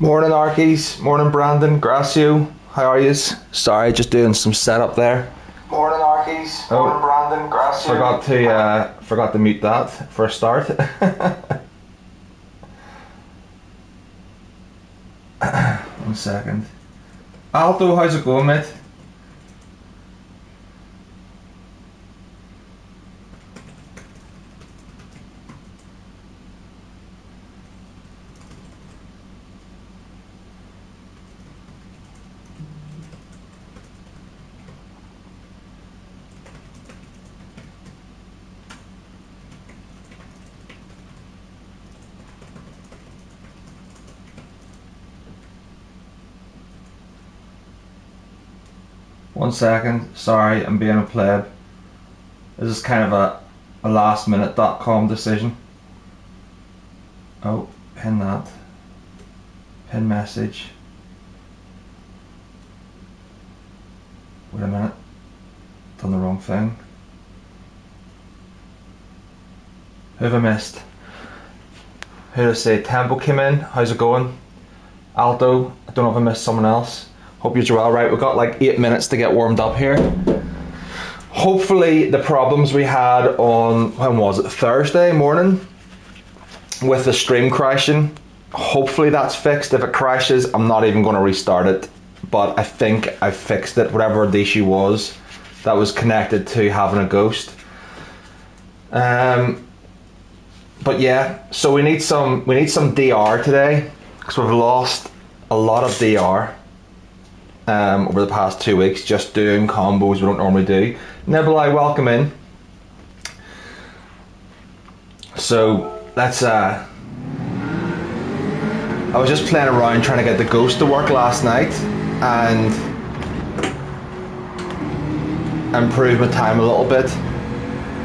Morning Arkies, morning Brandon, Gracio, how are yous? Sorry, just doing some setup there. Morning Arkies, morning Brandon, Gracio. Forgot to mute that for a start. 1 second. Alto, how's it going, mate? One second, sorry, I'm being a pleb. This is kind of a last minute.com decision. Oh, pin that. Pin message. Wait a minute. Done the wrong thing. Who have I missed? Who did I say? Tempo came in. How's it going? Alto. I don't know if I missed someone else. Hope you're well. Right, we've got like 8 minutes to get warmed up here. Hopefully the problems we had on, when was it, Thursday morning with the stream crashing, hopefully that's fixed. If it crashes, I'm not even going to restart it, but I think I fixed it, whatever the issue was that was connected to having a ghost. But yeah, so we need some DR today because we've lost a lot of DR over the past 2 weeks, just doing combos we don't normally do. Nebulai, welcome in. So let's I was just playing around trying to get the ghost to work last night and improve my time a little bit.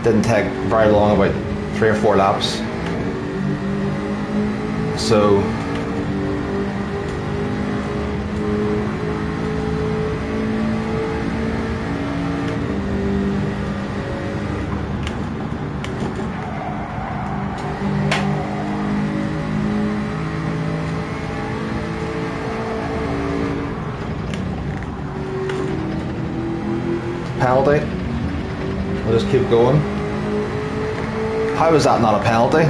Didn't take very long, about 3 or 4 laps. So penalty. We'll just keep going. How is that not a penalty?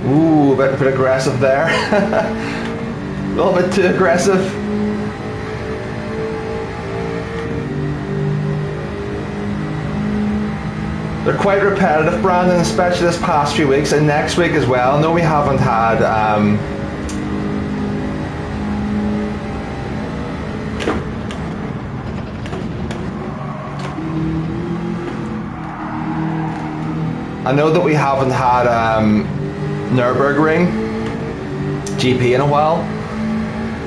Ooh, a bit aggressive there. A little bit too aggressive. They're quite repetitive, Brandon, especially this past few weeks and next week as well. No, we haven't had I know that we haven't had Nürburgring GP in a while,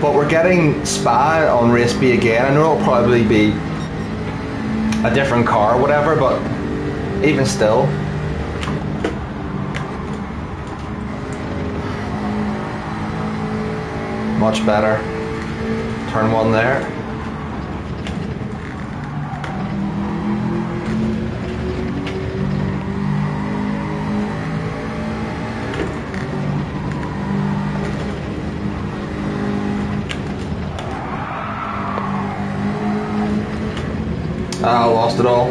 but we're getting Spa on race B again. I know it'll probably be a different car or whatever, but even still. Much better. Turn 1 there. I lost it all.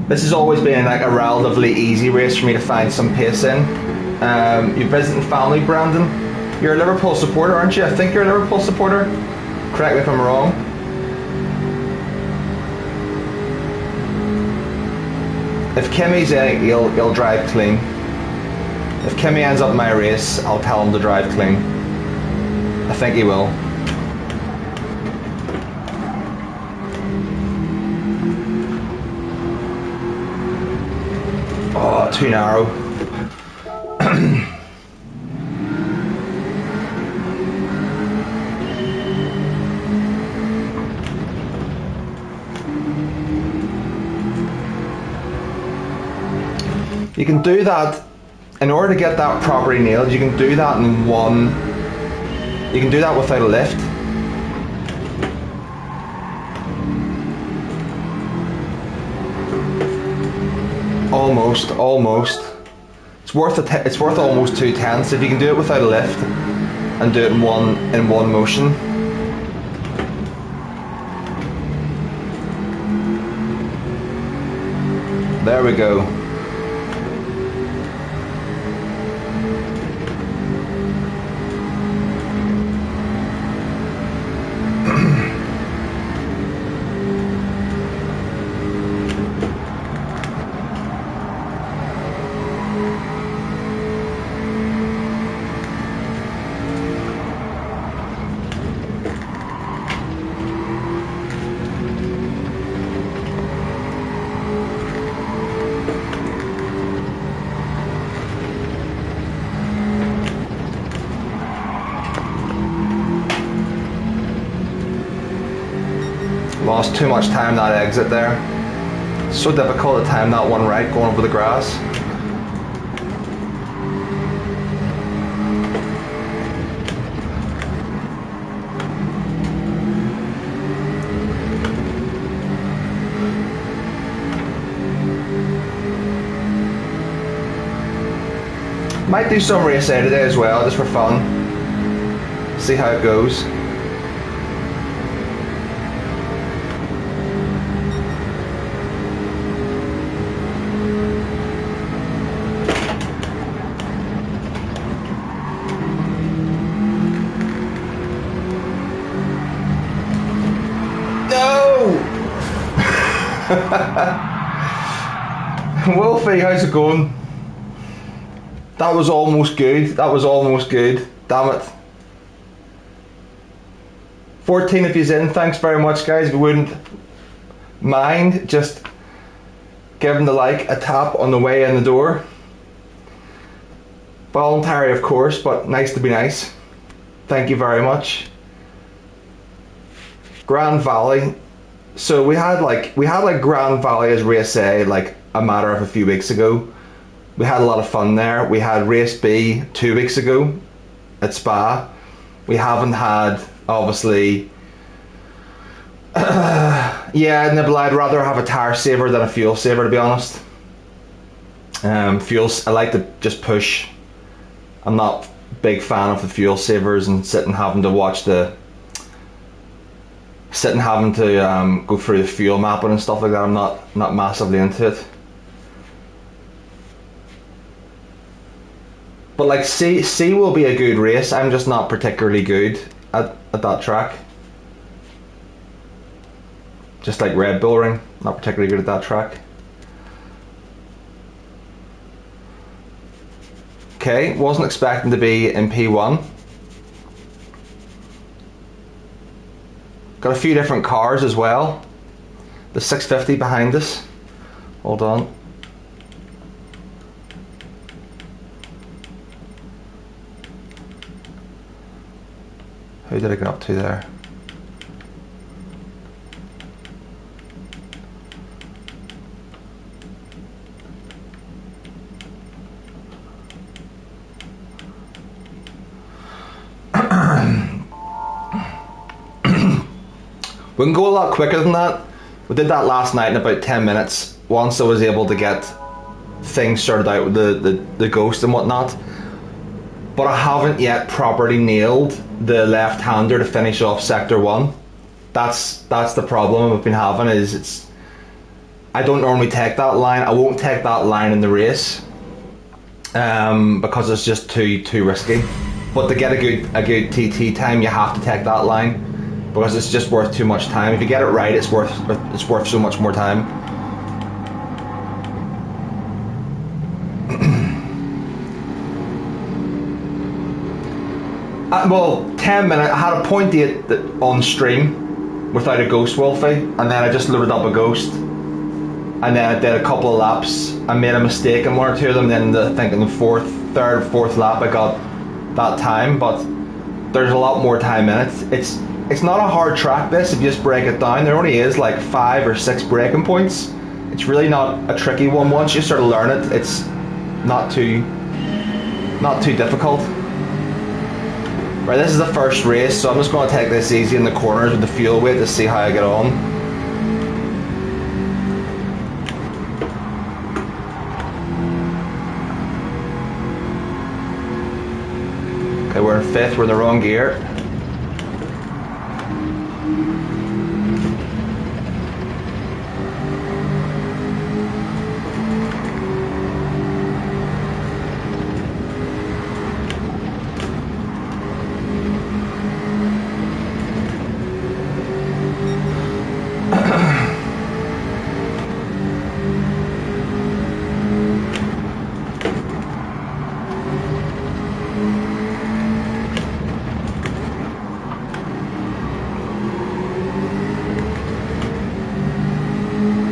This has always been like a relatively easy race for me to find some pace in. You're visiting family, Brandon. You're a Liverpool supporter, aren't you? I think you're a Liverpool supporter. Correct me if I'm wrong. If Kimmy's in, he'll drive clean. If Kimmy ends up in my race, I'll tell him to drive clean. I think he will. too narrow. You can do that, in order to get that properly nailed, you can do that in one, you can do that without a lift. Almost. It's worth almost 2/10 if you can do it without a lift and do it in one motion. There we go. Lost too much time that exit there. So difficult to time that one right going over the grass. Might do some race A today as well, just for fun. See how it goes. Wolfie, how's it going? That was almost good. Damn it. 14 if he's in. Thanks very much, guys. If you wouldn't mind just giving the like a tap on the way in the door. Voluntary, of course, but nice to be nice. Thank you very much. Grand Valley. So we had like Grand Valley as race A like a matter of a few weeks ago. We had a lot of fun there. We had race B 2 weeks ago at Spa. We haven't had, obviously, yeah, Nibble, I'd rather have a tire saver than a fuel saver, to be honest. Fuels, I like to just push. I'm not a big fan of the fuel savers and having to go through the fuel mapping and stuff like that. I'm not massively into it. But like C will be a good race. I'm just not particularly good at that track. Just like Red Bull Ring, not particularly good at that track. Okay, wasn't expecting to be in P1. Got a few different cars as well. The 650 behind us. Hold on. Who did I get up to there? We can go a lot quicker than that. We did that last night in about 10 minutes. Once I was able to get things sorted out with the ghost and whatnot. But I haven't yet properly nailed the left-hander to finish off sector 1. That's the problem I've been having, is I don't normally take that line. I won't take that line in the race because it's just too risky. But to get a good TT time, you have to take that line because it's just worth too much time. If you get it right, it's worth so much more time. Well, 10 minutes. I had a 0.8 on stream without a ghost, Wolfie, and then I just loaded up a ghost. and then I did a couple of laps. I made a mistake in one or two of them. Then I think in the third, fourth lap, I got that time. But there's a lot more time in it. It's not a hard track. This, if you just break it down, there only is like 5 or 6 braking points. It's really not a tricky one. Once you sort of learn it, it's not too difficult. Right, this is the first race, so I'm just going to take this easy in the corners with the fuel weight to see how I get on. Okay, we're in 5th, we're in the wrong gear.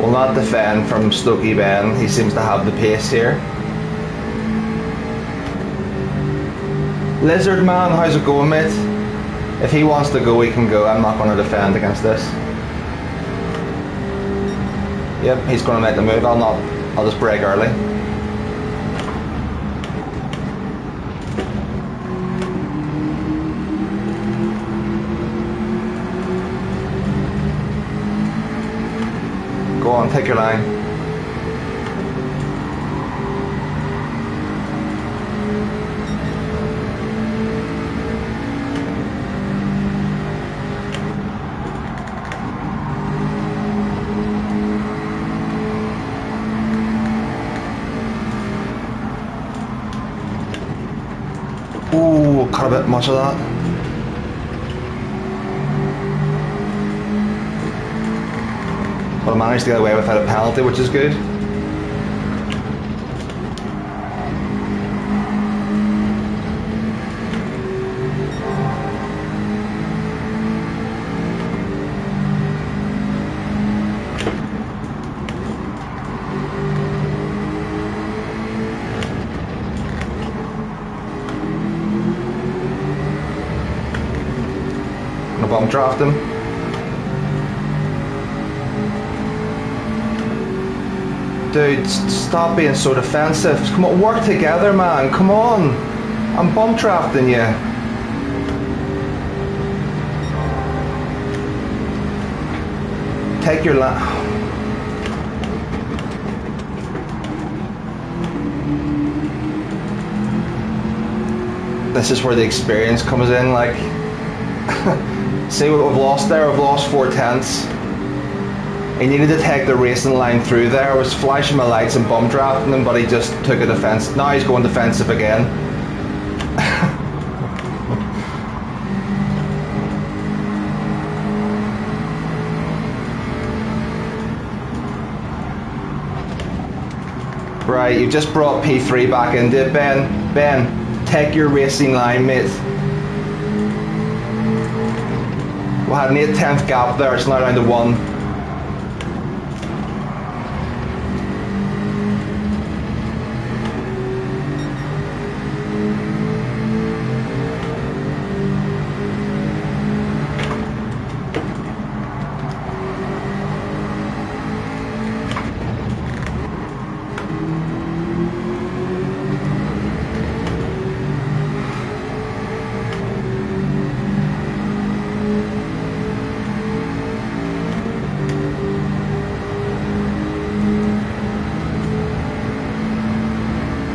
Will not defend from Stokey Ben. He seems to have the pace here. Lizard Man, how's it going, mate? If he wants to go, he can go. I'm not going to defend against this. Yep, he's going to make the move. I'll just brake early. Go on, take your line. Ooh, cut a bit much of that. But I managed to get away without a penalty, which is good. I'm gonna bump draft him. Dude, stop being so defensive. Come on, work together, man. Come on. I'm bump drafting you. Take your line. This is where the experience comes in. Like, see what we've lost there? We've lost 4/10. He needed to take the racing line through there. I was flashing my lights and bump drafting him, but he just took a defense. Now he's going defensive again. Right, you've just brought P3 back into it, Ben. Ben, take your racing line, mate. We had an 8/10 gap there, it's now down to 1.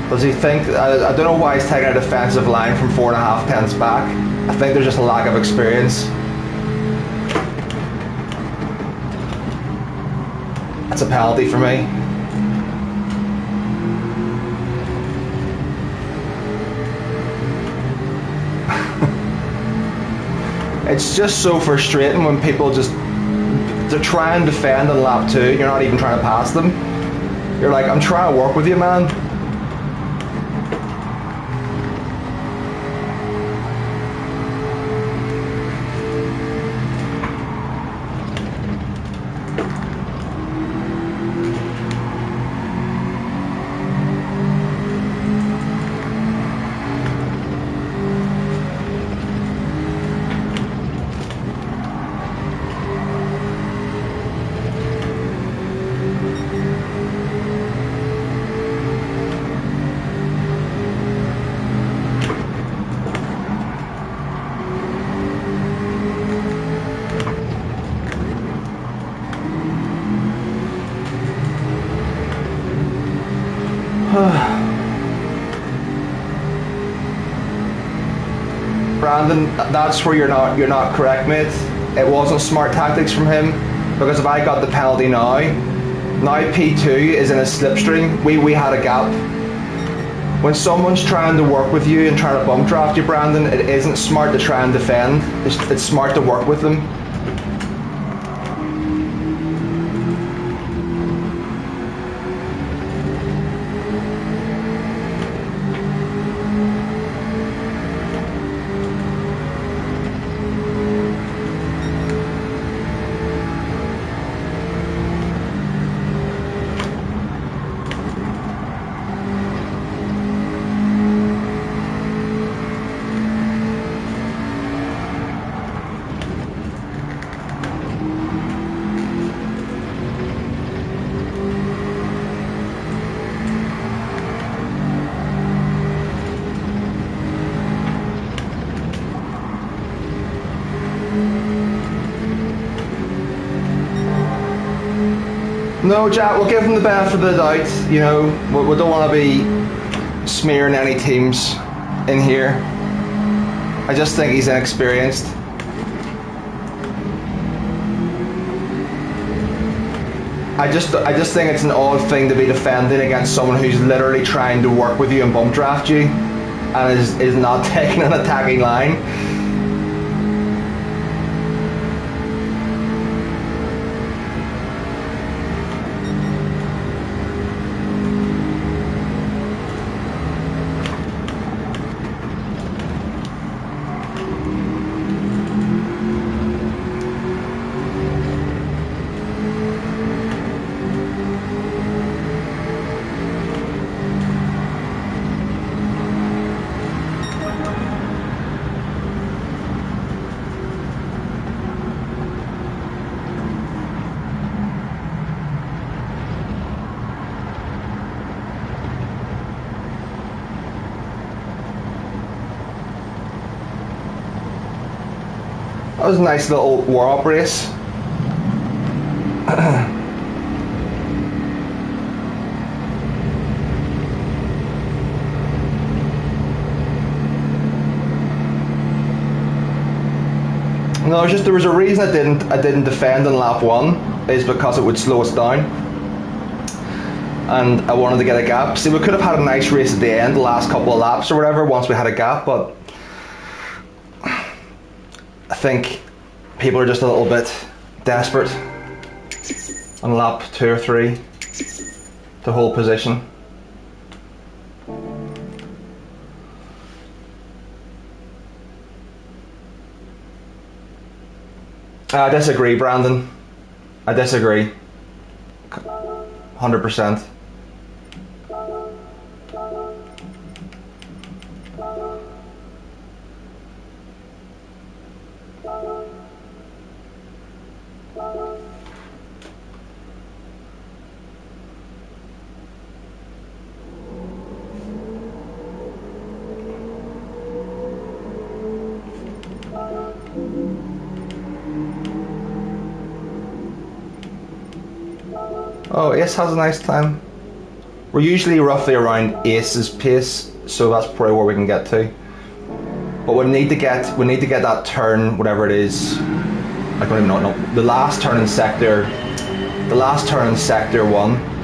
Does he think, I don't know why he's taking a defensive line from 4.5 tenths back. I think there's just a lack of experience. That's a penalty for me. It's just so frustrating when people just to try and defend in lap 2, you're not even trying to pass them. You're like, I'm trying to work with you, man. Brandon, that's where you're not correct, mate. It wasn't smart tactics from him, because if I got the penalty now P2 is in a slipstream. We had a gap. When someone's trying to work with you and trying to bump draft you, Brandon, it isn't smart to try and defend. It's smart to work with them. No, Jack, we'll give him the benefit of the doubt. You know, we don't want to be smearing any teams in here. I just think he's inexperienced. I just think it's an odd thing to be defending against someone who's literally trying to work with you and bump draft you and is not taking an attacking line. That was a nice little warm-up race. No, it's just there was a reason I didn't defend in lap 1 is because it would slow us down, and I wanted to get a gap. See, we could have had a nice race at the end, the last couple of laps or whatever, once we had a gap, but I think people are just a little bit desperate on lap 2 or 3 to hold position. I disagree, Brandon. I disagree. 100%. Oh, Ace has a nice time. We're usually roughly around Ace's pace, so that's probably where we can get to. But we need to get that turn, whatever it is. I don't even know. The last turn in sector 1.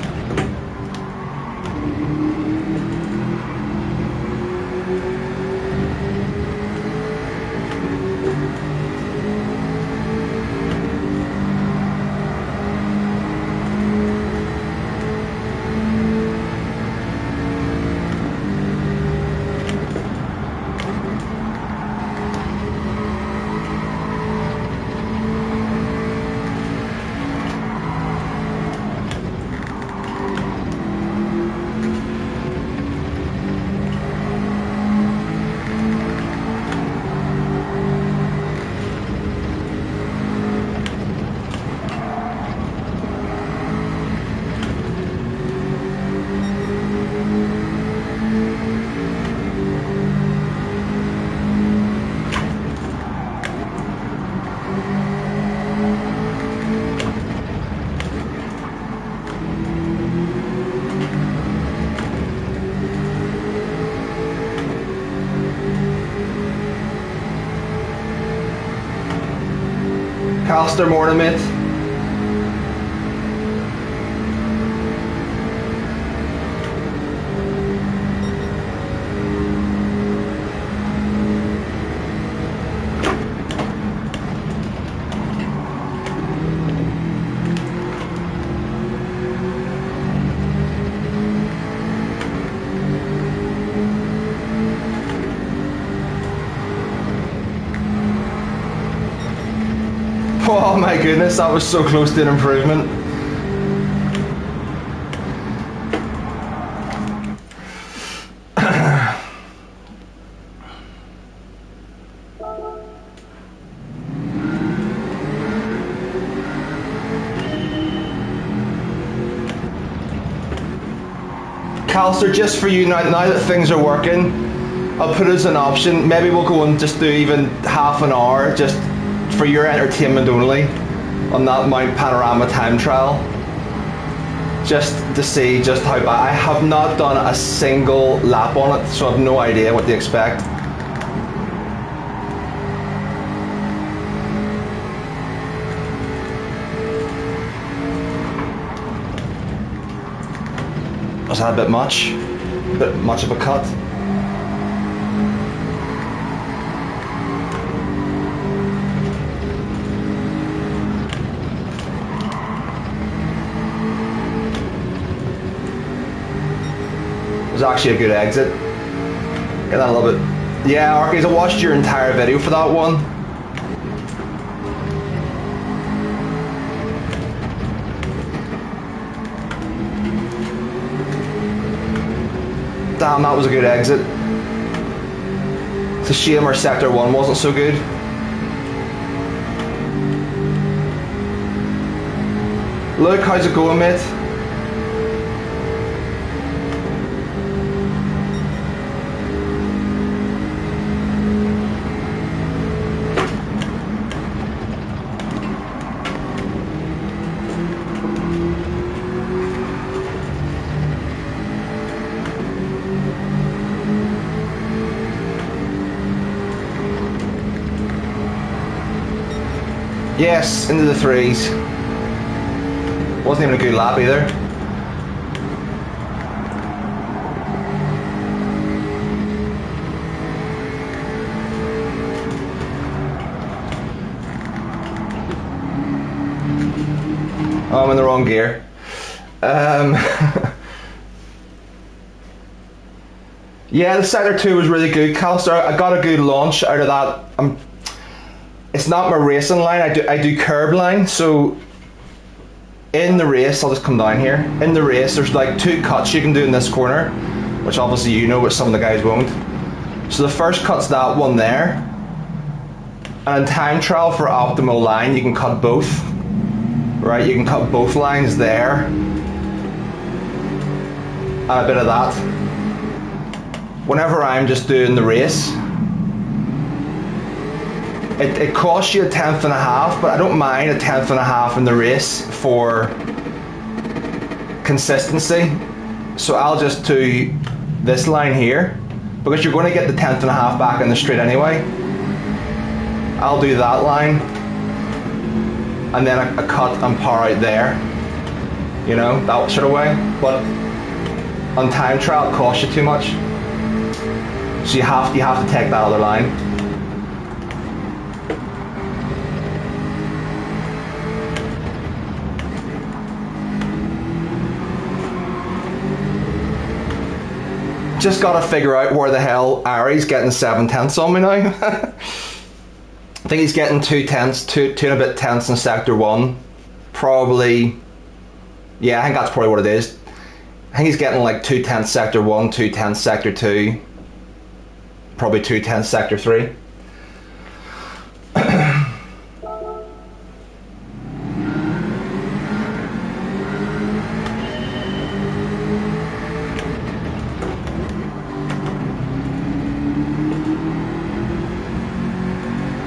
Calster, morning mate. Oh my goodness, that was so close to an improvement. Calster, just for you, now that things are working, I'll put it as an option. Maybe we'll go and just do even half an hour, just for your entertainment only, on that Mount Panorama time trial, just to see just how bad. I have not done a single lap on it, so I have no idea what to expect. Was that a bit much? A bit much of a cut? It was actually a good exit. Get that a little bit. Yeah, Arcades, I watched your entire video for that one. Damn, that was a good exit. It's a shame our sector 1 wasn't so good. Luke, how's it going, mate? Yes, into the threes. Wasn't even a good lap either. Oh, I'm in the wrong gear. Yeah, the sector 2 was really good, Calster. I got a good launch out of that. It's not my racing line. I do curb line. So in the race, I'll just come down here. In the race, there's like 2 cuts you can do in this corner, which obviously you know, but some of the guys won't. So the first cut's that one there. And in time trial for optimal line, you can cut both. Right, you can cut both lines there. And a bit of that. Whenever I'm just doing the race, it costs you 1/10 and a half, but I don't mind 1/10 and a half in the race for consistency. So I'll just do this line here, because you're going to get the 1/10 and a half back in the straight anyway. I'll do that line, and then a cut and power out there, you know, that sort of way. But on time trial, it costs you too much, so you have to take that other line. Just gotta figure out where the hell Ari's getting 7/10 on me now. I think he's getting 2/10, two and a bit tenths in sector 1. Probably, yeah, I think that's probably what it is. I think he's getting like 2/10 sector 1, 2/10 sector 2, probably 2/10 sector 3.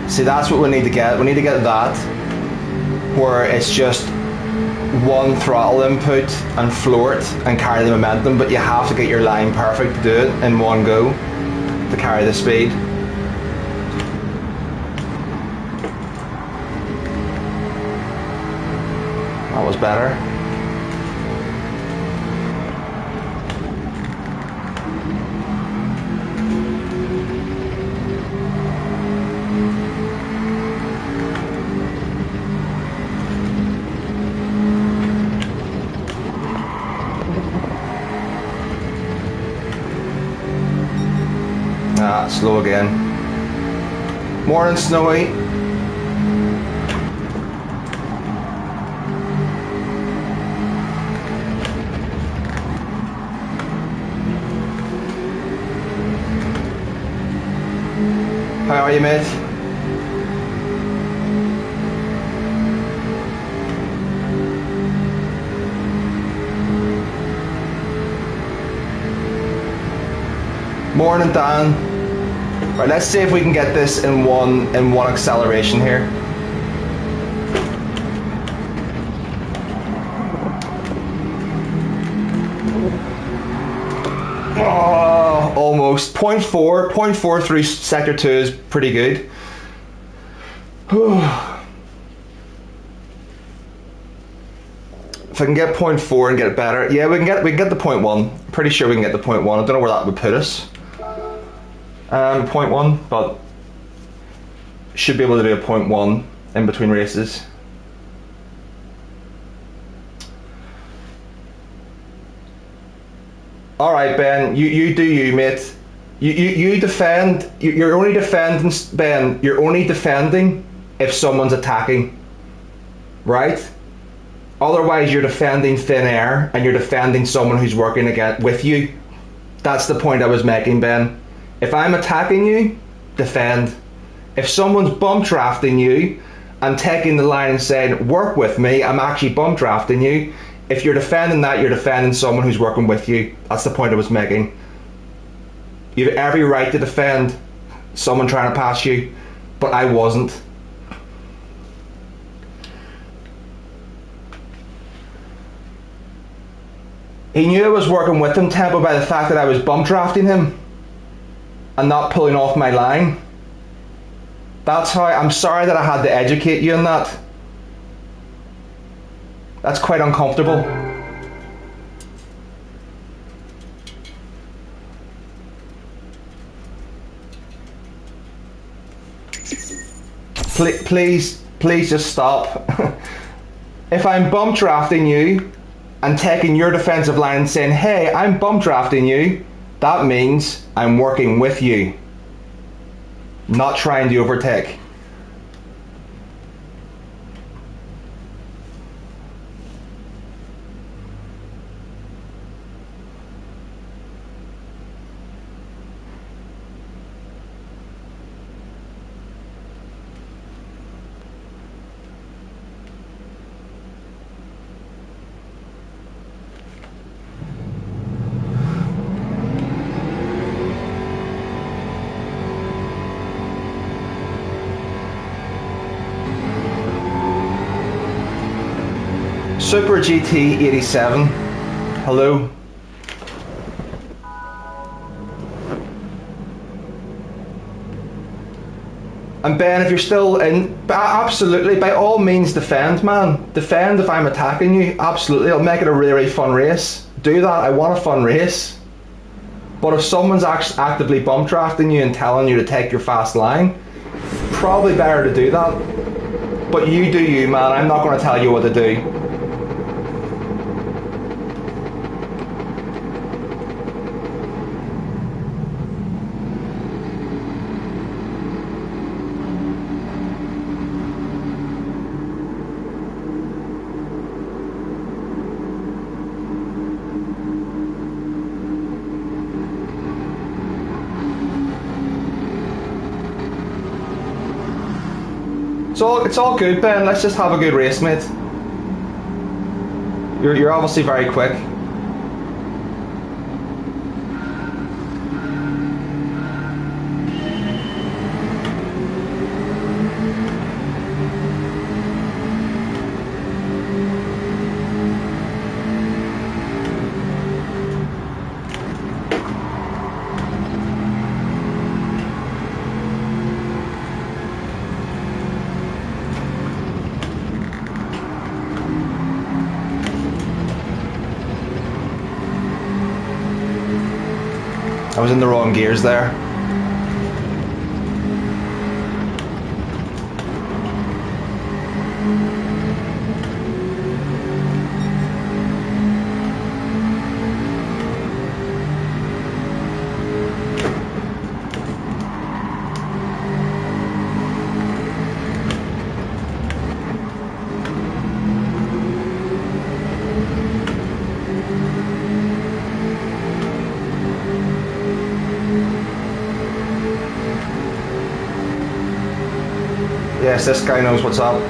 See, that's what we need to get. We need to get that, where it's just one throttle input and floor it and carry the momentum, but you have to get your line perfect to do it in one go to carry the speed. That was better. Ah, slow again. Morning, Snowy. How are you, mate? Morning, Dan. Right, let's see if we can get this in one acceleration here. Oh, almost. 0.4 through sector 2 is pretty good. If I can get 0.4 and get it better, yeah, we can get the 0.1. Pretty sure we can get the 0.1. I don't know where that would put us. 0.1, but should be able to do a 0.1 in between races. All right, Ben, you do you, mate. You defend. You're only defending, Ben. You're only defending if someone's attacking, right? Otherwise, you're defending thin air, and you're defending someone who's working with you. That's the point I was making, Ben. If I'm attacking you, defend. If someone's bump drafting you and taking the line and saying, work with me, I'm actually bump drafting you. If you're defending that, you're defending someone who's working with you. That's the point I was making. You have every right to defend someone trying to pass you, but I wasn't. He knew I was working with him, tempered by the fact that I was bump drafting him and not pulling off my line. That's how I'm sorry that I had to educate you on that. That's quite uncomfortable. Please just stop. If I'm bump drafting you and taking your defensive line and saying, hey, I'm bump drafting you, that means I'm working with you, not trying to overtake. Super GT 87, hello. And Ben, if you're still in, absolutely, by all means defend, man. Defend if I'm attacking you, absolutely. It'll make it a really, really fun race. Do that, I want a fun race. But if someone's actively bump drafting you and telling you to take your fast line, probably better to do that. But you do you, man. I'm not going to tell you what to do. It's all good, Ben. Let's just have a good race, mate. You're obviously very quick. I was in the wrong gears there. Yes, this guy knows what's up.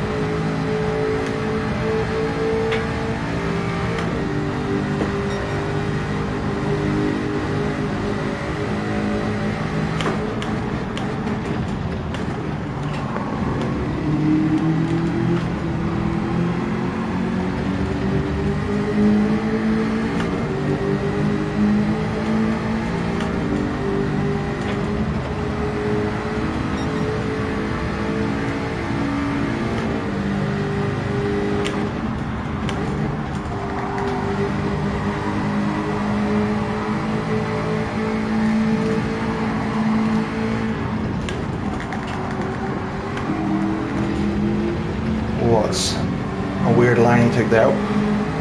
What's a weird line he took there?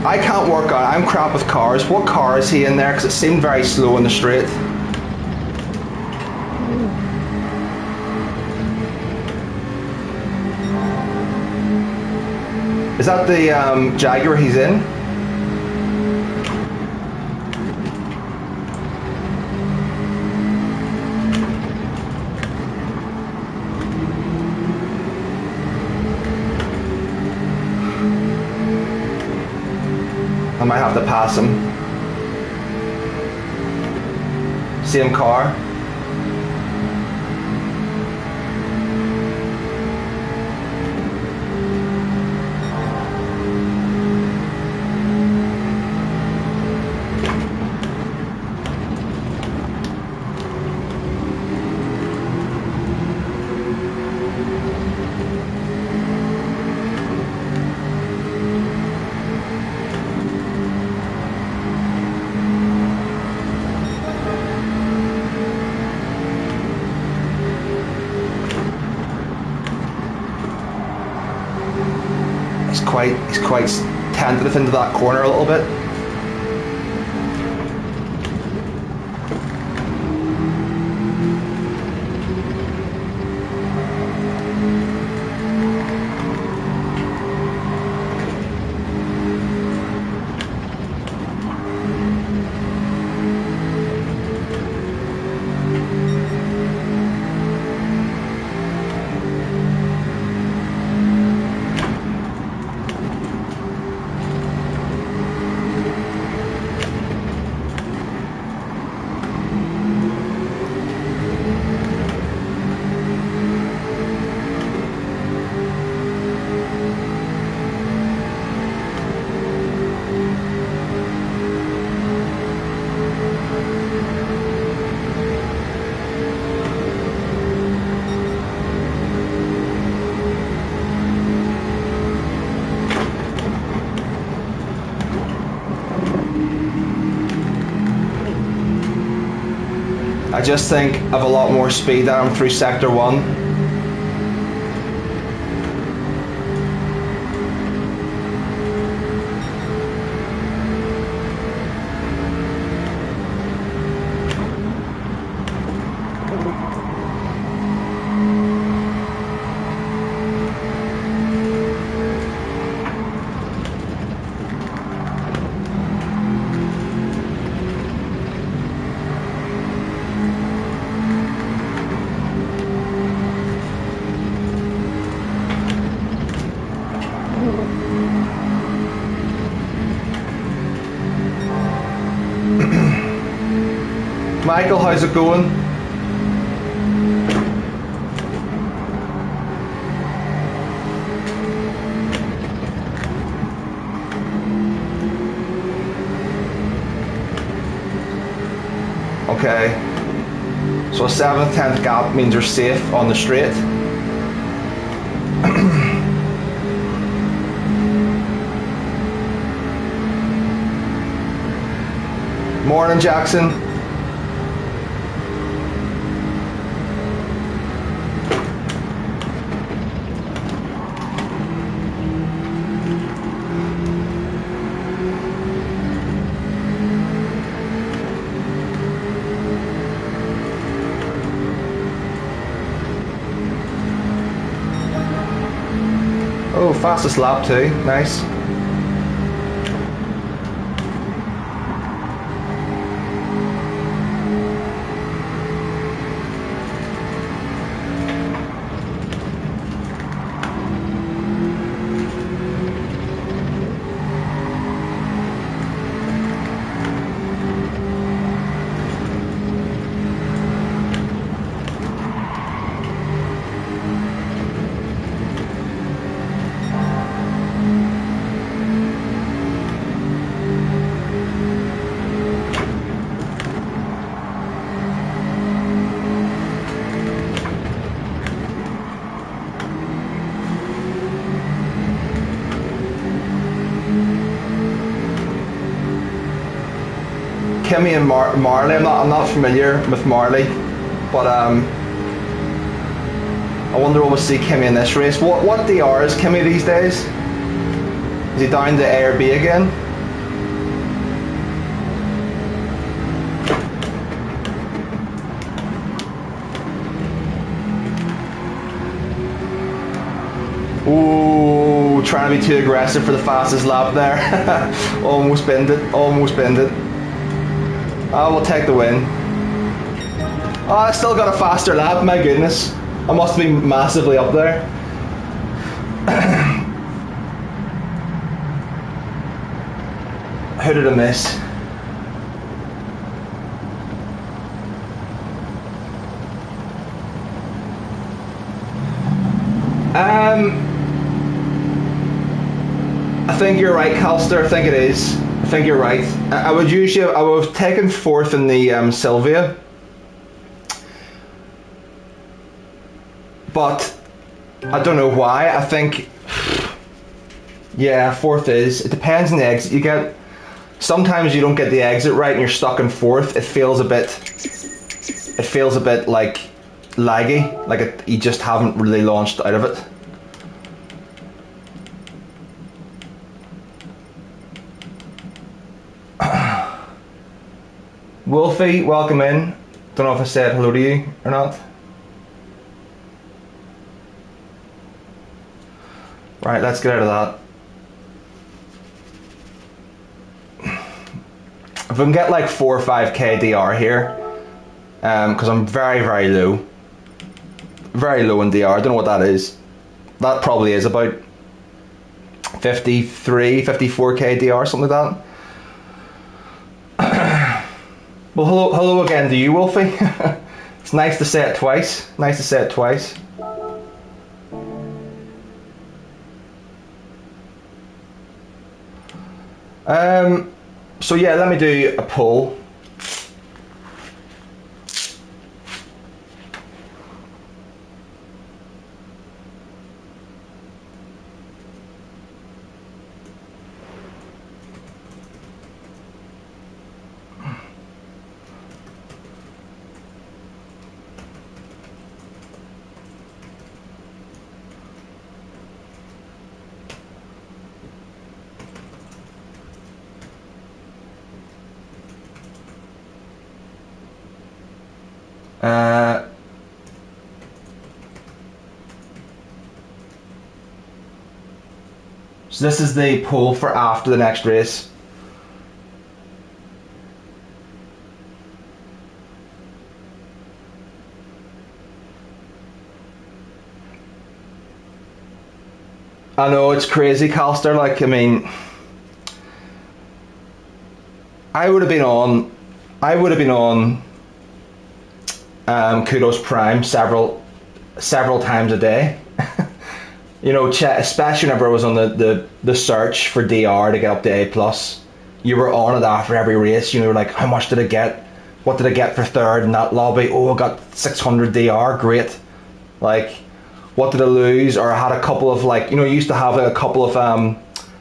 I can't work out. I'm crap with cars. What car is he in there? Because it seemed very slow in the straight. Is that the Jaguar he's in? I might have to pass him. Same car. He's quite tentative into that corner a little bit. I just think I've a lot more speed than him through Sector 1. Michael, how's it going? Okay, so a 7th, 10th gap means you're safe on the straight. Morning, Jackson. Fastest lap too, nice. Kimmy and Marley. I'm not familiar with Marley, but I wonder what we'll see Kimmy in this race. What DR is Kimmy these days? Is he down to A or B again? Ooh, trying to be too aggressive for the fastest lap there. Almost binned it. Almost binned it. Oh, we'll take the win. Oh, I still got a faster lap, my goodness. I must be massively up there. Who did I miss? I think you're right, Calster. I think it is. I think you're right. I would have taken fourth in the Sylvia, but I don't know why. I think, yeah, fourth is. It depends on the exit you get. Sometimes you don't get the exit right and you're stuck in fourth. It feels a bit like laggy, like you just haven't really launched out of it. Wolfie, welcome in. Don't know if I said hello to you or not. Right, let's get out of that. If we can get like 4 or 5k DR here, because I'm very, very low. Very low in DR, I don't know what that is. That probably is about 53, 54k DR, something like that. Well, hello again to you, Wolfie. It's nice to say it twice. Nice to say it twice. So yeah, let me do a poll. So this is the poll for after the next race. I know it's crazy, Calster. Like, I mean, I would have been on Kudos Prime several times a day. You know, especially whenever I was on the search for DR to get up to A+. You were on it after every race. You know, like, how much did I get? What did I get for third in that lobby? Oh, I got 600 DR, great. Like, what did I lose? Or I had a couple of, like, you know, you used to have like a couple of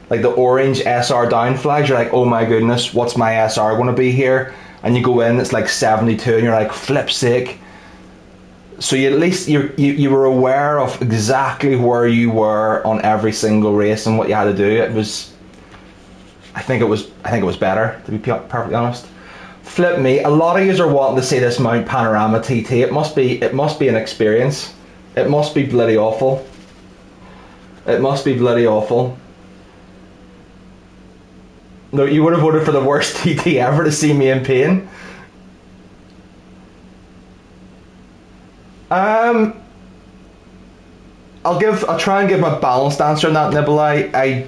like the orange SR down flags. You're like, oh my goodness, what's my SR going to be here? And you go in, it's like 72, and you're like, flip's sake. So you, at least you were aware of exactly where you were on every single race and what you had to do. It was, I think it was better, to be perfectly honest. Flip me, a lot of you are wanting to see this Mount Panorama TT. It must be an experience. It must be bloody awful. It must be bloody awful. No, you would have voted for the worst TT ever to see me in pain. I'll try and give my balanced answer on that, Nibble. I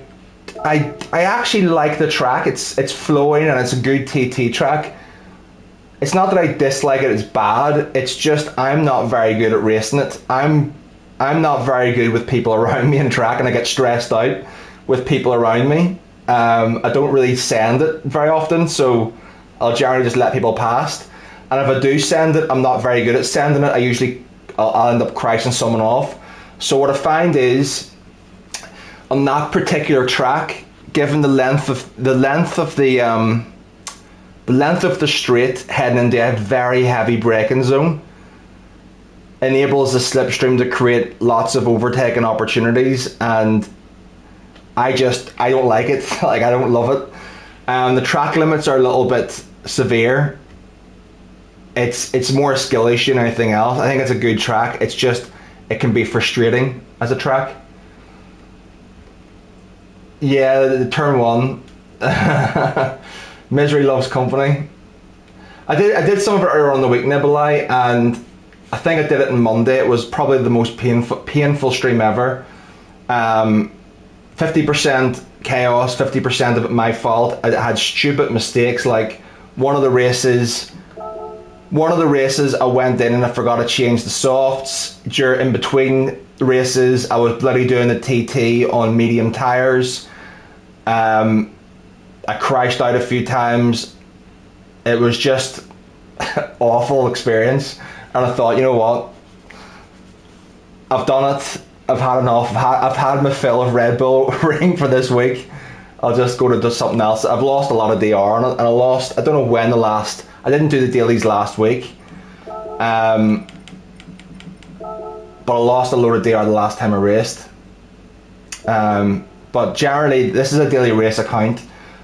actually like the track. It's flowing and it's a good TT track. It's not that I dislike it, it's bad. It's just I'm not very good at racing it. I'm not very good with people around me in track, and I get stressed out with people around me. I don't really send it very often, so I'll generally just let people past. And if I do send it, I'm not very good at sending it. I'll end up crashing someone off. So what I find is, on that particular track, given the length of the straight heading into a very heavy braking zone, enables the slipstream to create lots of overtaking opportunities, and I don't like it. Like, I don't love it. The track limits are a little bit severe. It's more a skill issue than anything else. I think it's a good track. It's just, it can be frustrating as a track. Yeah, the turn one. Misery loves company. I did some of it earlier on the week, Nibbleye, and I think I did it on Monday. It was probably the most painful stream ever. 50% chaos, 50% of it my fault. I had stupid mistakes, like one of the races I went in and I forgot to change the softs. In between races, I was bloody doing the TT on medium tires. I crashed out a few times. It was just awful experience, and I thought, you know what? I've done it. I've had enough. I've had my fill of Red Bull Ring for this week. I'll just go to do something else. I've lost a lot of DR on it, and I don't know when I didn't do the dailies last week, but I lost a load of DR the last time I raced. But generally, this is a daily race account.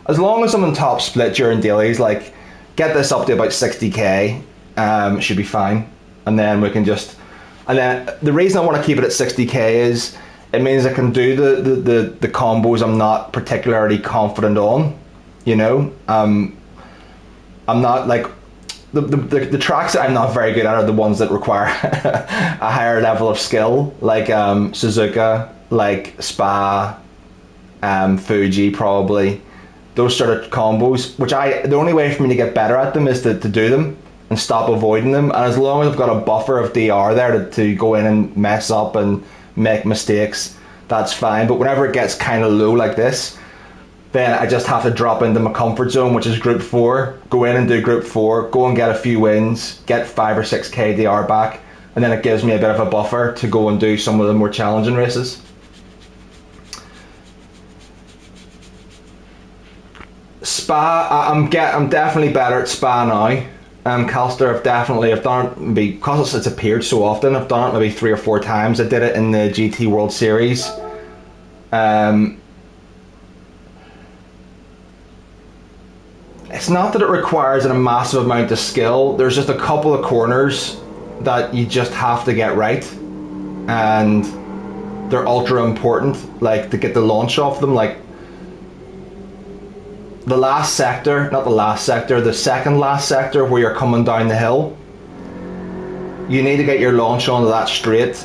As long as I'm in top split during dailies, like, get this up to about 60k, should be fine. And then the reason I want to keep it at 60k is it means I can do the combos I'm not particularly confident on. You know, I'm not like the tracks that I'm not very good at are the ones that require a higher level of skill, like Suzuka, like Spa, Fuji probably. Those sort of combos, the only way for me to get better at them is to do them and stop avoiding them. And as long as I've got a buffer of DR there to go in and mess up and make mistakes, that's fine. But whenever it gets kind of low like this, then I just have to drop into my comfort zone, which is Group 4, go in and do Group 4, go and get a few wins, get 5 or 6k DR back, and then it gives me a bit of a buffer to go and do some of the more challenging races. Spa, I'm definitely better at Spa now. Calster, I've done it maybe, because it's appeared so often, I've done it maybe 3 or 4 times. I did it in the GT World Series. It's not that it requires a massive amount of skill. There's just a couple of corners that you just have to get right, and they're ultra important, like to get the launch off them. Like the second last sector where you're coming down the hill, you need to get your launch onto that straight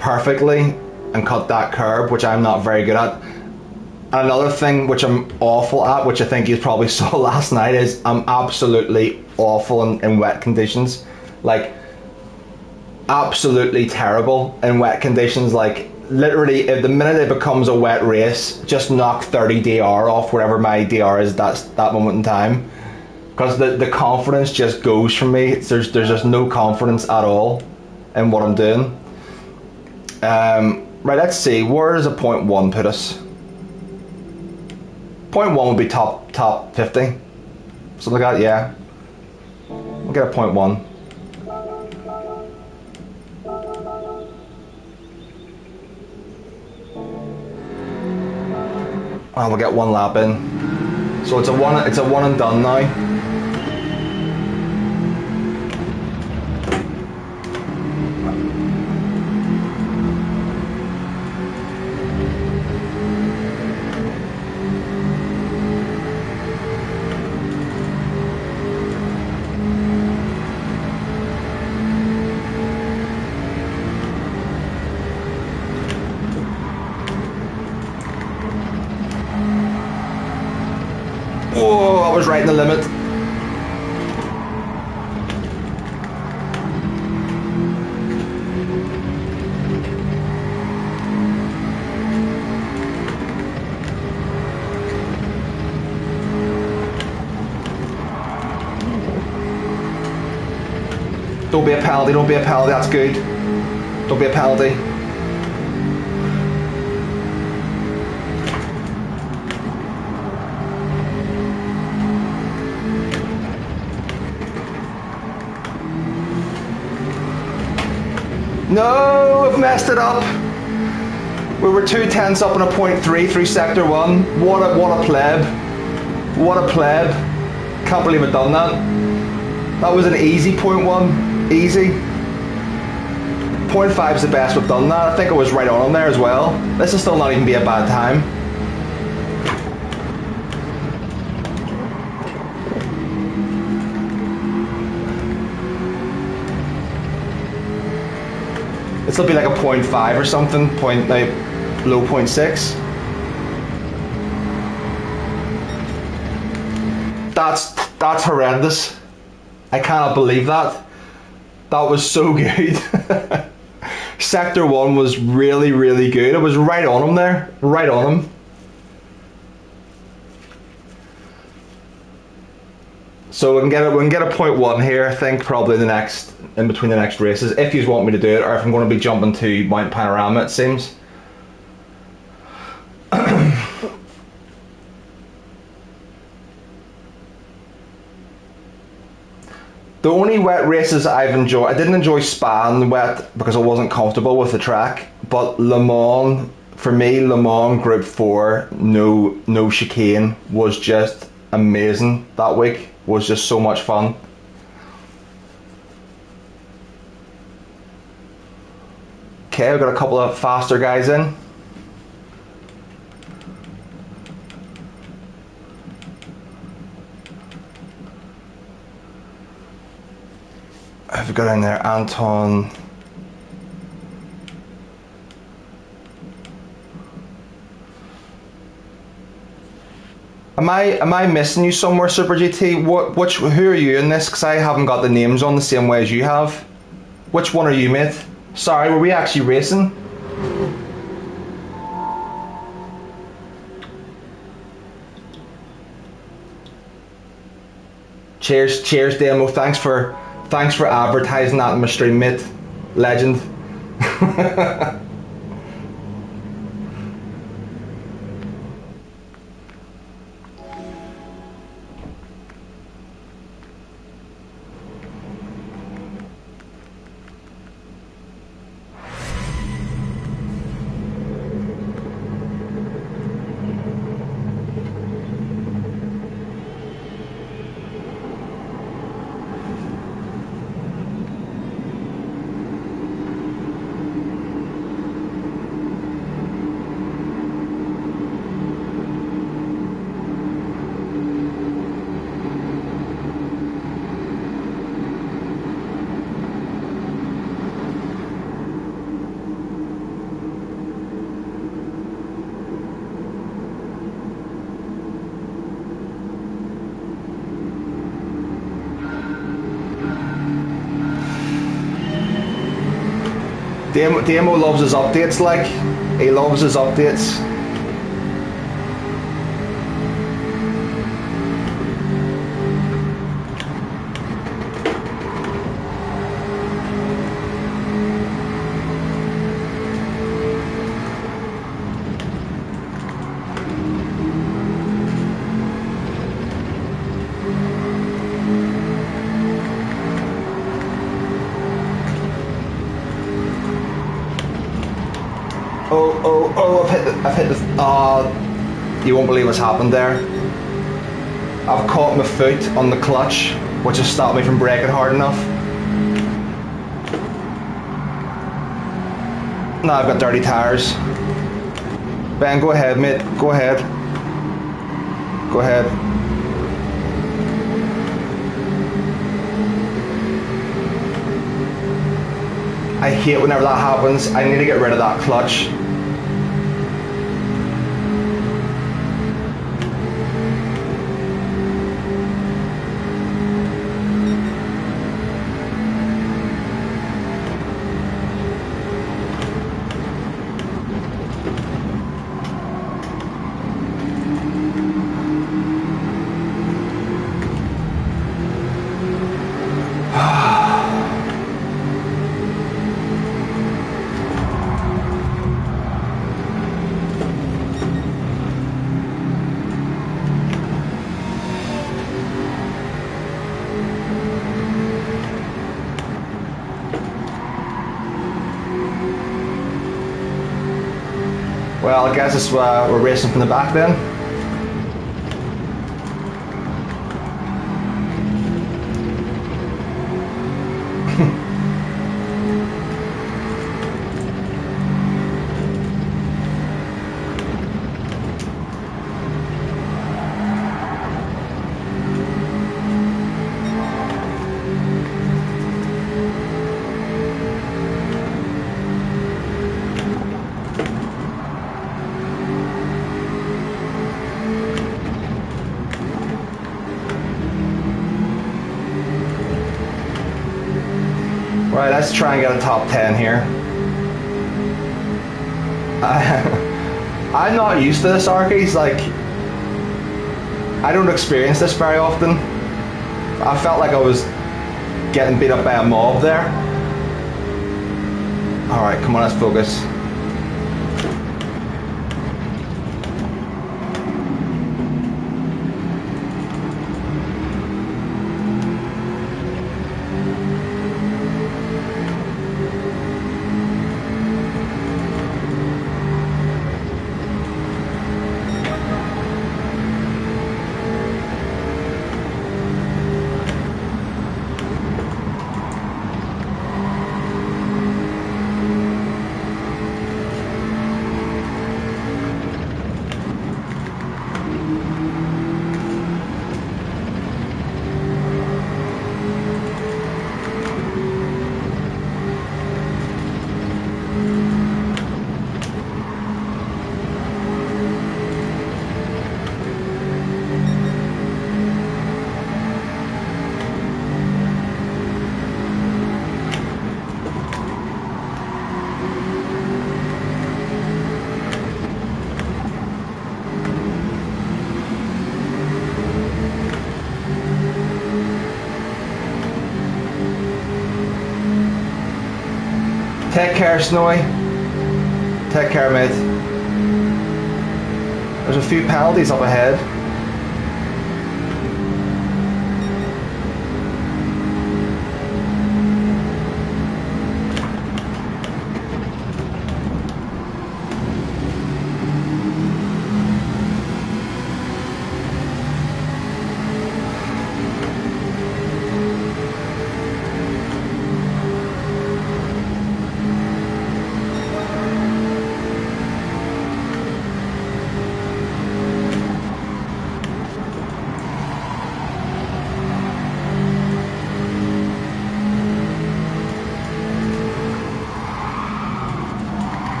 perfectly and cut that curb, which I'm not very good at. And another thing which I'm awful at, which I think you probably saw last night, is I'm absolutely awful in wet conditions. Like, absolutely terrible in wet conditions. Like, literally, if the minute it becomes a wet race, just knock 30 DR off wherever my DR is that moment in time, because the confidence just goes from me. There's just no confidence at all in what I'm doing. Right, let's see, where does a 0.1 put us? 0.1 would be top 50, something like that. Yeah, we'll get a 0.1. Oh, we'll get 1 lap in. So it's a one and done now. Whoa, I was right in the limit. Don't be a penalty, don't be a penalty, that's good. Don't be a penalty. No, I've messed it up. We were 2/10 up on a 0.3 through sector 1. What a pleb. What a pleb. Can't believe I've done that. That was an easy 0.1. Easy. 0.5 is the best we've done that. I think I was right on there as well. This will still not even be a bad time. This will be like a 0.5 or something, low 0.6. That's horrendous. I cannot believe that. That was so good. Sector 1 was really, really good. It was right on him there. Right on him. So we can get a 0.1 here, I think, probably in between the next races, if you want me to do it, or if I'm going to be jumping to Mount Panorama, it seems. The only wet races I've enjoyed, I didn't enjoy Spa wet because I wasn't comfortable with the track, but Le Mans, for me, Le Mans Group 4, no chicane, was just amazing that week. Was just so much fun. Okay, we've got a couple of faster guys in. I've got in there Anton. Am I missing you somewhere, Super GT? Who are you in this? Because I haven't got the names on the same way as you have. Which one are you, mate? Sorry, were we actually racing? Cheers, Demo. Thanks for advertising that in my stream, mate. Legend. Demo loves his updates, like, he loves his updates. I've hit the, you won't believe what's happened there. I've caught my foot on the clutch, which has stopped me from braking hard enough. Now I've got dirty tires. Ben, go ahead, mate. Go ahead. Go ahead. I hate whenever that happens. I need to get rid of that clutch. Well, I guess it's we're racing from the back then. Right, let's try and get a top 10 here. I'm not used to this, Arkies. Like, I don't experience this very often. I felt like I was getting beat up by a mob there. Alright, come on, let's focus. Take care, Snowy. Take care, mate. There's a few penalties up ahead.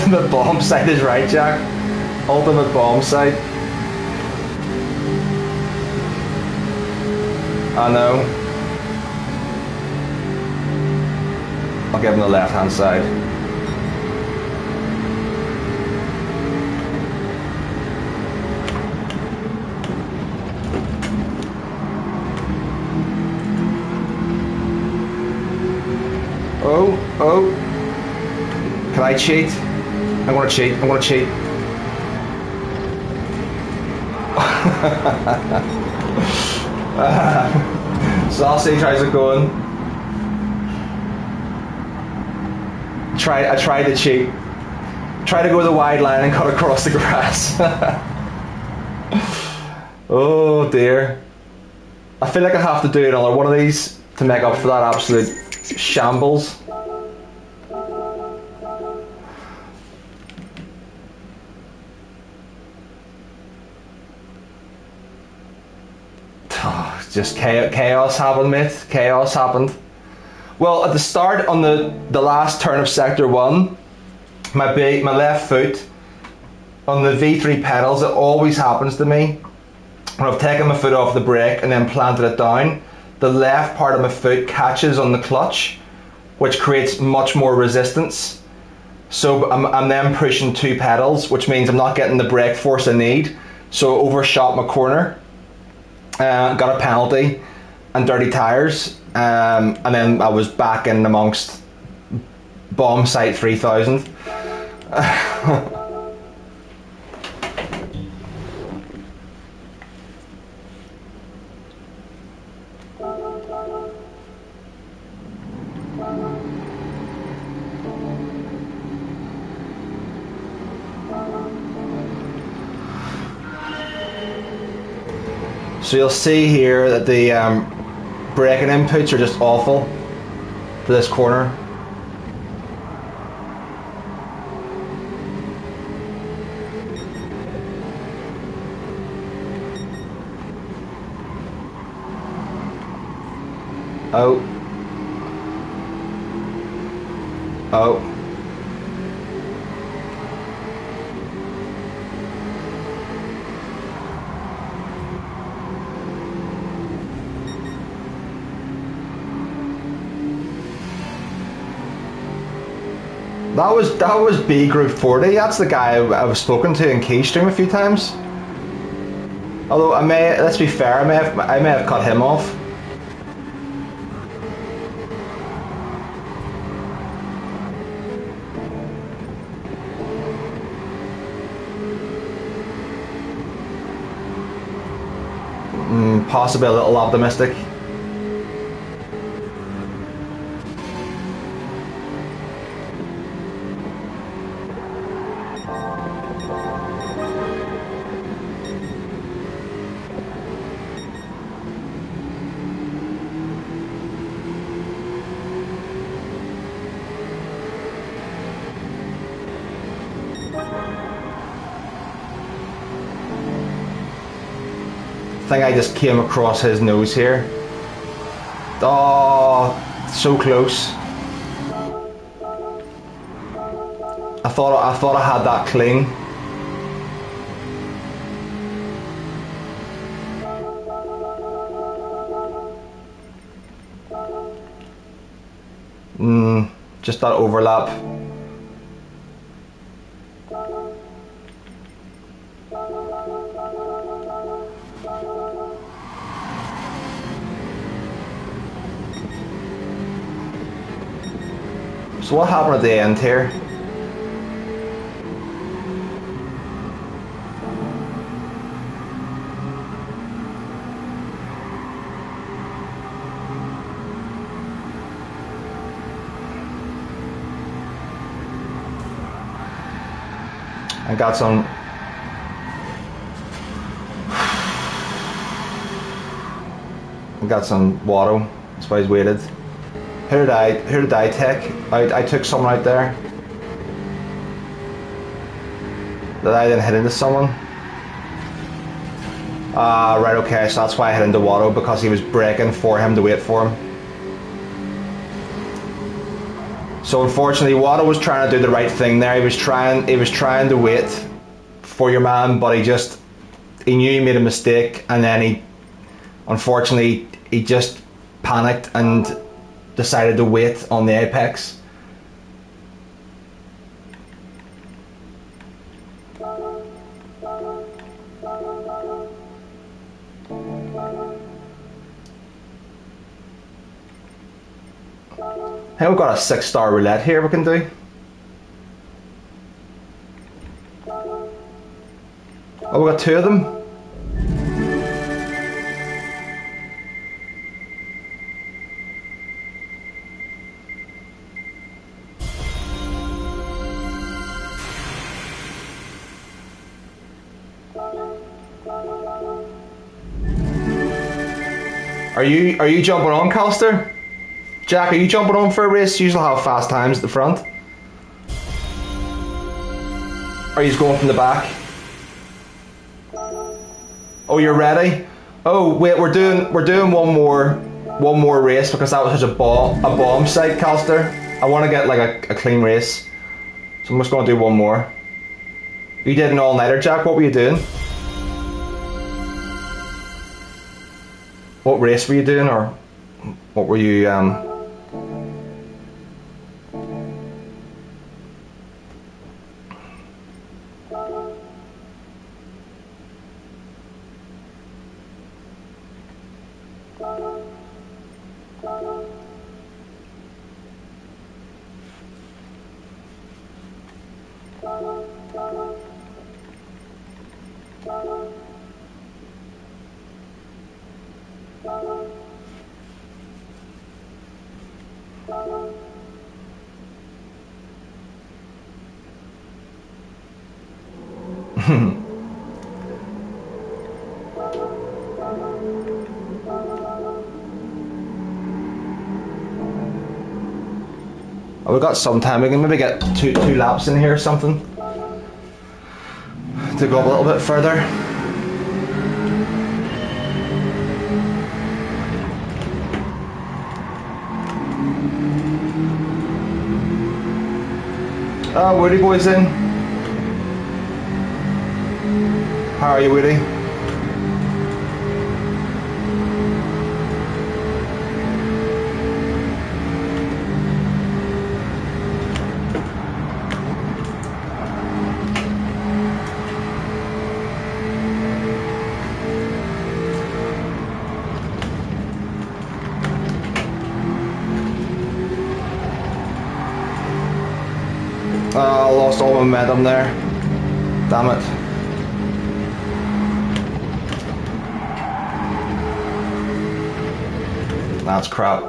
ultimate bomb site is right, Jack. Ultimate bomb site. I know. I'll give him the left hand side. Oh. Can I cheat? I'm gonna cheat. Sausage, how's it going? I tried to cheat. Try to go the wide line and cut across the grass. Oh dear. I feel like I have to do another one of these to make up for that absolute shambles. Just chaos happened, mate. Chaos happened. Well, at the start, on the last turn of Sector 1, my left foot on the V3 pedals, it always happens to me. When I've taken my foot off the brake and then planted it down, the left part of my foot catches on the clutch, which creates much more resistance. So I'm then pushing 2 pedals, which means I'm not getting the brake force I need. So I overshot my corner. Got a penalty and dirty tyres, and then I was back in amongst bomb site 3000. So you'll see here that the braking inputs are just awful for this corner. Oh. That was B Group 40. That's the guy I've spoken to in Keystream a few times. Although let's be fair, I may have cut him off. Possibly a little optimistic. I think I just came across his nose here. Oh, so close. I thought I had that clean. Just that overlap. So what happened at the end here? I got some water. That's why he's waited. Who did I take? I took someone out there. Did I then hit into someone? Right, okay, so that's why I hit into Watto, because he was braking for him to wait for him. So unfortunately, Wada was trying to do the right thing there. He was trying to wait for your man, but he knew he made a mistake, and then unfortunately he just panicked and decided to wait on the apex. I think we've got a 6-star roulette here we can do. Oh, we got 2 of them. Are you jumping on, Calster? Jack, are you jumping on for a race? You usually have fast times at the front. Are you going from the back? Oh, you're ready? Oh wait, we're doing one more race because that was such a bomb site, Calster. I want to get like a clean race, so I'm just going to do one more. You did an all-nighter, Jack. What were you doing? What race were you doing, or what were you Oh, we got some time. We can maybe get two laps in here or something to go a little bit further. Oh, Woody boy's in. How are you, Woody? I lost all momentum there. Damn it. That's crap.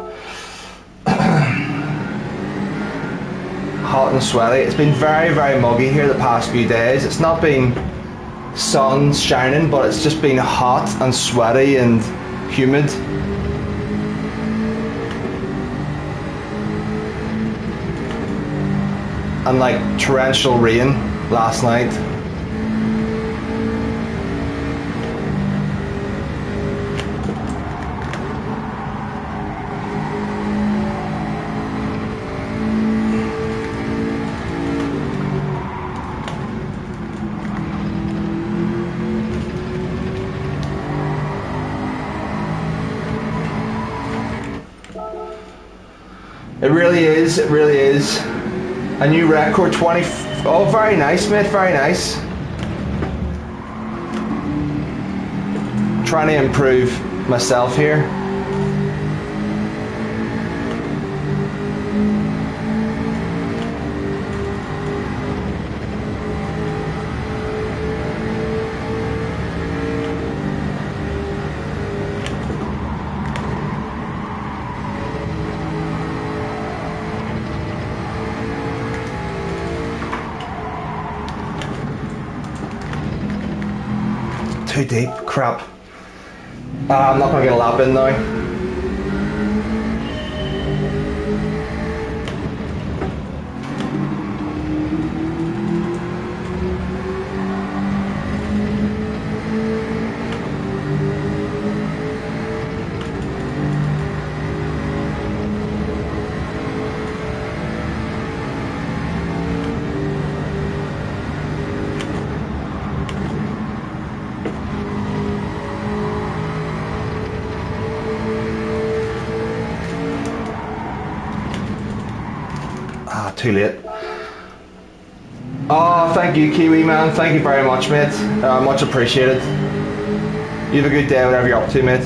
Hot and sweaty. It's been very, very muggy here the past few days. It's not been sun shining, but it's just been hot and sweaty and humid. And like torrential rain last night. It really is, it really is. A new record, 20, oh very nice mate, very nice. Trying to improve myself here. Too deep, crap. I'm not going to get a lap in now. too late. Oh, thank you, Kiwi man. Thank you very much, mate. Much appreciated. You have a good day, whatever you're up to, mate.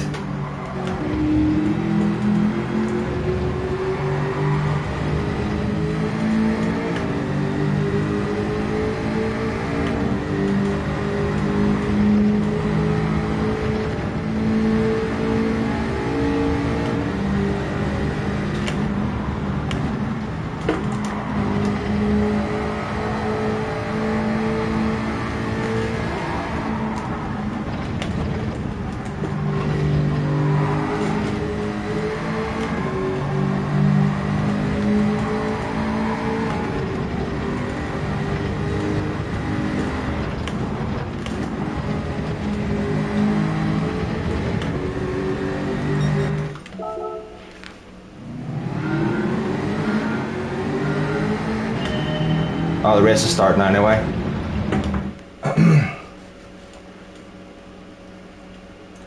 Oh, the race is starting anyway.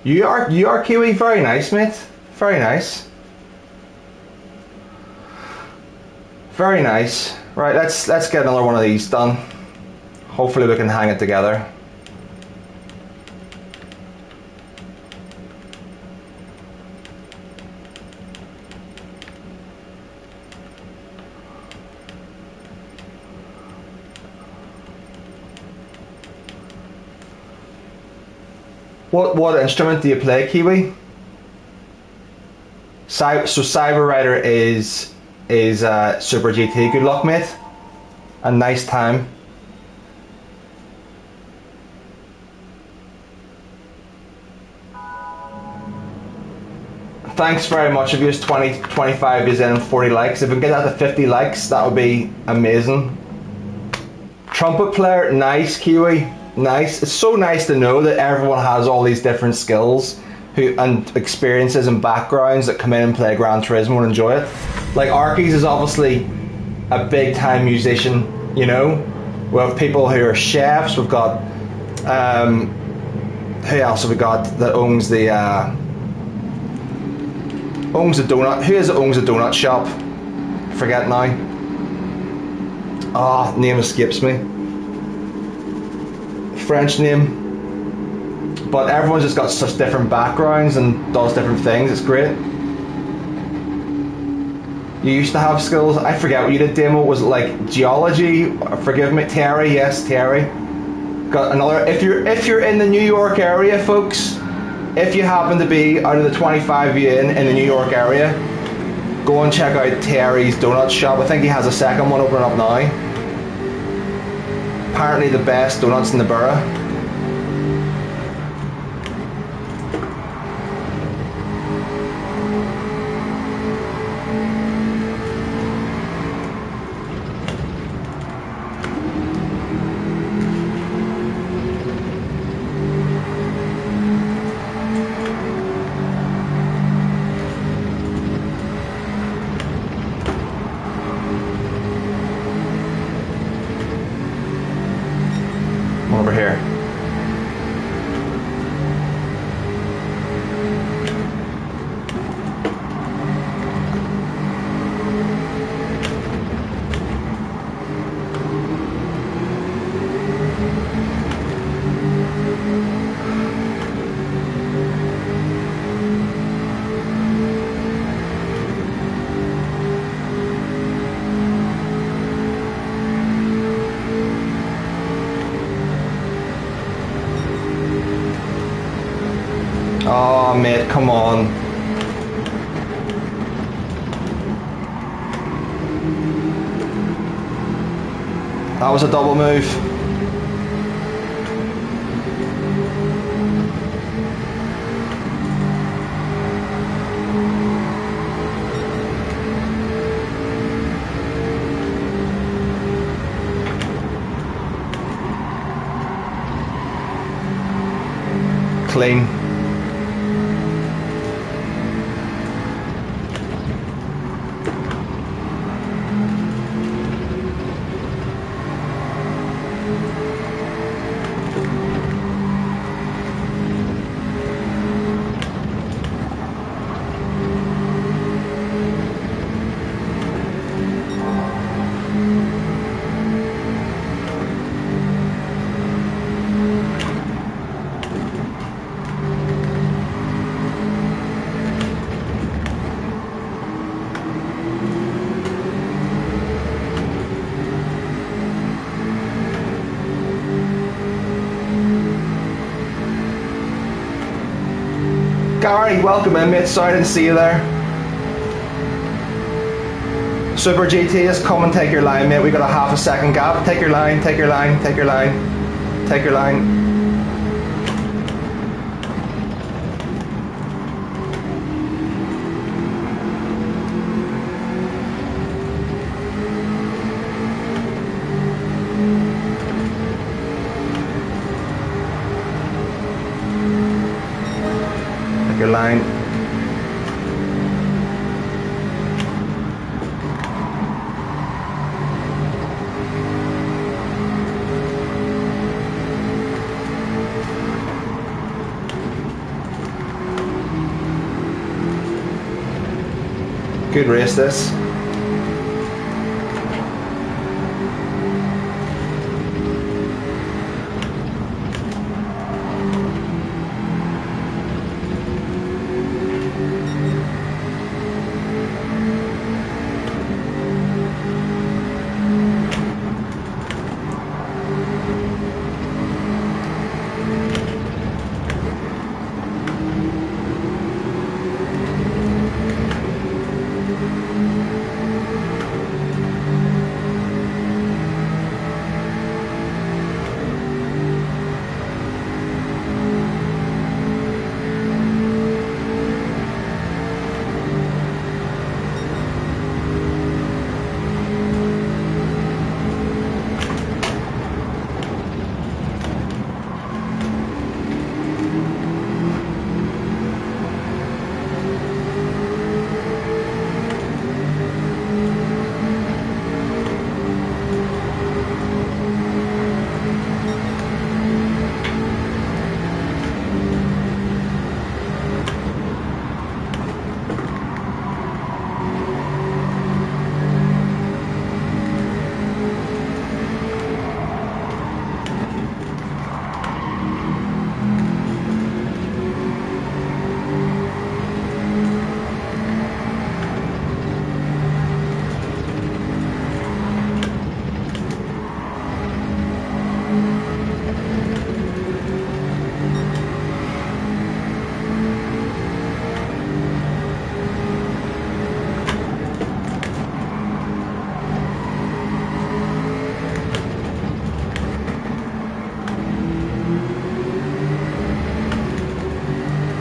You are Kiwi. Very nice, mate. Very nice. Very nice. Right, let's get another one of these done. Hopefully we can hang it together. What instrument do you play, Kiwi? So Cyber Rider is Super GT. Good luck, mate. A nice time. Thanks very much. If you was 20, 25 is in 40 likes. If we can get that to 50 likes, that would be amazing. Trumpet player, nice, Kiwi. Nice. It's so nice to know that everyone has all these different skills and experiences and backgrounds that come in and play Gran Turismo and enjoy it. Like Arkies is obviously a big time musician, you know. We have people who are chefs. We've got who else have we got that owns the donut? Who is it owns a donut shop? Forget now. Ah, name escapes me. French name, but everyone's just got such different backgrounds and does different things. It's great. You used to have skills. I forget what you did. Demo was it like geology? Forgive me, Terry. Yes, Terry. Got another. If you're in the New York area, folks, if you happen to be out of the 25 you in the New York area, go and check out Terry's donut shop. I think he has a second one opening up now. Apparently the best donuts in the borough. Over here. Oh, mate, come on. That was a double move. Clean. Gary, welcome in, mate. Sorry I didn't see you there. Super GT is come and take your line, mate. We got a half a second gap. Take your line, take your line, take your line, take your line. Take your line. Good race this.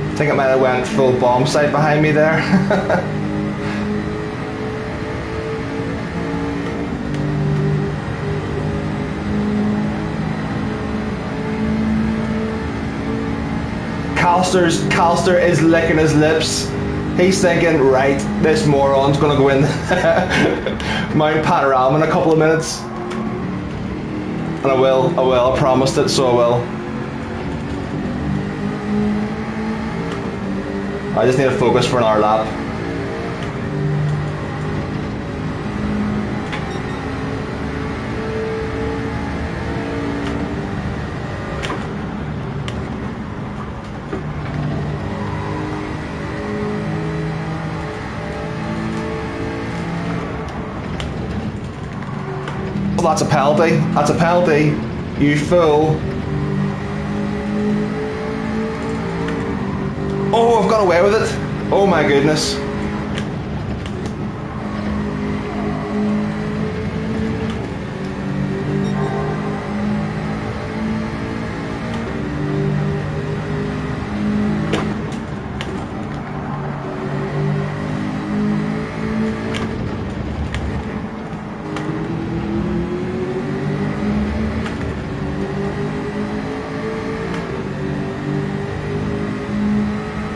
I think it might have went full bomb sight behind me there. Calster is licking his lips. He's thinking, right, this moron's gonna go in Mount Panorama in a couple of minutes. And I will, I promised it, so I will. I just need to focus for an hour lap. Oh, that's a penalty. That's a penalty. You fool. Oh, I've got away with it. Oh my goodness.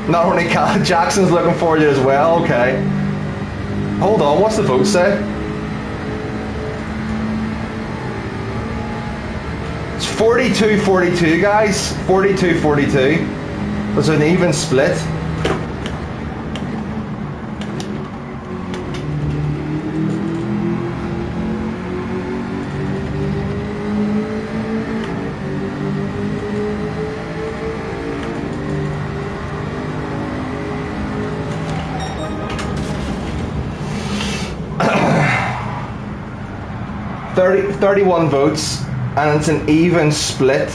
Not only Jackson's looking for you as well, okay. Hold on, what's the vote say? It's 42-42, guys. 42-42. There's an even split. $31 votes, and it's an even split.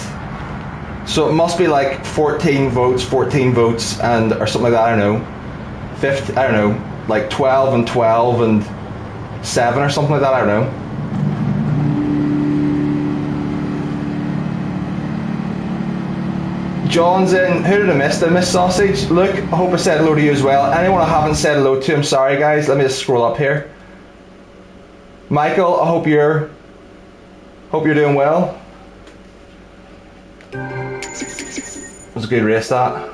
So it must be like 14 votes, and or something like that. I don't know. 50, I don't know, like 12 and 12 and 7 or something like that. I don't know. John's in. Who did I miss? Did I miss Sausage? Luke, I hope I said hello to you as well. Anyone I haven't said hello to, I'm sorry guys. Let me just scroll up here. Michael, I hope you're doing well. It was a good race, that.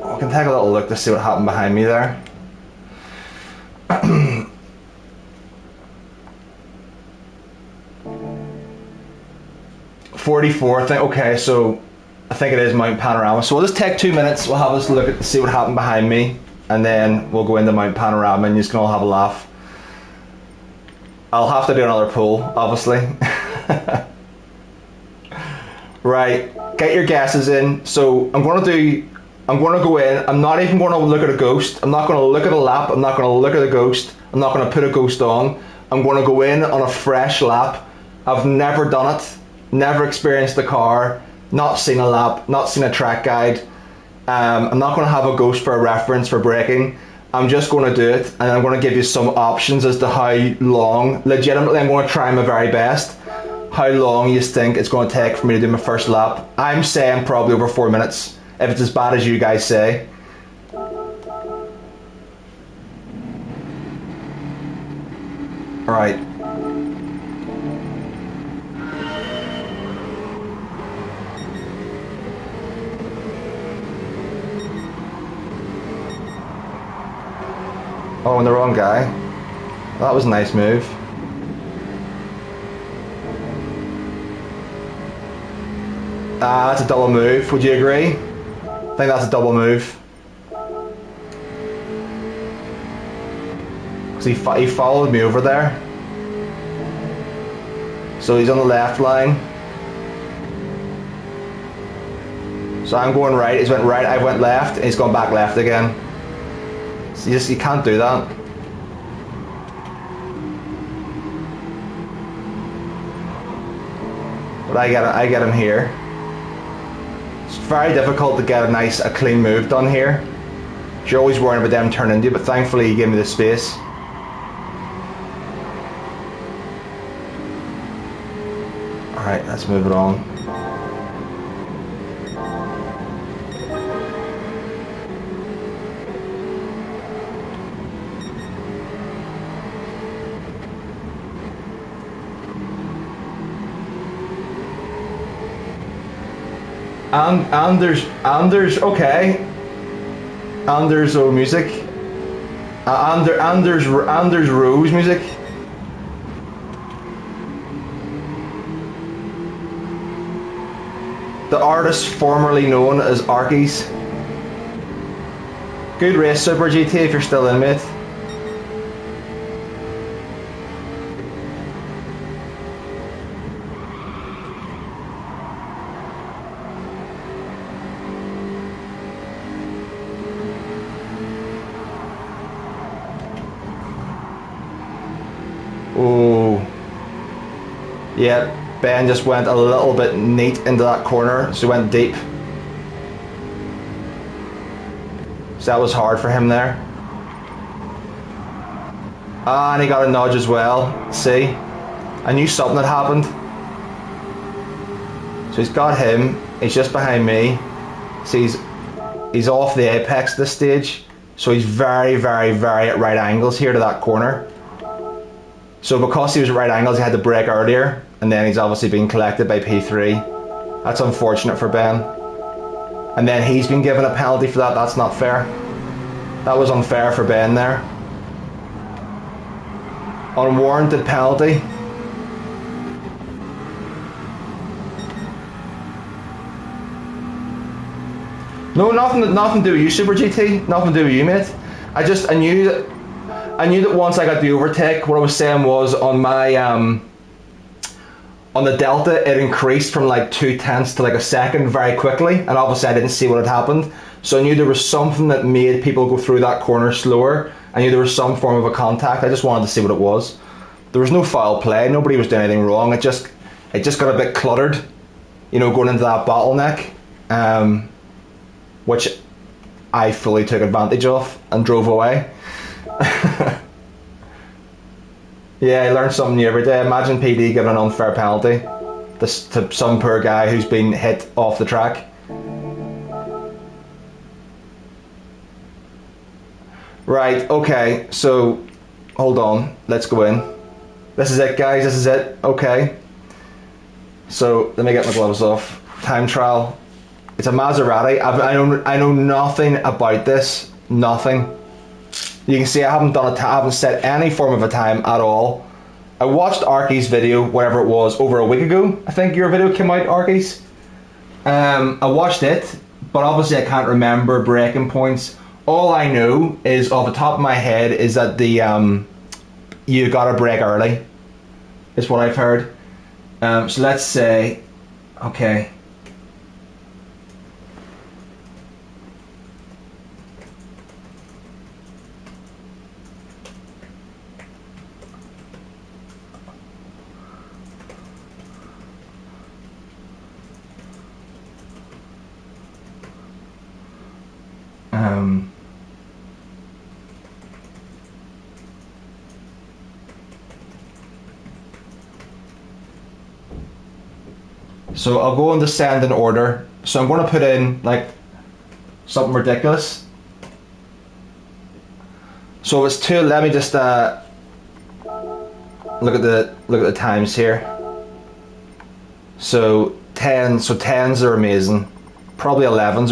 I can take a little look to see what happened behind me there. 44th. Okay, so I think it is Mount Panorama. So we'll just take 2 minutes. We'll have us look at see what happened behind me, and then we'll go into Mount Panorama, and you can all have a laugh. I'll have to do another poll, obviously. Right, get your guesses in. So I'm going to go in. I'm not even going to look at a ghost. I'm not going to look at a lap. I'm not going to look at a ghost. I'm not going to put a ghost on. I'm going to go in on a fresh lap. I've never done it. Never experienced the car. Not seen a lap. Not seen a track guide. I'm not going to have a ghost for a reference for braking. I'm just going to do it, and I'm going to give you some options as to how long. Legitimately, I'm going to try my very best. How long you think it's going to take for me to do my first lap? I'm saying probably over 4 minutes. If it's as bad as you guys say. Alright. Oh, and the wrong guy. That was a nice move. That's a double move. Would you agree? I think that's a double move. Because he followed me over there. So he's on the left line. So I'm going right. He's went right. I went left. And he's gone back left again. So you can't do that. But I get him here. It's very difficult to get a clean move done here. You're always worrying about them turning into you, but thankfully he gave me the space. Alright, let's move it on. And there's okay. And there's music. And there's Rose music. The artist formerly known as Arkies. Good race, Super GT, if you're still in, mate. Oh, yeah, Ben just went a little bit neat into that corner, so he went deep. So that was hard for him there. And he got a nudge as well. See, I knew something had happened. So he's got him. He's just behind me. See, he's off the apex this stage. So he's very, very, very at right angles here to that corner. So because he was at right angles, he had to brake earlier, and then he's obviously being collected by P3. That's unfortunate for Ben. And then he's been given a penalty for that. That's not fair. That was unfair for Ben there. Unwarranted penalty. No, nothing to do with you, Super GT. Nothing to do with you, mate. I knew that once I got the overtake, what I was saying was on my on the Delta, it increased from like 2/10 to like a second very quickly, and obviously I didn't see what had happened. So I knew there was something that made people go through that corner slower. I knew there was some form of a contact. I just wanted to see what it was. There was no foul play. Nobody was doing anything wrong. It just got a bit cluttered, you know, going into that bottleneck, which I fully took advantage of and drove away. Yeah, I learned something new every day. Imagine PD giving an unfair penalty to some poor guy who's been hit off the track. Right, okay, so hold on, let's go in. This is it, guys, this is it. Okay. So let me get my gloves off. Time trial. It's a Maserati. I know nothing about this. Nothing. You can see I haven't set any form of a time at all. I watched Arky's video, whatever it was, over a week ago. I think your video came out, Arky's. I watched it, but obviously I can't remember breaking points. All I know is, off the top of my head, is that you gotta brake early. Is what I've heard. So let's say, okay. So I'll go in descending order. So I'm going to put in like something ridiculous. So it's two. Let me just look at the times here. So 10. So 10s are amazing. Probably 11s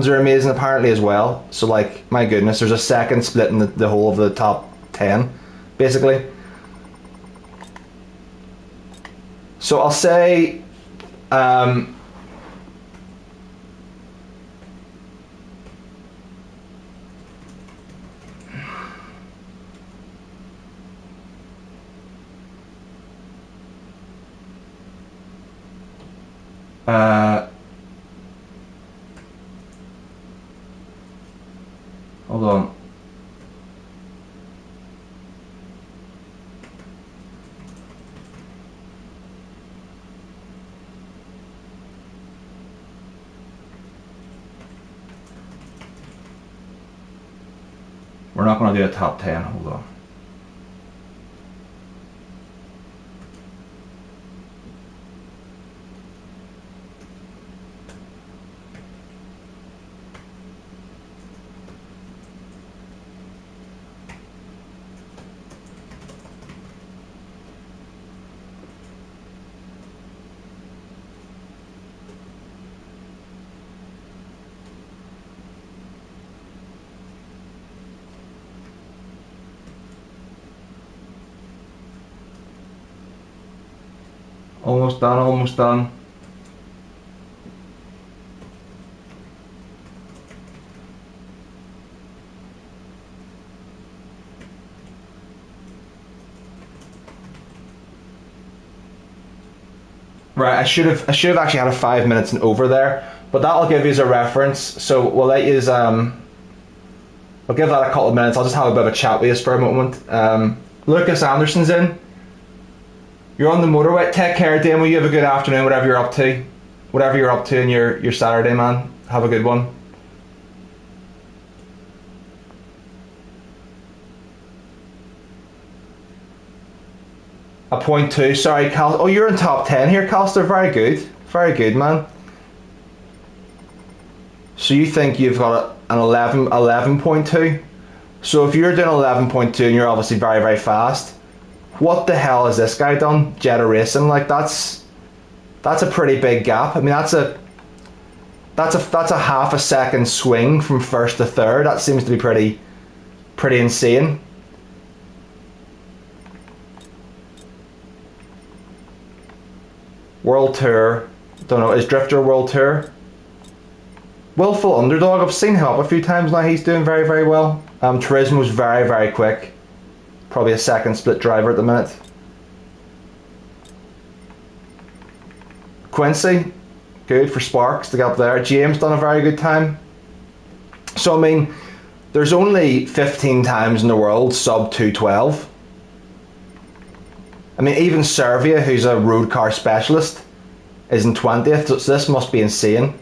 are amazing apparently as well. So like, my goodness, there's a second split in the whole of the top 10, basically. So I'll say. Hold on. We're not going to do a top 10, hold on. Almost done, almost done. Right, I should have actually had a 5 minutes and over there, but that'll give you as a reference. So we'll let you I'll give that a couple of minutes. I'll just have a bit of a chat with you for a moment. Lucas Anderson's in. You're on the motorway. Take care, Damo. You have a good afternoon, whatever you're up to. Whatever you're up to in your Saturday, man. Have a good one. A 0.2. Sorry, Cal. Oh, you're in top 10 here, Calster. Very good. Very good, man. So you think you've got an 11.2? So if you're doing 11.2 and you're obviously very, very fast, what the hell has this guy done? Jetta Racing, like that's a pretty big gap. I mean, that's a half a second swing from first to third. That seems to be pretty insane. World Tour, don't know, is Drifter World Tour? Willful Underdog, I've seen him up a few times now. He's doing very, very well. Turismo's very, very quick. Probably a second split driver at the minute. Quincy, good for Sparks to get up there. James done a very good time. So I mean, there's only 15 times in the world sub 212. I mean, even Serbia, who's a road car specialist, is in 20th, so this must be insane.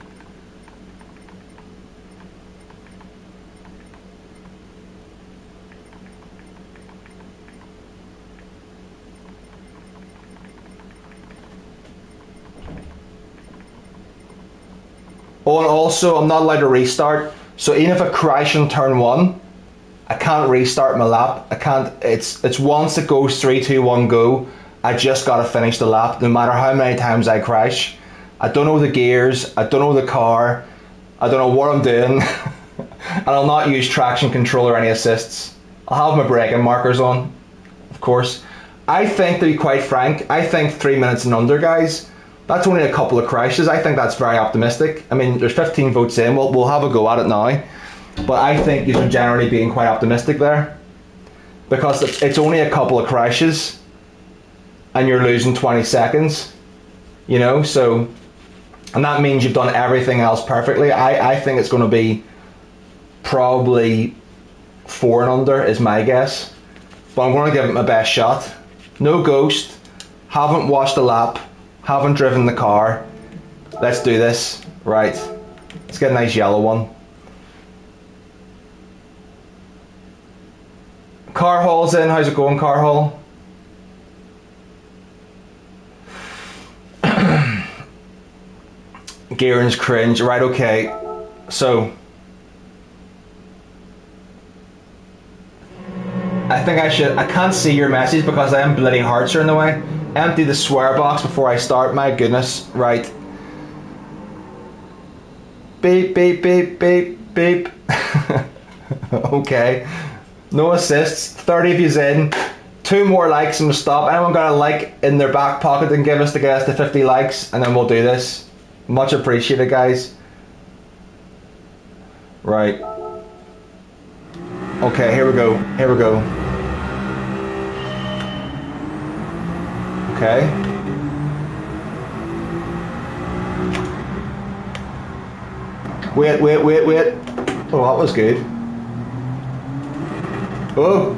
Oh, and also, I'm not allowed to restart. So even if I crash in turn 1, I can't restart my lap. I can't. It's once it goes 3, 2, 1, go. I just gotta finish the lap, no matter how many times I crash. I don't know the gears. I don't know the car. I don't know what I'm doing, and I'll not use traction control or any assists. I'll have my braking markers on, of course. I think, to be quite frank, I think 3 minutes and under, guys. That's only a couple of crashes. I think that's very optimistic. I mean, there's 15 votes in. We'll have a go at it now. But I think you're generally being quite optimistic there, because it's only a couple of crashes and you're losing 20 seconds, you know, so, and that means you've done everything else perfectly. I think it's going to be probably 4 and under is my guess, but I'm going to give it my best shot. No ghost, haven't watched a lap, haven't driven the car. Let's do this. Right, let's get a nice yellow one. Car haul's in. How's it going, car haul? Gearing's cringe. Right, okay. So I think I can't see your message because I am bloody hearts are in the way. Empty the swear box before I start. My goodness. Right. Beep, beep, beep, beep, beep. Okay. No assists. 30 views in. 2 more likes and we'll stop. Anyone got a like in their back pocket and give us to get us to 50 likes, and then we'll do this. Much appreciated, guys. Right. Okay, here we go. Here we go. Okay. Wait, wait, wait, wait. Oh, that was good. Oh.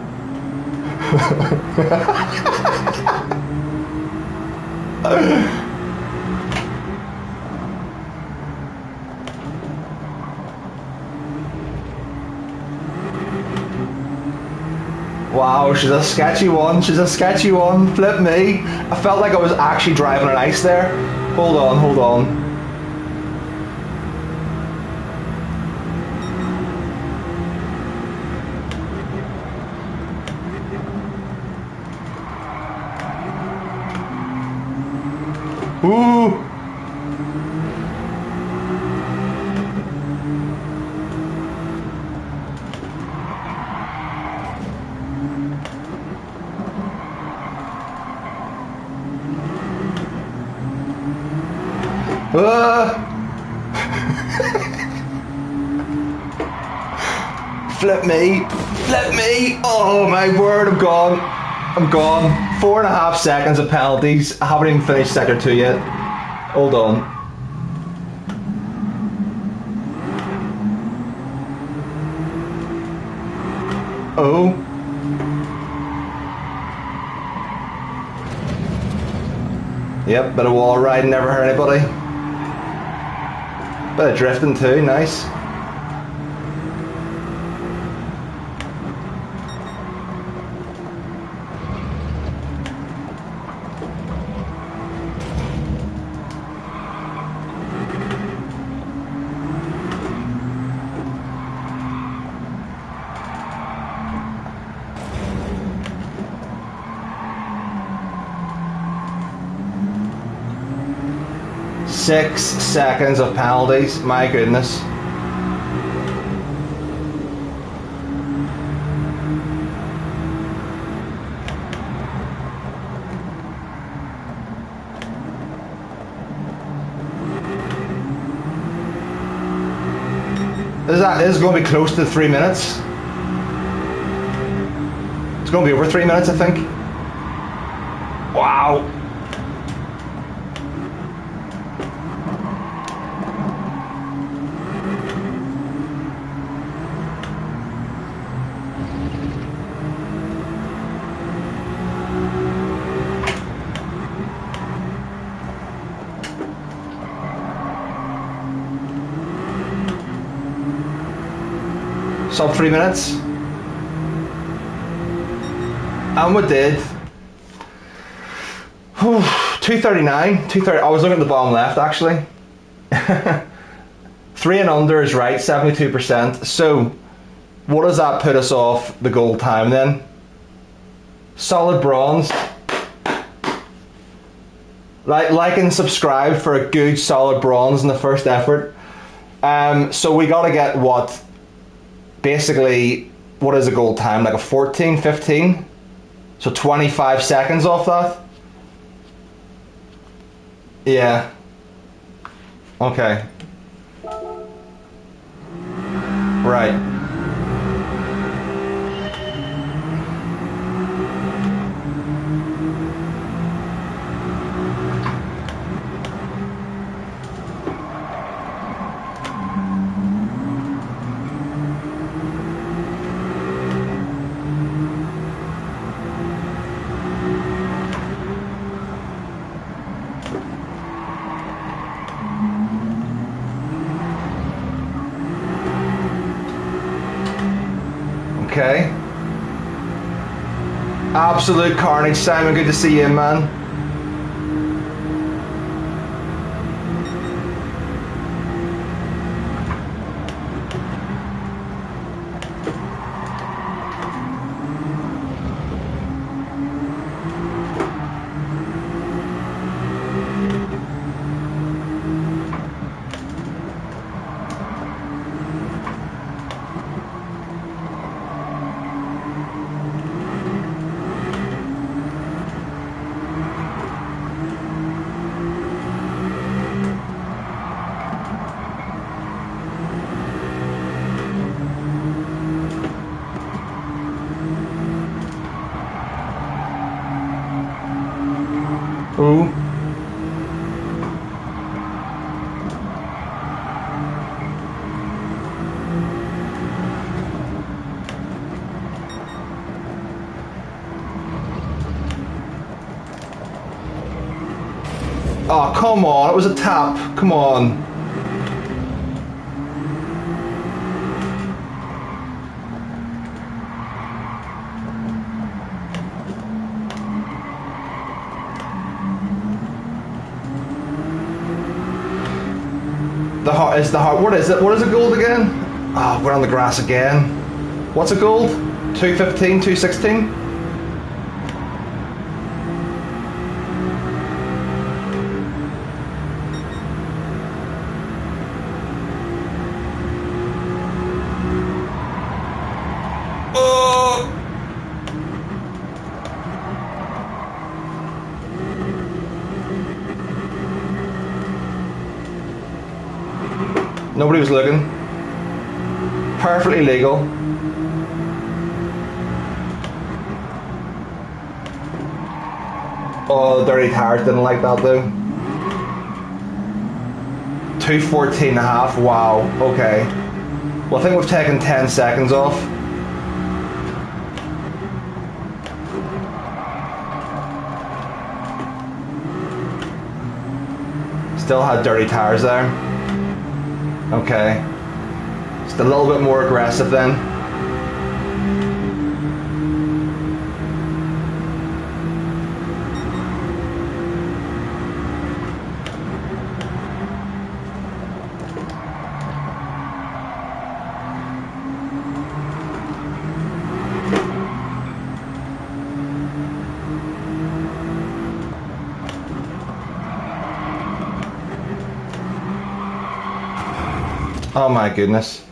Wow, she's a sketchy one. She's a sketchy one. Flip me. I felt like I was actually driving on ice there. Hold on, hold on. Ooh. Flip me. Flip me. Oh my word, I'm gone. I'm gone. 4.5 seconds of penalties. I haven't even finished sector 2 yet. Hold on. Oh. Yep, bit of wall riding, never hurt anybody. Bit of drifting too, nice. Six seconds of penalties, my goodness. This is going to be close to 3 minutes. It's going to be over 3 minutes, I think. Wow. Sub 3 minutes. And we did 239, 230. I was looking at the bottom left actually. 3 and under is right, 72%. So what does that put us off the gold time then? Solid bronze. Like and subscribe for a good solid bronze in the first effort. So we gotta get what? Basically, what is a gold time? Like a 14, 15? So 25 seconds off that? Yeah. Okay. Right. Okay. Absolute carnage, Simon. Good to see you, man. Ooh. Oh, come on. It was a tap. Come on. What is it? What is a gold again? Oh, we're on the grass again. What's a gold? 215, 216? Nobody was looking. Perfectly legal. Oh, the dirty tires didn't like that though. 214 and a half. Wow. Okay. Well, I think we've taken 10 seconds off. Still had dirty tires there. Okay, just a little bit more aggressive then. Oh my goodness.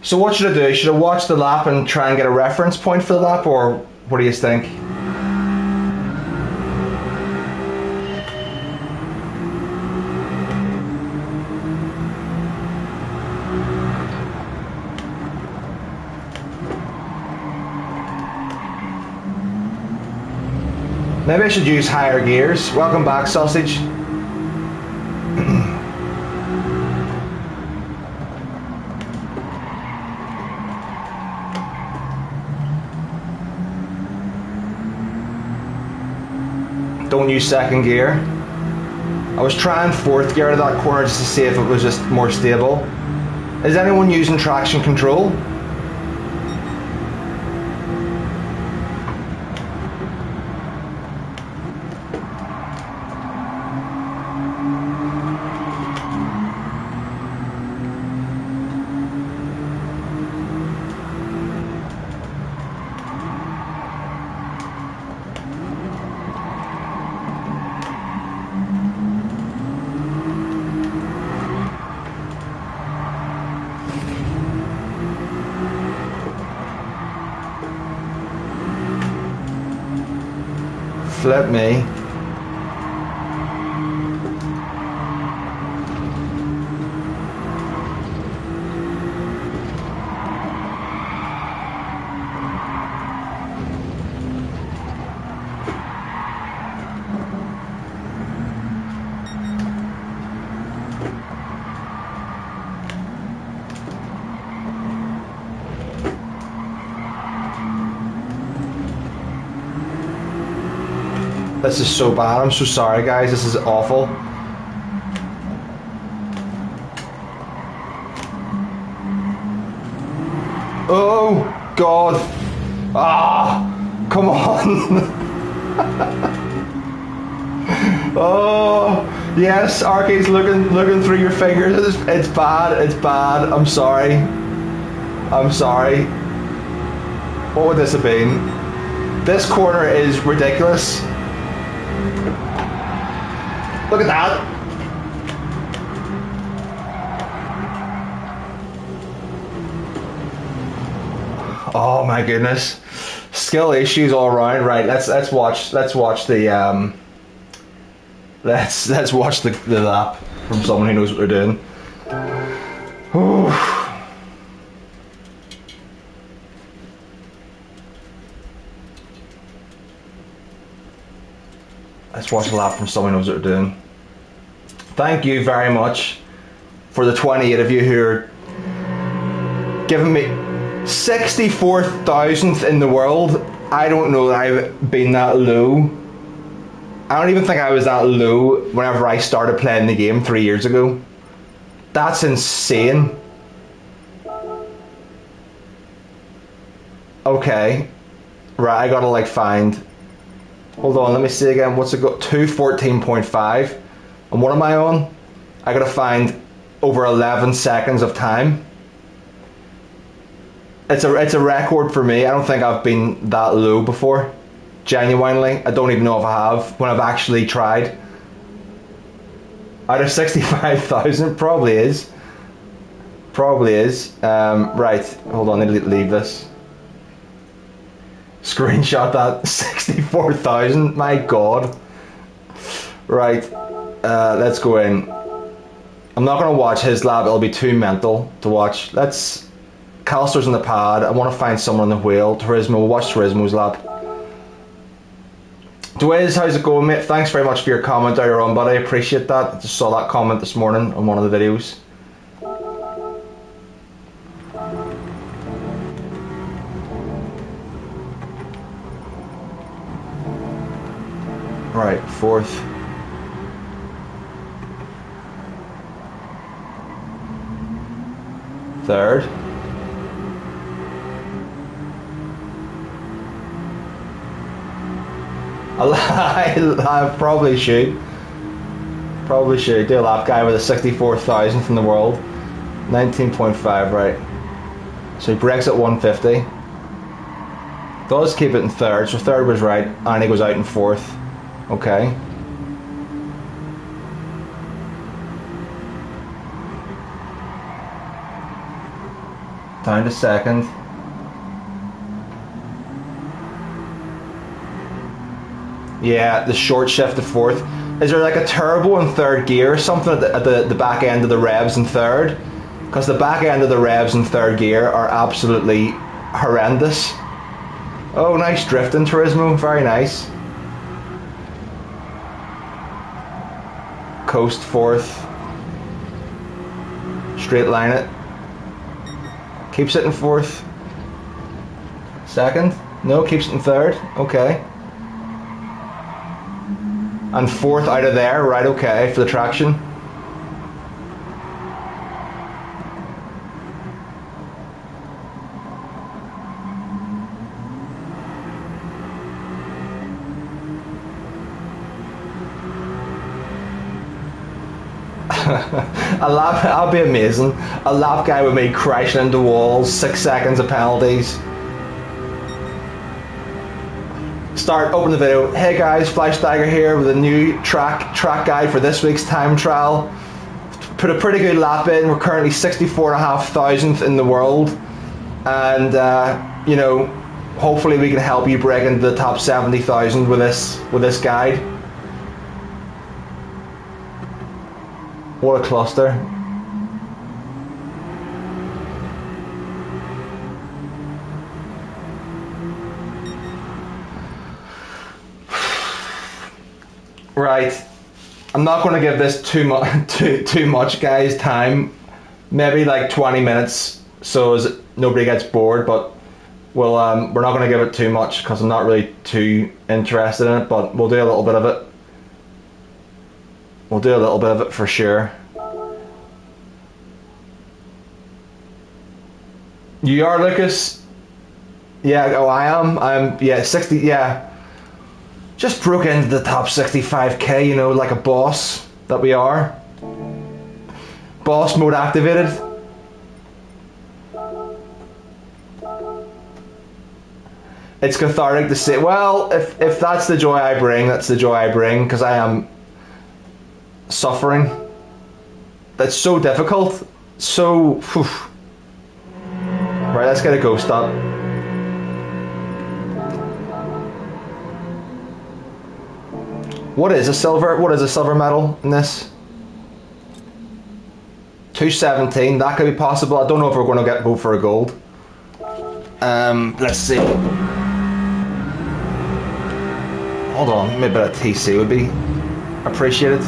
So what should I do? Should I watch the lap and try and get a reference point for the lap, or what do you think? Maybe I should use higher gears. Welcome back, sausage. Don't use second gear. I was trying fourth gear out of that corner just to see if it was just more stable. Is anyone using traction control? Flip me. This is so bad. I'm so sorry, guys. This is awful. Oh, God. Ah, come on. Oh, yes, Arcade's looking through your fingers. It's bad. It's bad. I'm sorry. I'm sorry. What would this have been? This corner is ridiculous. Look at that. Oh my goodness. Skill issues all around. Right, let's watch the let's watch the lap from someone who knows what they're doing. Ooh. Let's watch a lap from someone who knows what they're doing. Thank you very much for the 28 of you who are giving me 64,000th in the world. I don't know that I've been that low. I don't even think I was that low whenever I started playing the game 3 years ago. That's insane. Okay. Right, I gotta like find... Hold on, let me see again. What's it got? 2:14.5. And what am I on? I gotta find over 11 seconds of time. It's a record for me. I don't think I've been that low before. Genuinely, I don't even know if I have when I've actually tried. Out of 65,000, probably is. Probably is. Right, hold on, I need to leave this. Screenshot that. 64,000, my god. Right, let's go in. I'm not going to watch his lab, it'll be too mental to watch. Calster's on the pad, I want to find someone on the wheel. Turismo, we'll watch Turismo's lap. Dwiz, how's it going, mate? Thanks very much for your comment earlier on, buddy. I appreciate that. I just saw that comment this morning on one of the videos. Right, fourth. Third. I probably should. Probably should do a lap guy with a 64,000th in the world. 19.5, right. So he breaks at 150. Does keep it in third, so third was right, and he goes out in fourth. Okay. Down to second. Yeah, the short shift to fourth. Is there like a turbo in third gear or something at the back end of the revs in third? Because the back end of the revs in third gear are absolutely horrendous. Oh, nice drifting, Turismo. Very nice. Coast fourth. Straight line it. Keeps it in fourth. Second. No, keeps it in third. Okay. And fourth out of there. Right, okay, for the traction. A lap, that'll be amazing. A lap guy with me crashing into walls, 6 seconds of penalties. Open the video. Hey guys, FlashDagger here with a new track guide for this week's time trial. Put a pretty good lap in. We're currently 64,500th in the world, and you know, hopefully we can help you break into the top 70,000 with this guide. What a cluster. Right, I'm not going to give this too much, guys, time. Maybe like 20 minutes, so as nobody gets bored. But we're not going to give it too much because I'm not really too interested in it. But we'll do a little bit of it. We'll do a little bit of it for sure. You are, Lucas? Yeah. Oh, I am. I'm. Yeah, 60. Yeah. Just broke into the top 65k, you know, like a boss that we are. Boss mode activated. It's cathartic to say, well, if that's the joy I bring, that's the joy I bring, because I am suffering. That's so difficult. So, whew. Right, let's get a ghost up. What is a silver medal in this? 217, that could be possible. I don't know if we're going to go for a gold. Let's see. Hold on, maybe a TC would be appreciated.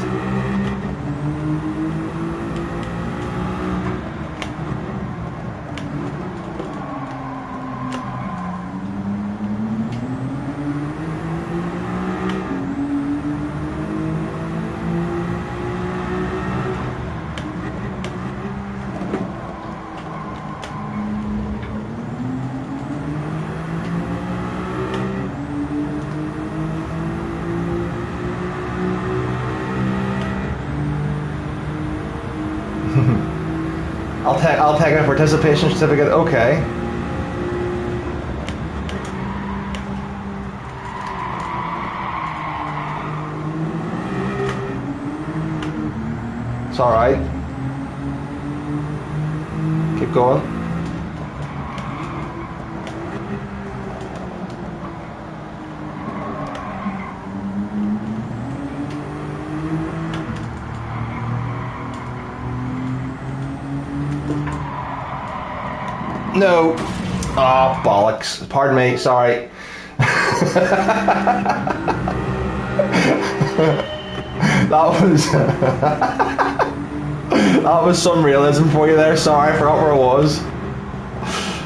I'll take a participation certificate. Okay. It's all right. Keep going. No. Oh, bollocks. Pardon me, sorry. That was some realism for you there. Sorry, I forgot where it was.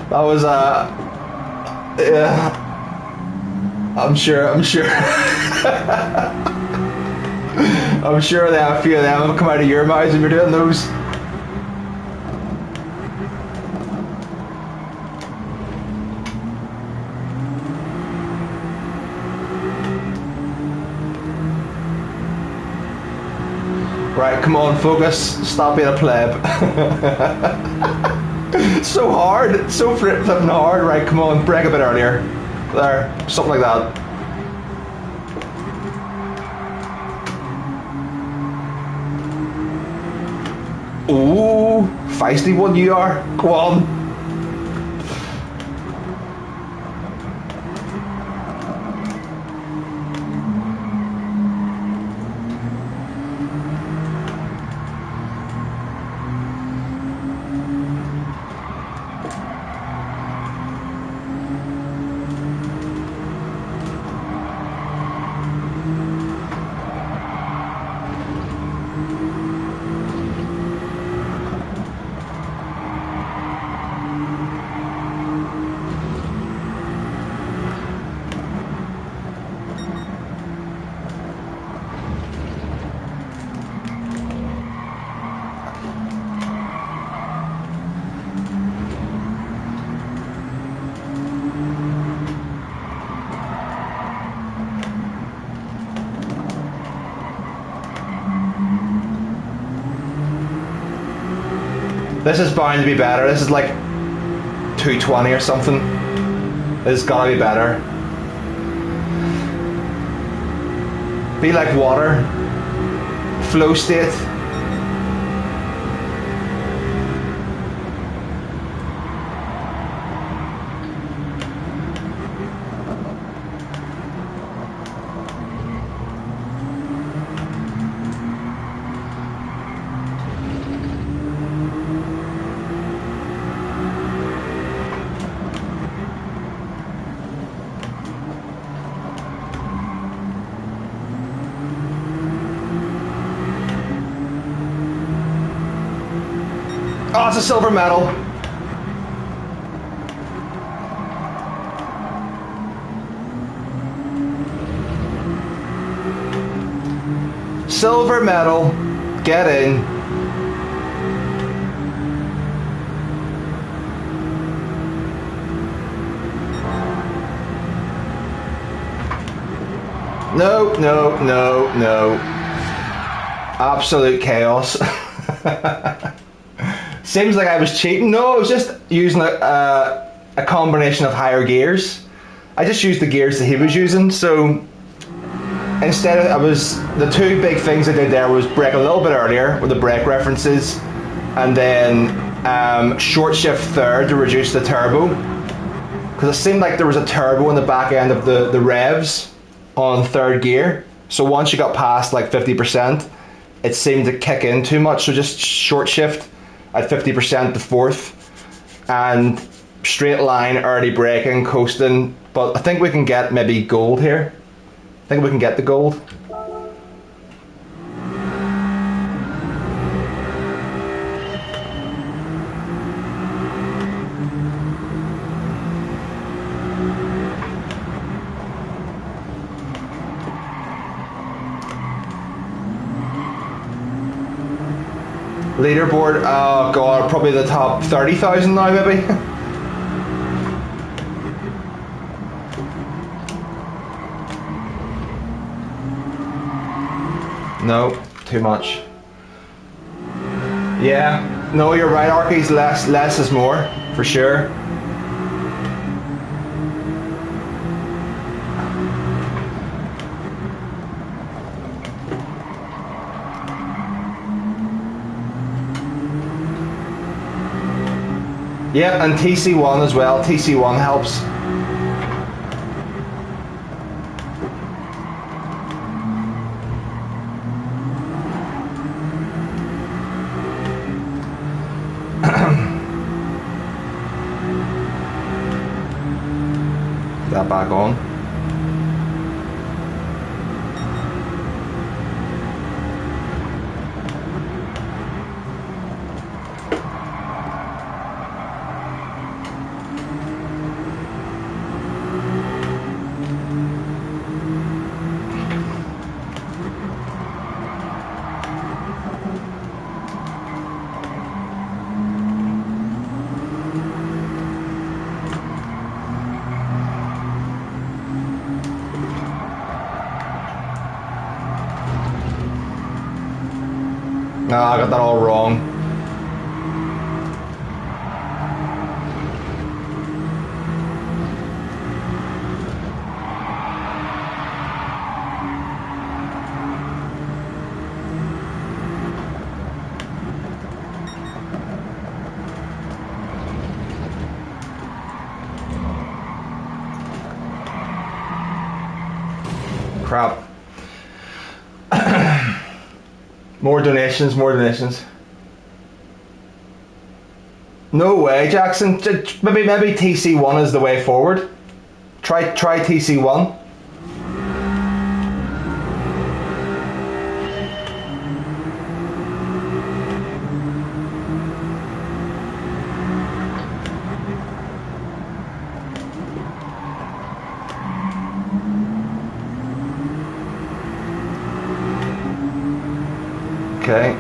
That was yeah. I'm sure I'm sure that a few of them have come out of your mouths when you're doing those. Right, come on, focus. Stop being a pleb. So hard. It's so flipping hard. Right, come on, brake a bit earlier. There, something like that. Ooh, feisty one you are. Go on. This is bound to be better. This is like 220 or something. This has gotta be better. Be like water. Flow state. That's a silver medal. Silver medal. Get in. No, no, no, no. Absolute chaos. Seems like I was cheating. No, I was just using a combination of higher gears. I just used the gears that he was using. So instead of, the two big things I did there was brake a little bit earlier with the brake references, and then short shift third to reduce the turbo. Because it seemed like there was a turbo in the back end of the revs on third gear. So once you got past like 50%, it seemed to kick in too much. So just short shift at 50% to fourth, and straight line, early braking, coasting. But I think we can get maybe gold here. I think we can get the gold. Leaderboard, oh god, probably the top 30,000 now maybe. No, too much. Yeah, no, you're right, Arky's, less is more, for sure. Yeah, and TC1 as well. TC1 helps. That back on. No, I got that all wrong. Crap. More donations, more donations. No way, Jackson. Maybe TC1 is the way forward. Try TC1. Okay.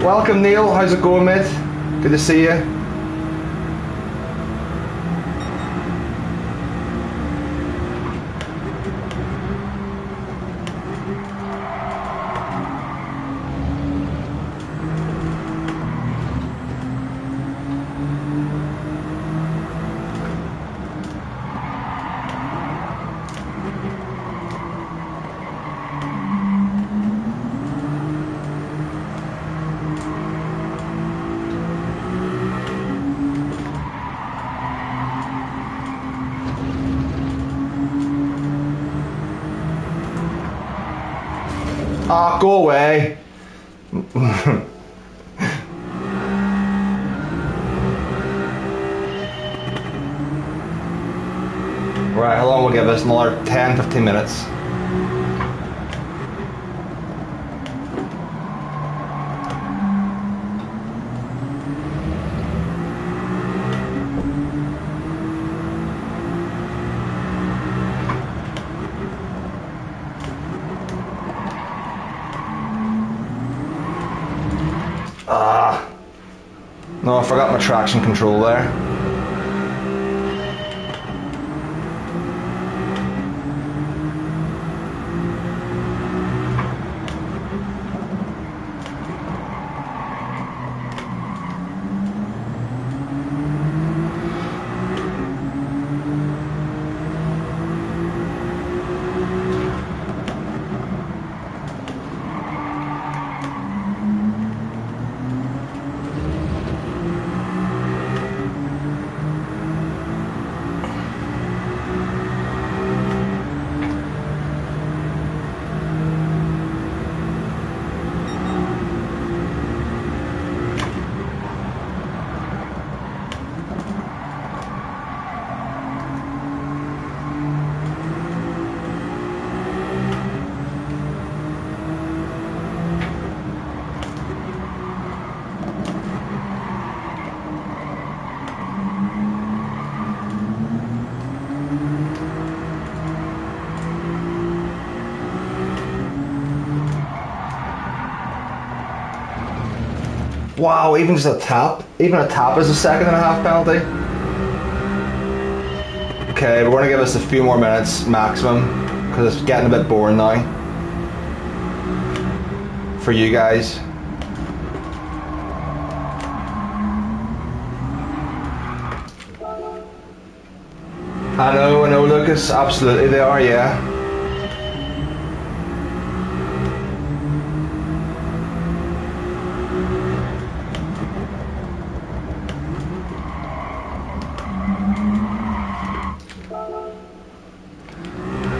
Welcome, Neil. How's it going, mate? Good to see you. Ah, go away. Right, how long will give us? Another 10-15 minutes. No, I forgot my traction control there. Wow, even just a tap. Even a tap is a 1.5-second penalty. Okay, we're going to give us a few more minutes maximum because it's getting a bit boring now for you guys. I know, Lucas. Absolutely, they are. Yeah.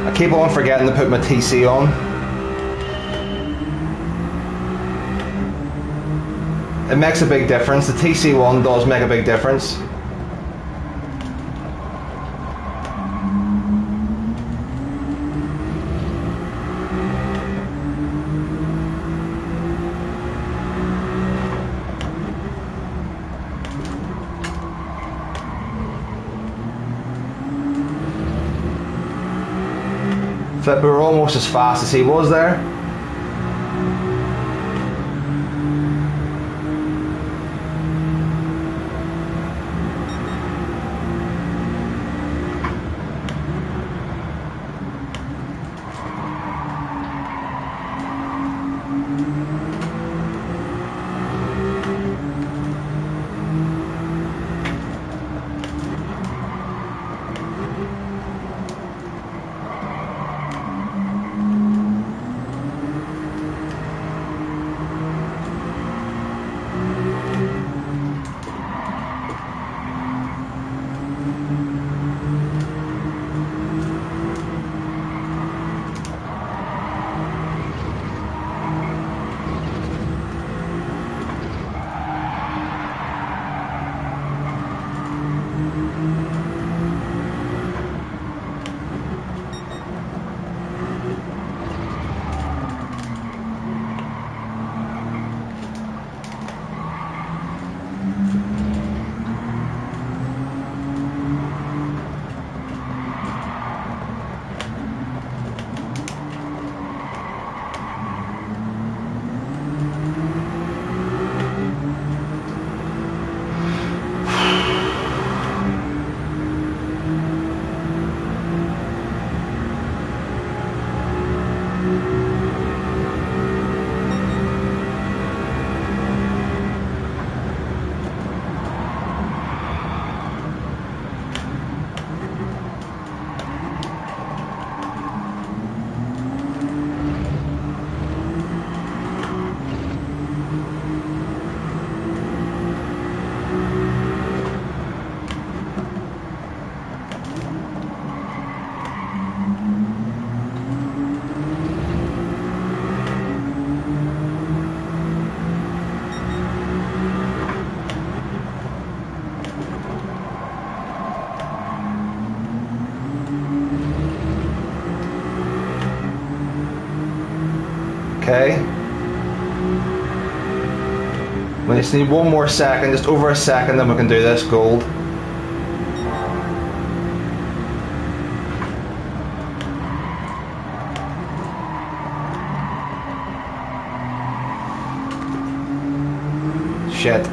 I keep on forgetting to put my TC on. It makes a big difference. The TC1 does make a big difference. Flip, we were almost as fast as he was there. Okay. We just need one more second, just over a second, then we can do this gold. Shit.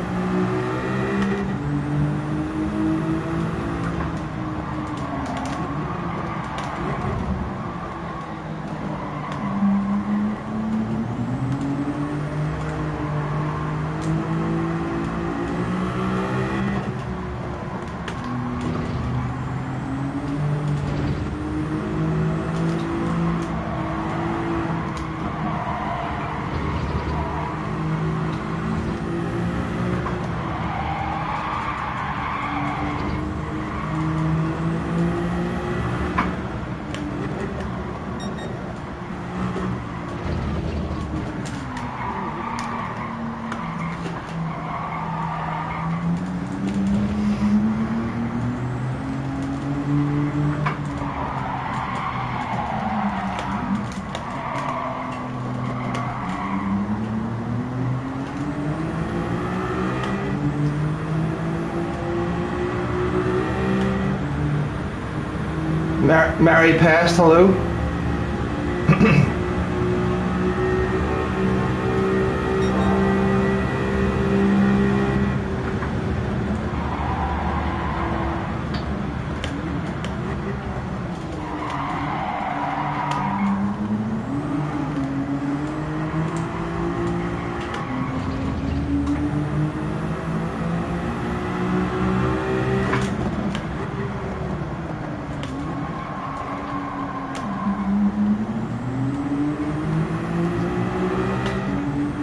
Mary Pest, hello.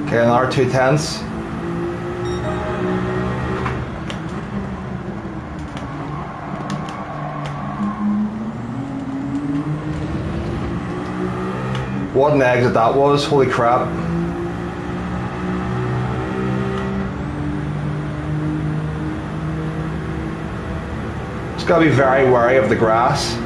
Okay, another 2 tenths. What an exit that was, holy crap. Just gotta be very wary of the grass.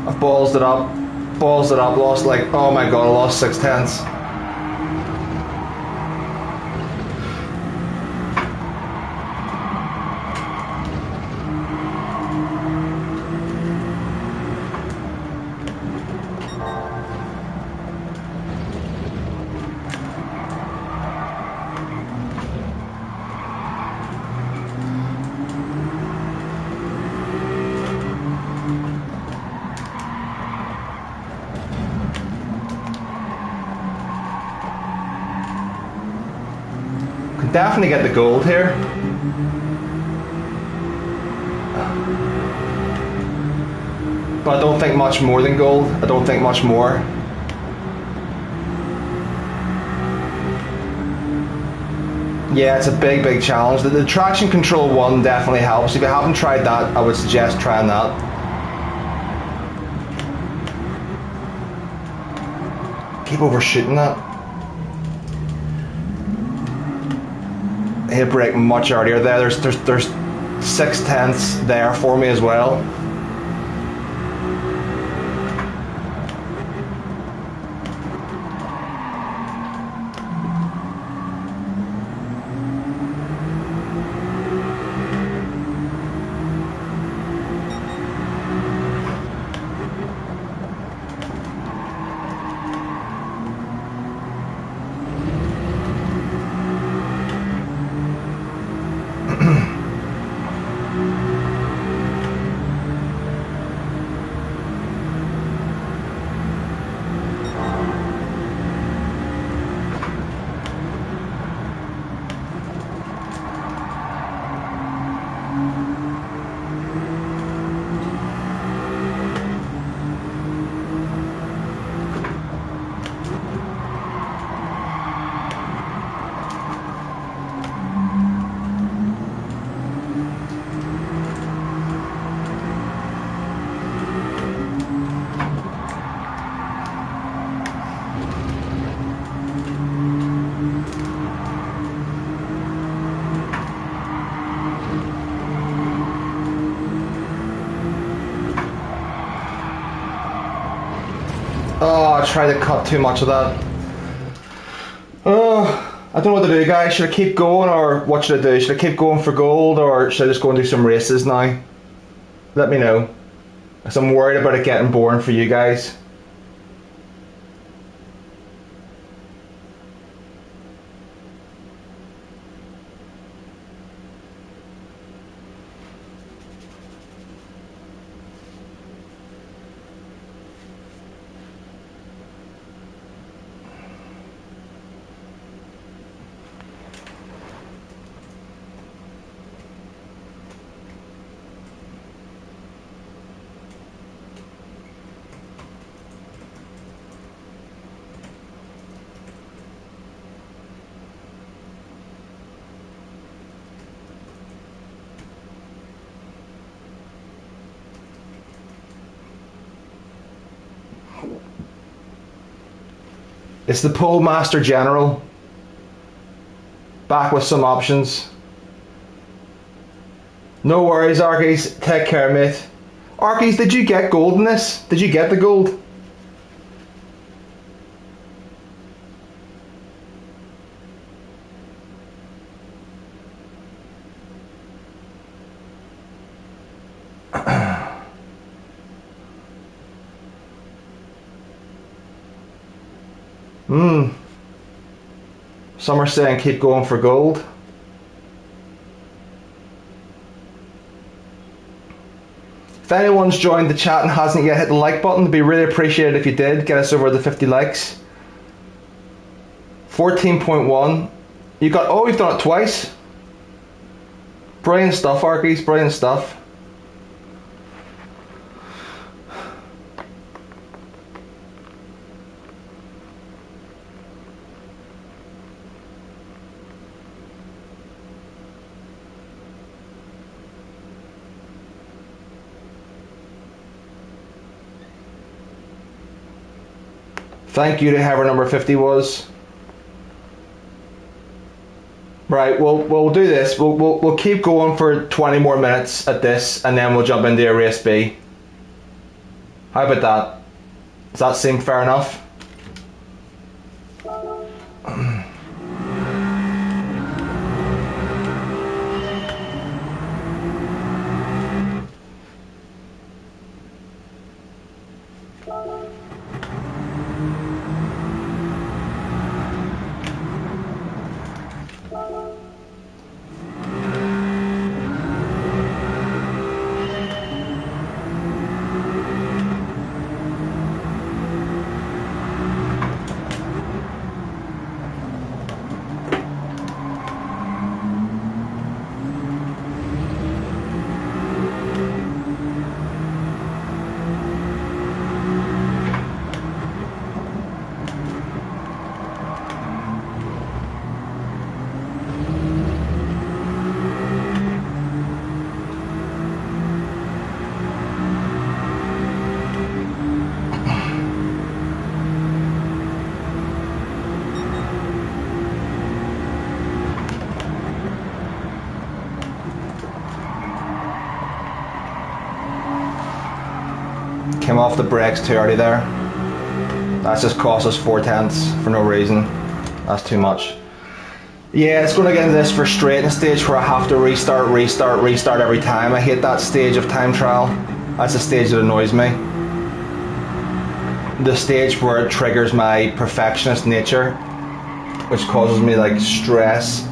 I've ballsed it up, lost like, oh my god, I lost 6 tenths. Definitely get the gold here. But I don't think much more than gold. I don't think much more. Yeah, it's a big challenge. The traction control one definitely helps. If you haven't tried that, I would suggest trying that. Keep overshooting that. Hit brake much earlier there. There's 6 tenths there for me as well. Oh, I tried to cut too much of that. Oh, I don't know what to do, guys. Should I keep going, or what should I do? Should I keep going for gold, or should I just go and do some races now? Let me know, because I'm worried about it getting boring for you guys. It's the Pole Master General, back with some options. No worries, Arkies. Take care, mate. Arkies, did you get gold in this? Did you get the gold? Some are saying keep going for gold. If anyone's joined the chat and hasn't yet hit the like button, it'd be really appreciated if you did. Get us over the 50 likes. 14.1. You've done it twice. Brilliant stuff, Arkies, brilliant stuff. Thank you to whoever number 50 was. Right, we'll do this. We'll keep going for 20 more minutes at this, and then we'll jump into a race B. How about that? Does that seem fair enough? Came off the brakes too early there. That's just cost us 4/10 for no reason. That's too much. Yeah, it's going to get into this frustrating stage where I have to restart every time. I hate that stage of time trial. That's the stage that annoys me. The stage where it triggers my perfectionist nature, which causes me like stress.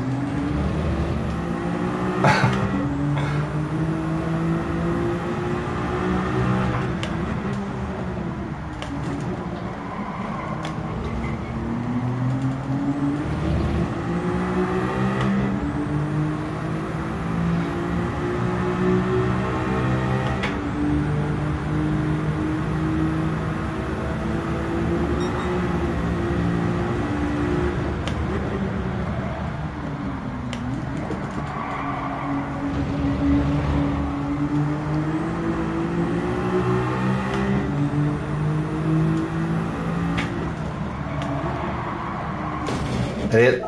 Idiot.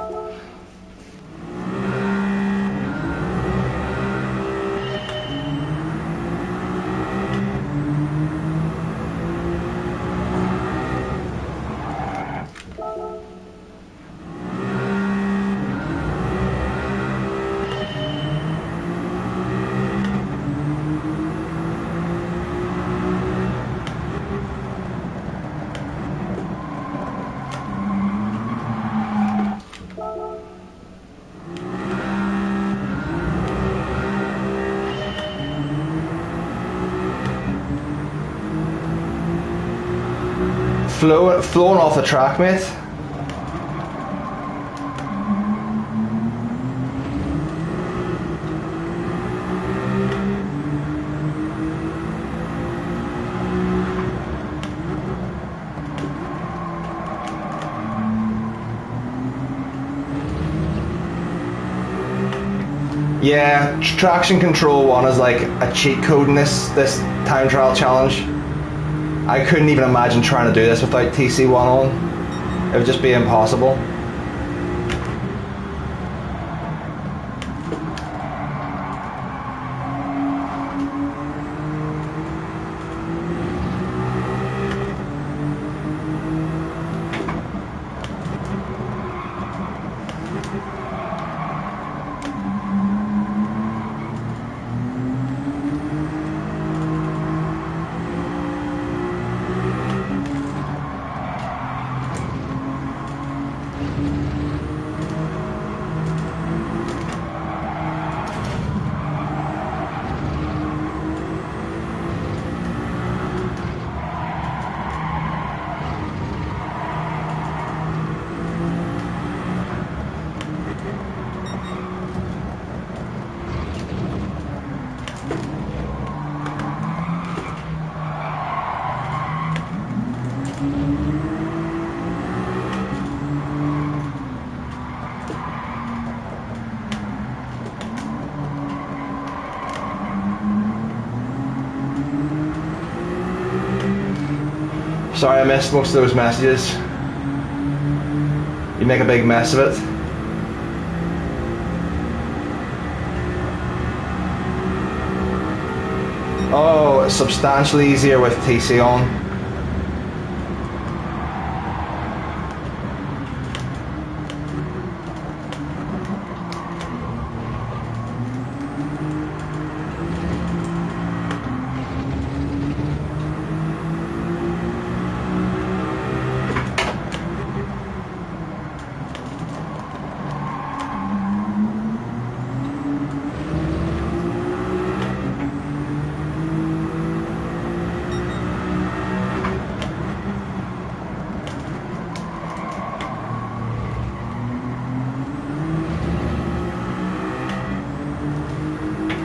Flowing off the track, mate. Yeah, traction control 1 is like a cheat code in this time trial challenge. I couldn't even imagine trying to do this without TC1 on. It would just be impossible. Sorry I missed most of those messages. You make a big mess of it. Oh, it's substantially easier with TC on.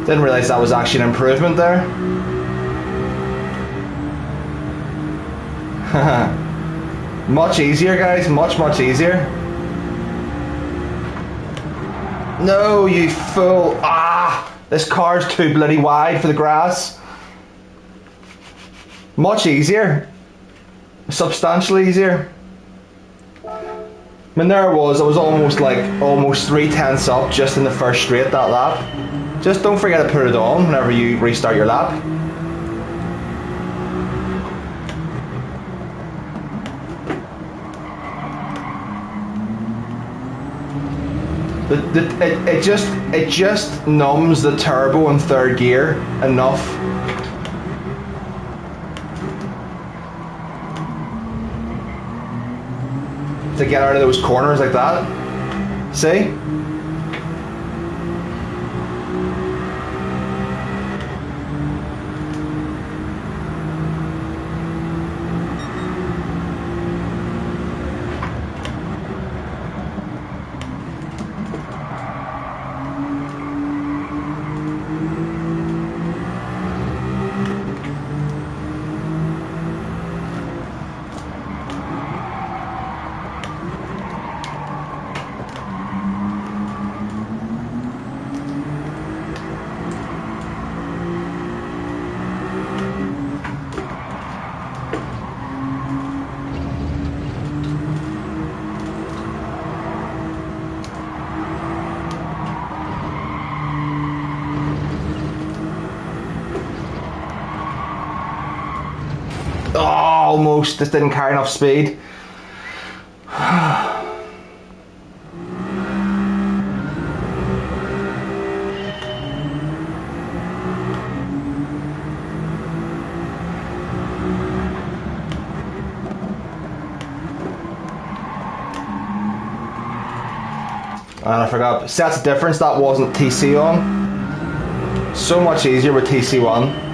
Didn't realise that was actually an improvement there. Much easier, guys. Much easier. No, you fool. Ah! This car's too bloody wide for the grass. Much easier. Substantially easier. I mean, there I was almost 3/10 up just in the first straight that lap. Just don't forget to put it on whenever you restart your lap. It just numbs the turbo in third gear enough. To get out of those corners like that. See? Oh, almost. This didn't carry enough speed. And I forgot. See, that's the difference. That wasn't TC on. So much easier with TC1.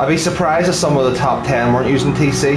I'd be surprised if some of the top 10 weren't using TC.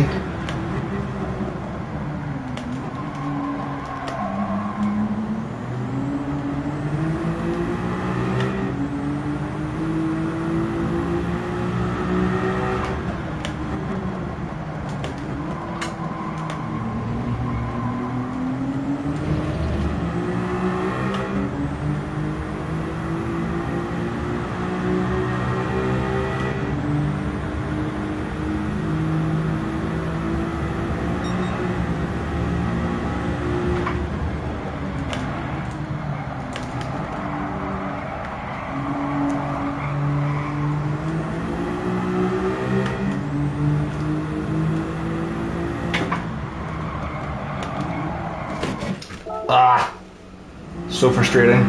So frustrating.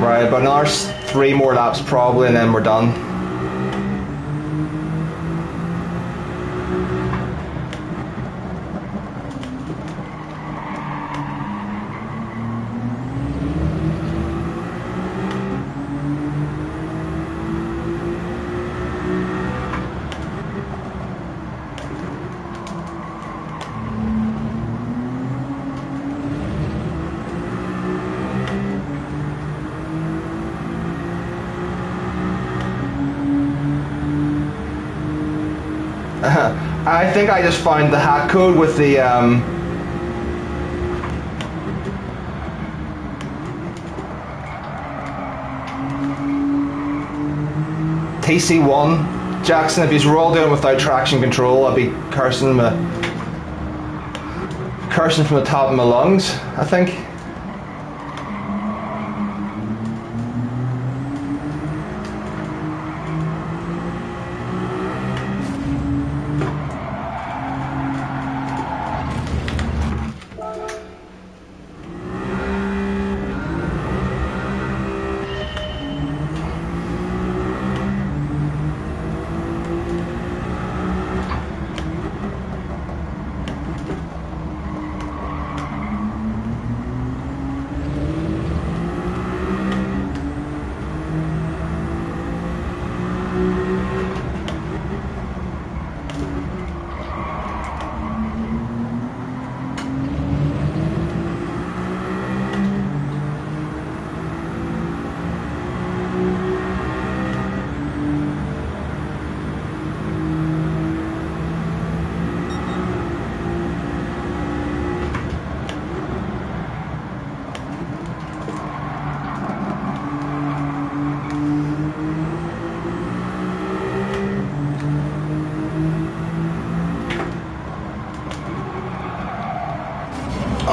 Right, but another 3 more laps probably and then we're done. I think I just found the hack code with the TC1. Jackson, if you roll down without traction control, I'd be cursing from the top of my lungs, I think.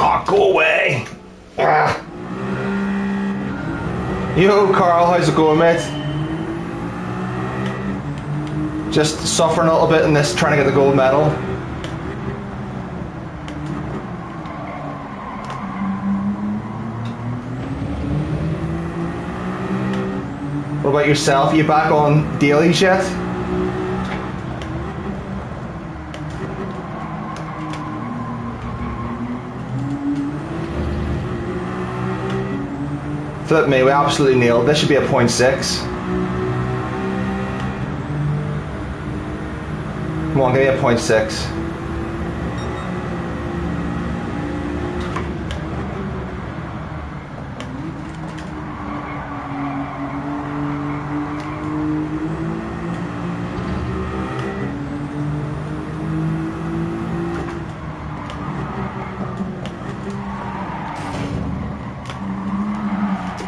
Oh, go away! Ah. Yo, Carl, how's it going, mate? Just suffering a little bit in this, trying to get the gold medal. What about yourself? Are you back on dailies yet? Flip me, we absolutely nailed. This should be a 0.6. Come on, give me a 0.6.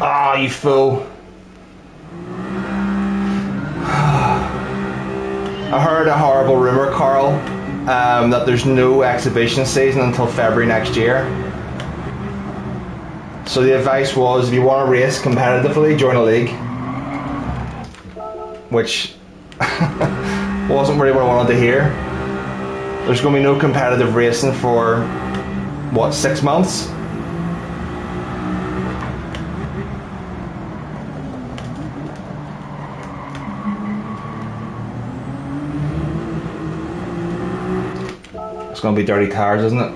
Ah, you fool. I heard a horrible rumour, Carl, that there's no exhibition season until February next year. So the advice was, if you want to race competitively, join a league. Which wasn't really what I wanted to hear. There's going to be no competitive racing for, what, 6 months? It's going to be dirty tires, isn't it?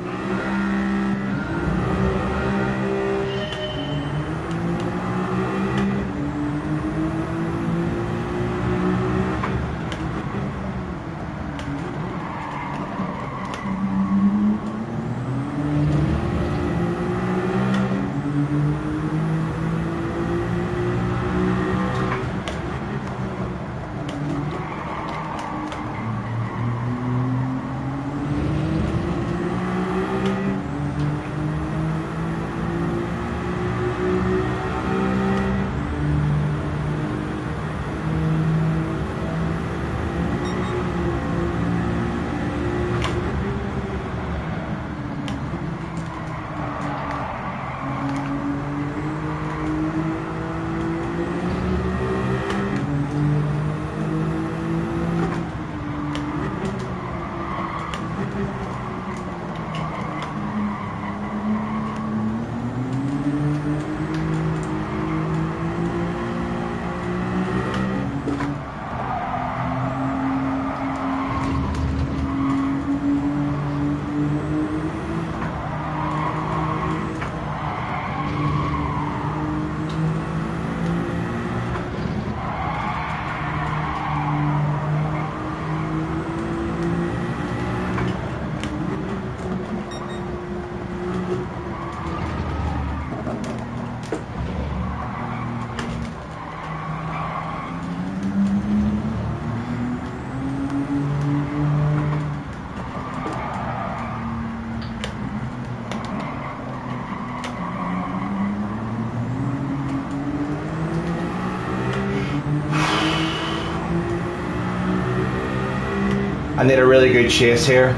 I need a really good chase here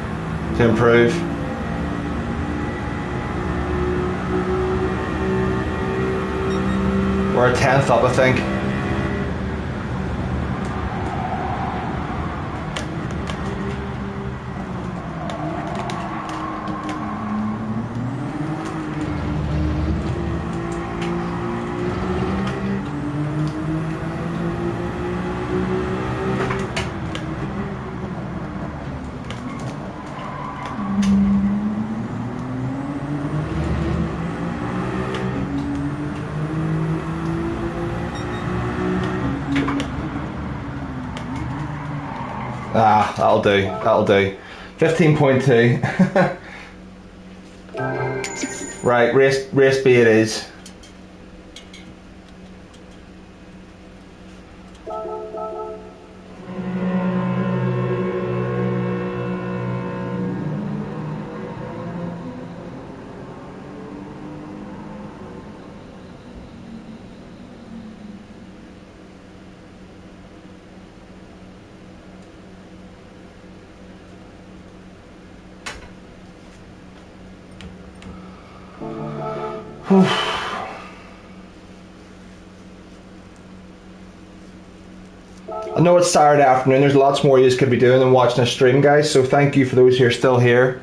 to improve. We're a 10th up, I think. Ah, that'll do, that'll do. 15.2. Right, race B it is. I know it's Saturday afternoon, there's lots more you could be doing than watching a stream, guys, so thank you for those who are still here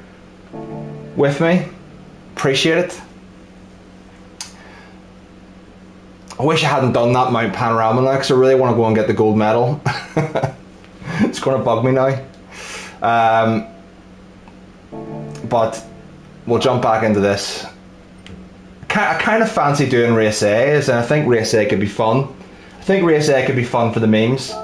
with me. Appreciate it. I wish I hadn't done that Mount Panorama now, because I really want to go and get the gold medal. It's going to bug me now. But we'll jump back into this. I kind of fancy doing race A, and I think race A could be fun. I think race A could be fun for the memes.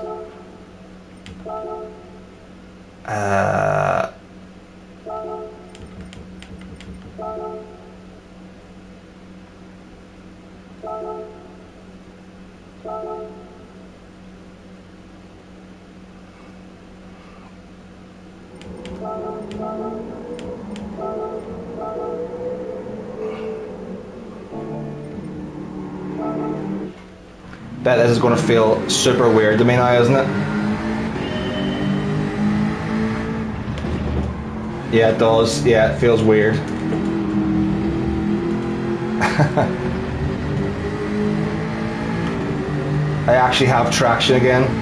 Bet this is going to feel super weird to me now, isn't it? Yeah, it does. Yeah, it feels weird. I actually have traction again.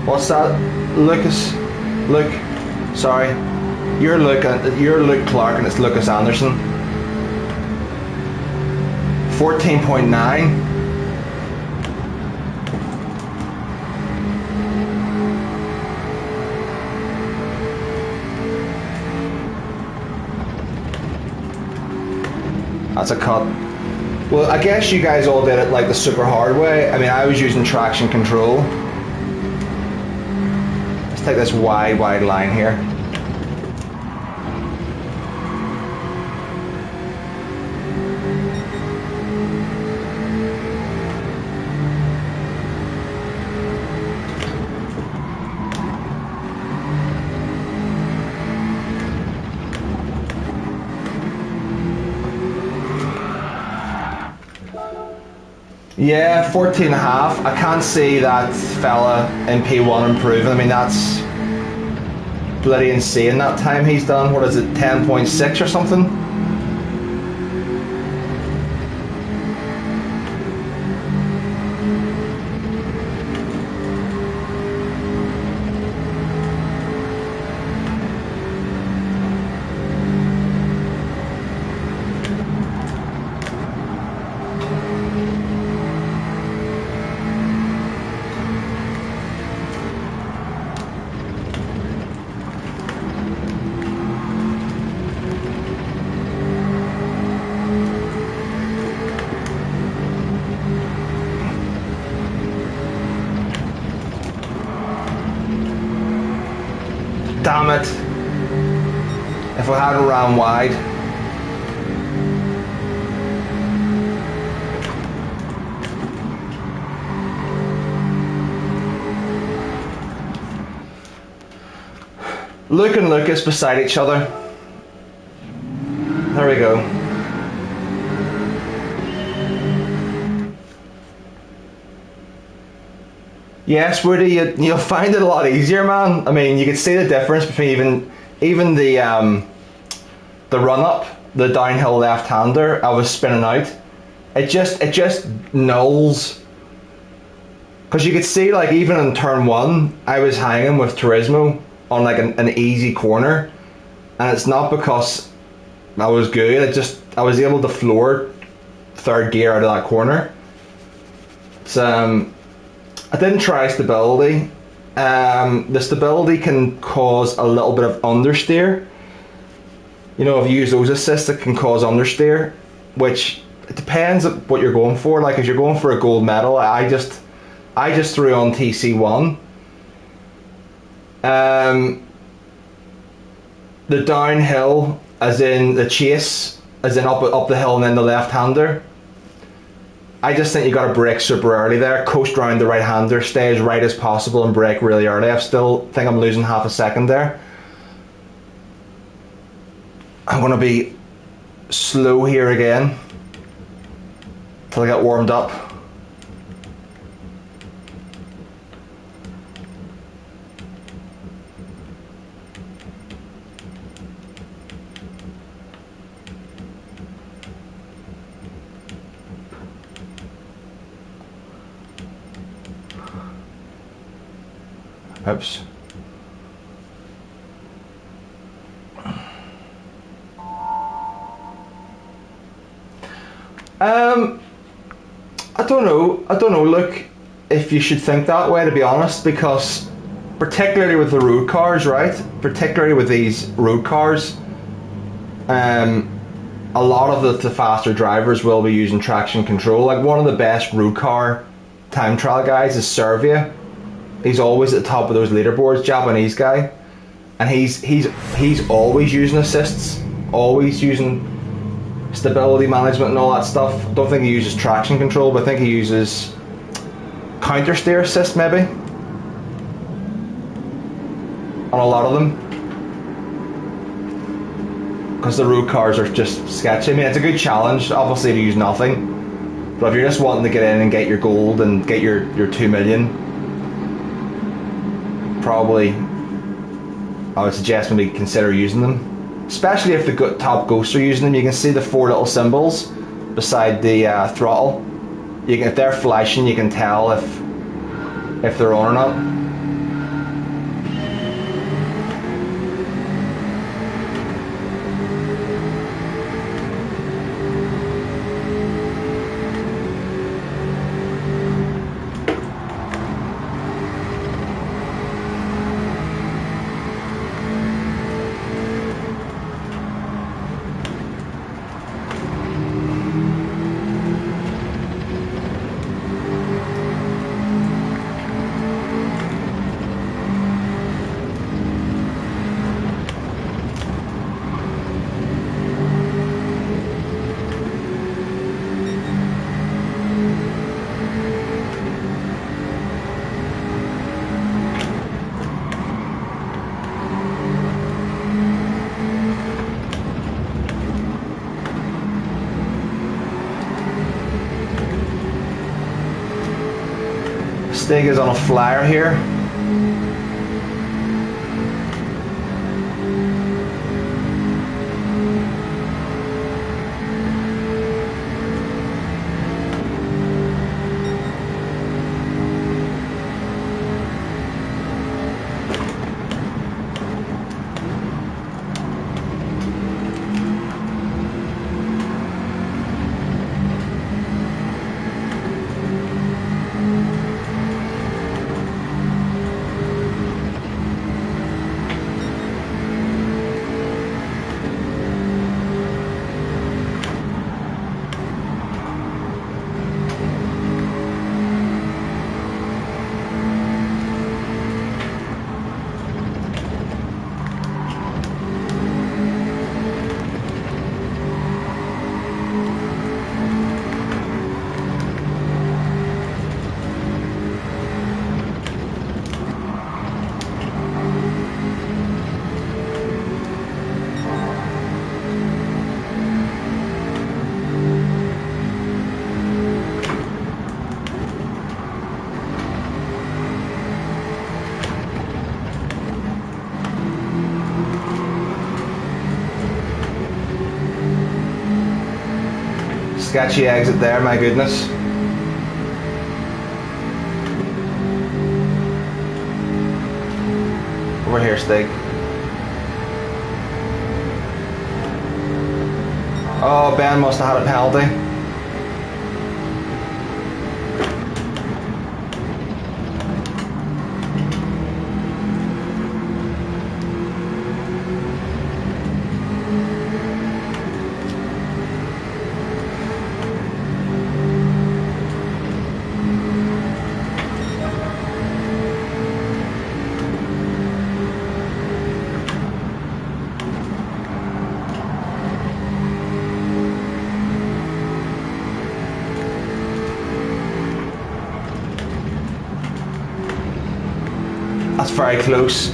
What's that, Lucas? Luke, sorry. You're Luke Clark and it's Lucas Anderson. 14.9. That's a cut. Well, I guess you guys all did it like the super hard way. I mean, I was using traction control. Take this wide line here. Yeah, 14 and a half. I can't see that fella in P1 improving. I mean, that's bloody insane that time he's done. What is it, 10.6 or something? Damn it. If I hadn't ran wide. Luke and Lucas beside each other. There we go. Yes, Woody, you'll find it a lot easier, man. I mean, you can see the difference between even the run up, the downhill left-hander. I was spinning out. It just nulls. Because you could see, like, even in turn 1, I was hanging with Turismo on like an easy corner, and it's not because I was good. I was able to floor third gear out of that corner. So I didn't try stability. The stability can cause a little bit of understeer. You know, if you use those assists, it can cause understeer, which it depends on what you're going for. Like, if you're going for a gold medal, I just threw on TC1. The downhill, as in the chase, as in up the hill and then the left-hander, I just think you got to brake super early there, coast round the right-hander, stay as right as possible and brake really early. I still think I'm losing half a second there. I'm going to be slow here again till I get warmed up. Oops. I don't know, look, if you should think that way, to be honest, because particularly with the road cars, right? Particularly with these road cars, a lot of the faster drivers will be using traction control. Like, one of the best road car time trial guys is Servia. He's always at the top of those leaderboards, Japanese guy, and he's always using assists, always using stability management and all that stuff. I don't think he uses traction control, but I think he uses counter steer assist maybe on a lot of them, because the road cars are just sketchy. I mean, it's a good challenge, obviously, to use nothing, but if you're just wanting to get in and get your gold and get your 2 million, probably I would suggest maybe consider using them, especially if the top ghosts are using them. You can see the 4 little symbols beside the throttle. If they're flashing, you can tell if they're on or not. Stig is on a flyer here. sketchy exit there, my goodness. Over here, Stig. Oh, Ben must have had a penalty. That's very close.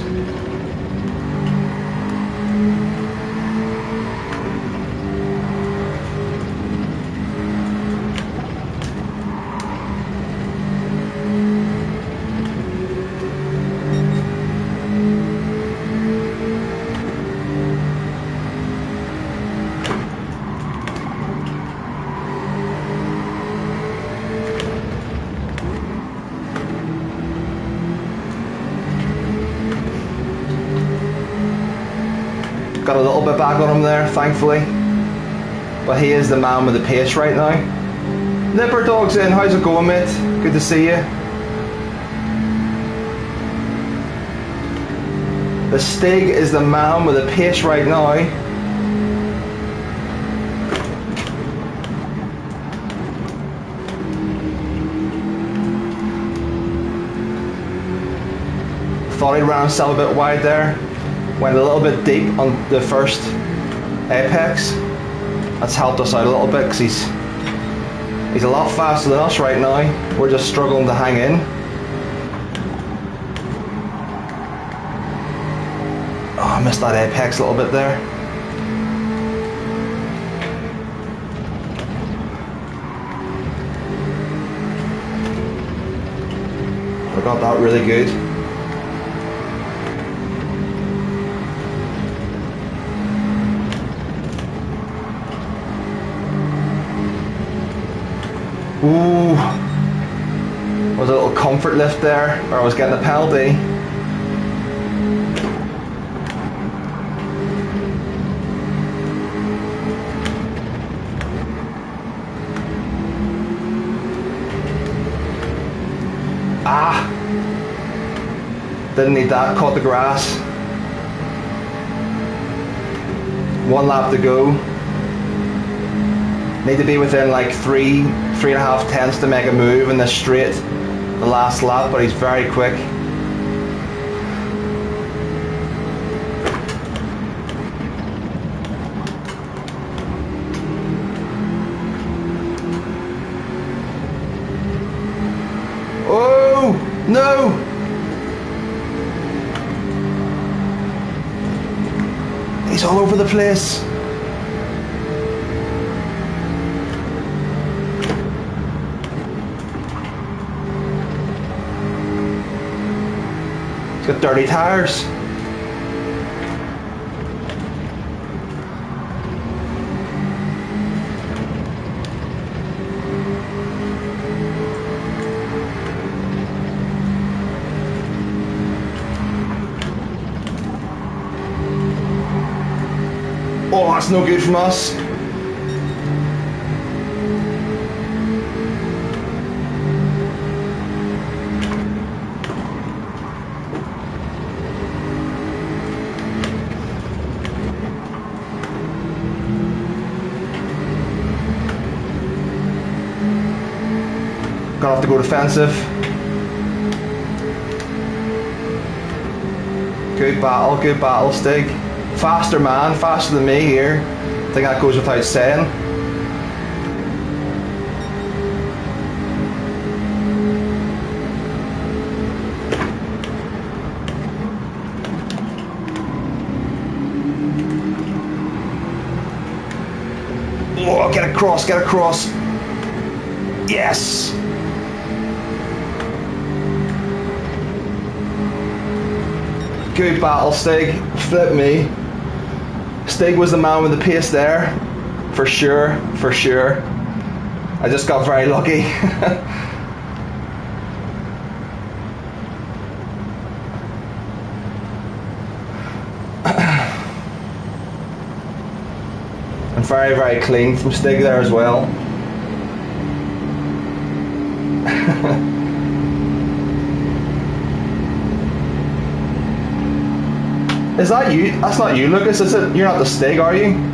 Got a little bit back on him there, thankfully. But he is the man with the pace right now. Nipper Dog's in, how's it going, mate? Good to see you. The Stig is the man with the pace right now. Thought he ran himself a bit wide there. Went a little bit deep on the first apex. That's helped us out a little bit because he's a lot faster than us right now. We're just struggling to hang in. Oh, I missed that apex a little bit there. I got that really good. Ooh, was a little comfort lift there, or I was getting a penalty. Ah, didn't need that, caught the grass. 1 lap to go. Need to be within like 3.5 tenths to make a move in this straight, the last lap, but he's very quick. Oh, no! He's all over the place. He's got dirty tires. Oh, that's no good from us. Gonna have to go defensive. Good battle, Stig. Faster man, faster than me here. I think that goes without saying. Oh, get across, get across. Yes! Good battle, Stig. Flip me. Stig was the man with the pace there. For sure, for sure. I just got very lucky. And very, very clean from Stig there as well. Is that you? That's not you, Lucas, is it? You're not the Stig, are you?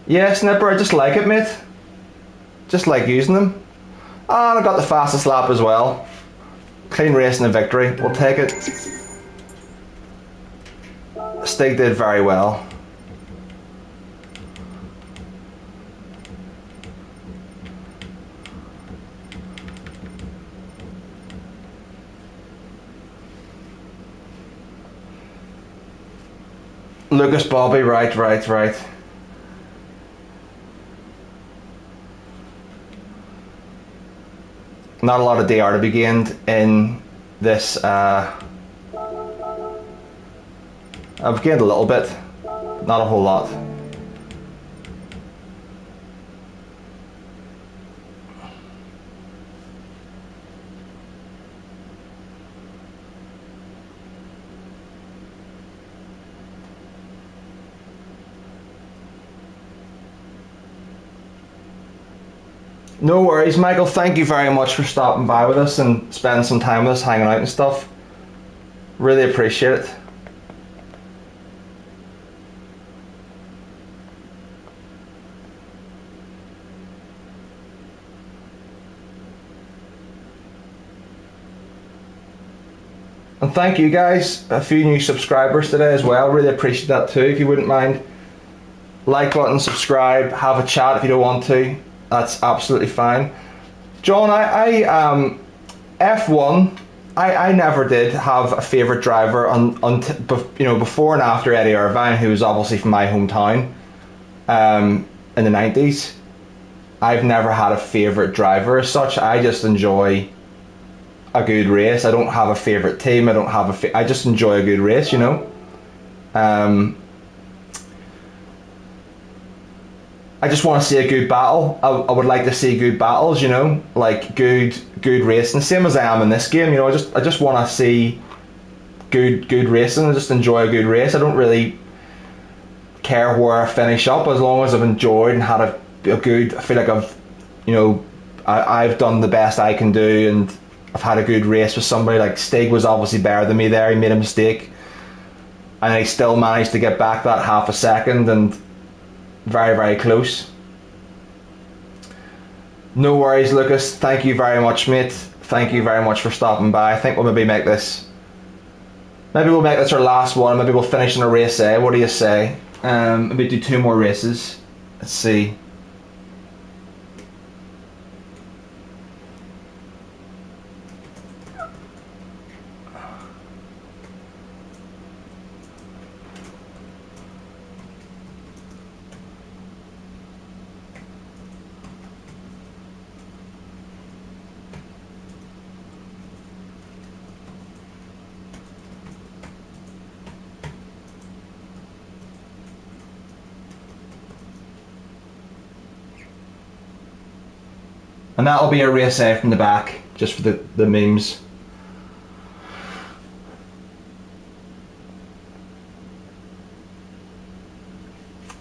Yeah, Snipper, I just like it, mate. Just like using them. And I got the fastest lap as well. Clean race and a victory. We'll take it. Stig did very well. Lucas Bobby, right. Not a lot of DR to be gained in this. I've gained a little bit, not a whole lot. No worries, Michael. Thank you very much for stopping by with us and spending some time with us, hanging out and stuff. Really appreciate it. And thank you guys, a few new subscribers today as well. Really appreciate that too. If you wouldn't mind, like button, subscribe, have a chat if you don't want to. That's absolutely fine. John, F1, I never did have a favourite driver before and after Eddie Irvine, who was obviously from my hometown in the 90s. I've never had a favourite driver as such. I just enjoy a good race. I don't have a favourite team. I don't have I just enjoy a good race, you know. I just want to see a good battle. I would like to see good battles, you know, like good racing. Same as I am in this game, you know. I just want to see good racing. I just enjoy a good race. I don't really care where I finish up as long as I've enjoyed and had a good. I feel like I've done the best I can do and I've had a good race with somebody. Like Stig was obviously better than me there. He made a mistake, and he still managed to get back that half a second and. Very, very close. No worries, Lucas. Thank you very much, mate. Thank you very much for stopping by. I think we'll maybe make this. Maybe we'll make this our last one. Maybe we'll finish in a race A. What do you say? Maybe do 2 more races. Let's see. And that'll be a race A from the back, just for the memes.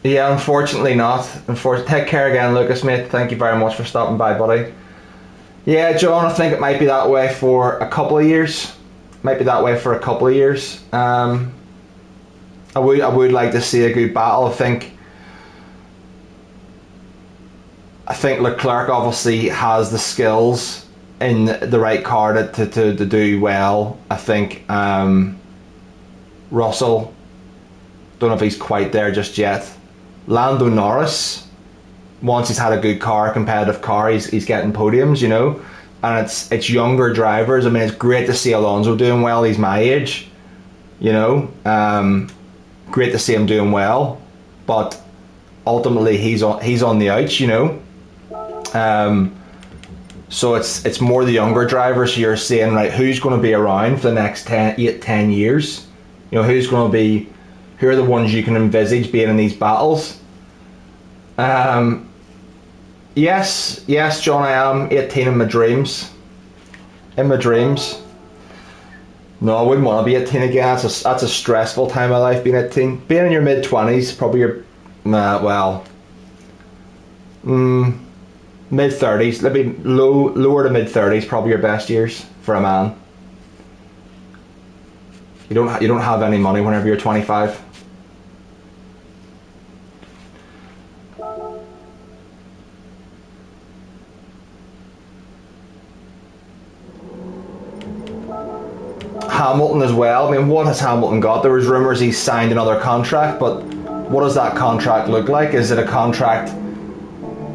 Yeah, unfortunately not. Take care again, Lucas, mate. Thank you very much for stopping by, buddy. Yeah, John, I think it might be that way for a couple of years. I would like to see a good battle. I think Leclerc obviously has the skills in the right car to do well. I think Russell, don't know if he's quite there just yet. Lando Norris, once he's had a good car, competitive car, he's getting podiums, you know. And it's younger drivers. I mean, it's great to see Alonso doing well. He's my age. You know, great to see him doing well, but ultimately he's on the outs. You know, so it's more the younger drivers. So you're saying, right, who's going to be around for the next 10 years? You know, who are the ones you can envisage being in these battles? Yes, John, I am 18 in my dreams. In my dreams. No, I wouldn't want to be 18 again. That's a stressful time of life, being 18. Being in your mid-20s, probably your, mid-30s, maybe lower to mid-30s, probably your best years for a man. You don't have any money whenever you're 25. Hamilton as well. I mean, what has Hamilton got? There was rumours he's signed another contract, but what does that contract look like? Is it a contract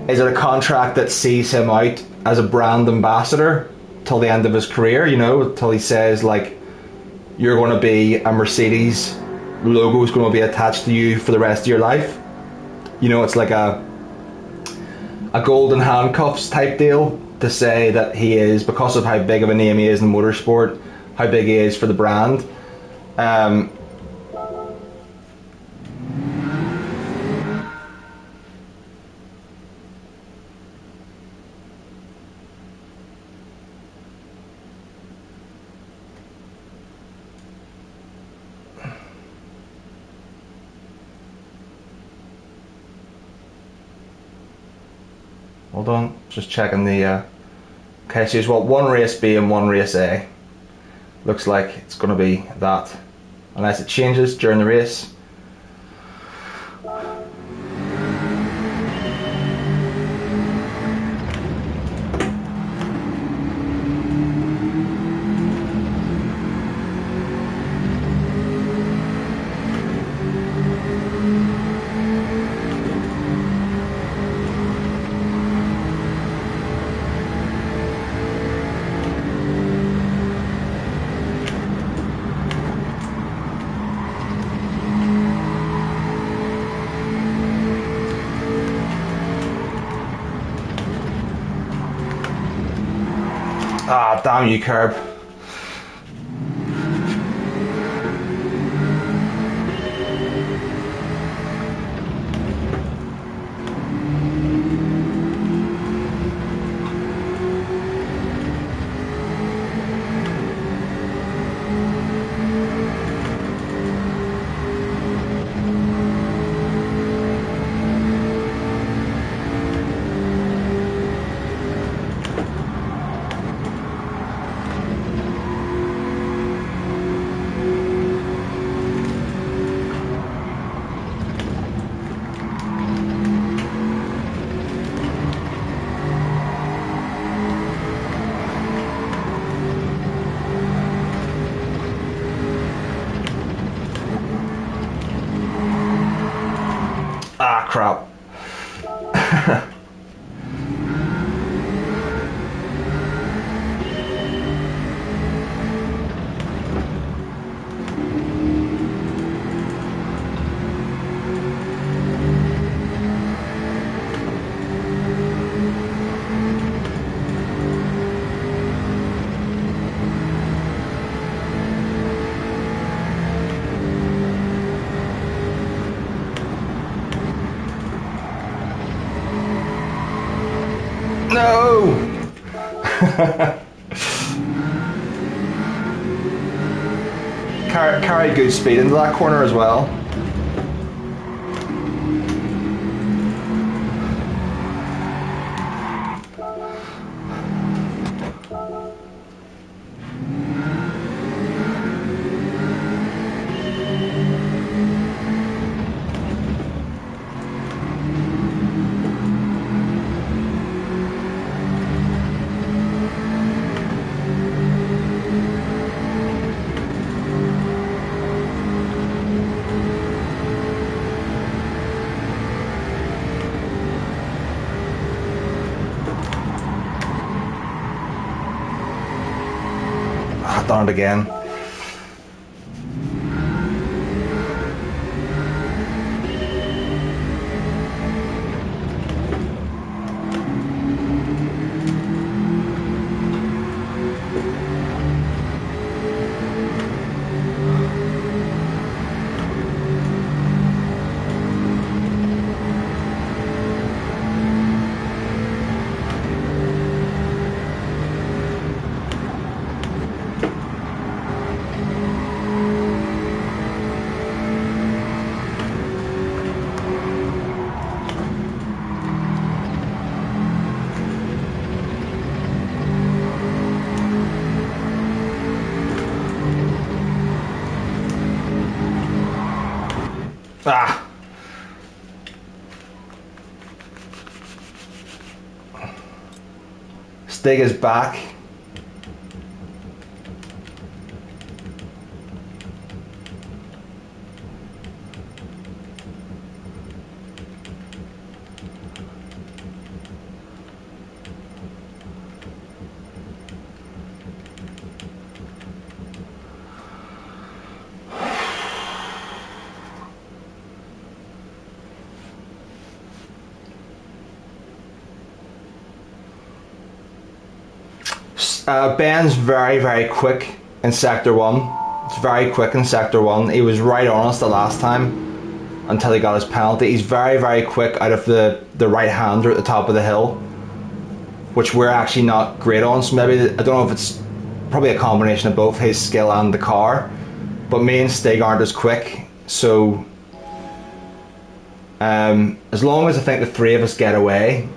that sees him out as a brand ambassador till the end of his career, you know, till he says, like, you're going to be a Mercedes logo is going to be attached to you for the rest of your life? You know, it's like a golden handcuffs type deal to say that he is, because of how big of a name he is in motorsport, how big he is for the brand. Hold on, just checking the. Okay, so he's got one race B and one race A. Looks like it's going to be that, unless it changes during the race. Ah, damn you, curb. Ah, crap. No! Carried good speed into that corner as well. Done it again. Ah. Stig is back. Ben's very quick in sector 1. It's very quick in sector 1. He was right on us the last time until he got his penalty. He's very quick out of the right hander at the top of the hill, which we're actually not great on. So maybe, I don't know if it's probably a combination of both his skill and the car, but me and Stig aren't as quick. So as long as I think the three of us get away,